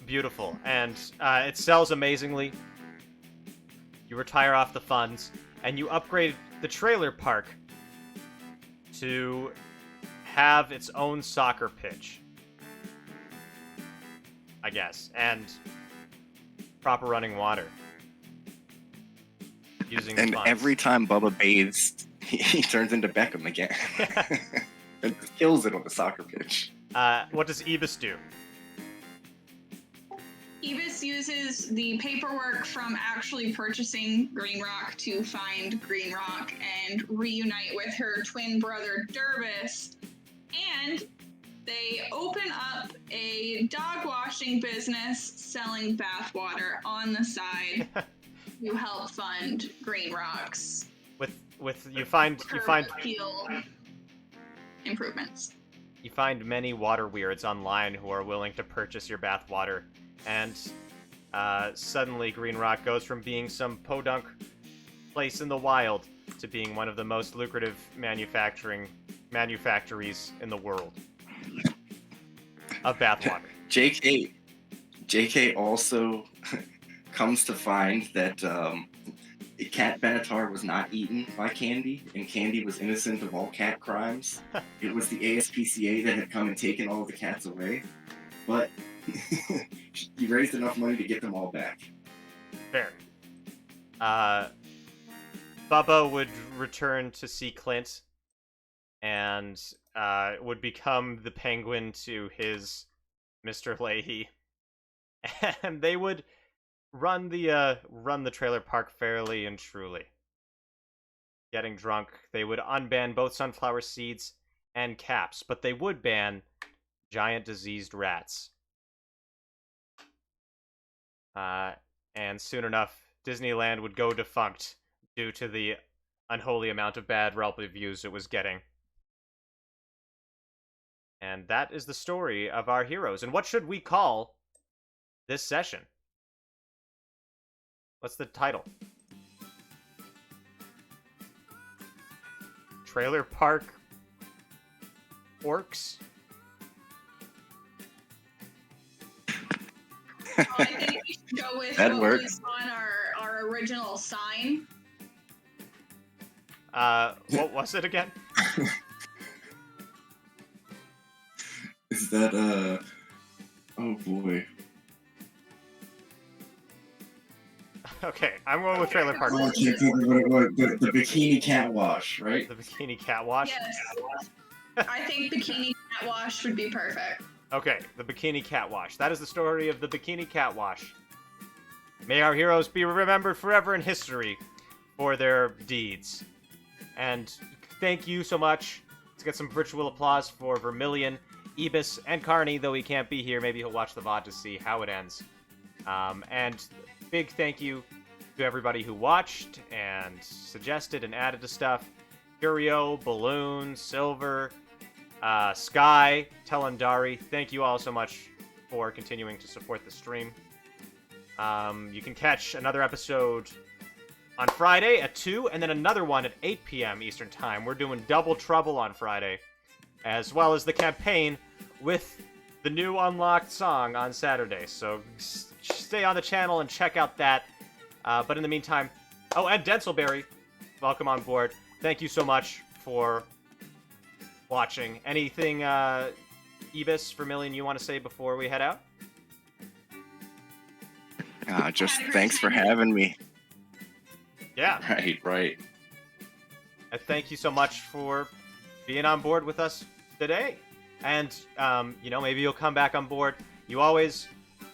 Beautiful. And it sells amazingly. You retire off the funds, and you upgrade the trailer park to have its own soccer pitch, I guess, and proper running water. Using And funds. every time Bubba bathes, he turns into Beckham again. And kills it on the soccer pitch. What does Ibis do? Ibis uses the paperwork from actually purchasing Green Rock to find Green Rock and reunite with her twin brother Derbis. And they open up a dog washing business selling bathwater on the side to help fund Green Rock's You find appeal improvements. You find many water weirds online who are willing to purchase your bathwater, and suddenly Green Rock goes from being some podunk place in the wild to being one of the most lucrative manufactories in the world of bathwater. JK also comes to find that Cat Benatar was not eaten by Candy, and Candy was innocent of all cat crimes. It was the ASPCA that had come and taken all of the cats away, but he raised enough money to get them all back. Fair. Bubba would return to see Clint and would become the penguin to his Mr. Leahy. And they would run the trailer park fairly and truly. Getting drunk, they would unban both sunflower seeds and caps, but they would ban giant diseased rats. And soon enough, Disneyland would go defunct due to the unholy amount of bad Yelp reviews it was getting. And that is the story of our heroes. And what should we call this session? What's the title? Trailer Park Orcs? I think we should go with That what works. was on our original sign. What was it again? Is that, oh boy. Okay, I'm going with Trailer Park Oh, I Orcs. can't think of what it was. The Bikini Cat Wash, right? The Bikini Cat Wash? Yes. I think Bikini Cat Wash would be perfect. Okay, the Bikini Cat Wash. That is the story of the Bikini Cat Wash. May our heroes be remembered forever in history for their deeds. And thank you so much. Let's get some virtual applause for Vermilion, Ibis, and Carney, though he can't be here. Maybe he'll watch the VOD to see how it ends. And big thank you to everybody who watched and suggested and added to stuff. Curio, Balloon, Silver, Sky, Telendari, thank you all so much for continuing to support the stream. You can catch another episode on Friday at 2, and then another one at 8 p.m. Eastern Time. We're doing Double Trouble on Friday, as well as the campaign with the new unlocked song on Saturday. So stay on the channel and check out that. But in the meantime, oh, and Denselberry, welcome on board. Thank you so much for watching. Anything, Ebis, Vermilion, you want to say before we head out? Just thanks for having me. Yeah. Right. Thank you so much for being on board with us today. And, maybe you'll come back on board.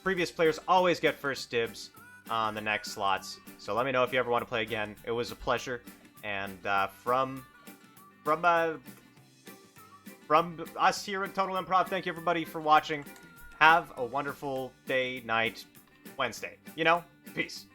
Previous players always get first dibs on the next slots. So let me know if you ever want to play again. It was a pleasure. And from us here at Total Improv, thank you everybody for watching. Have a wonderful day, night, Wednesday. Peace.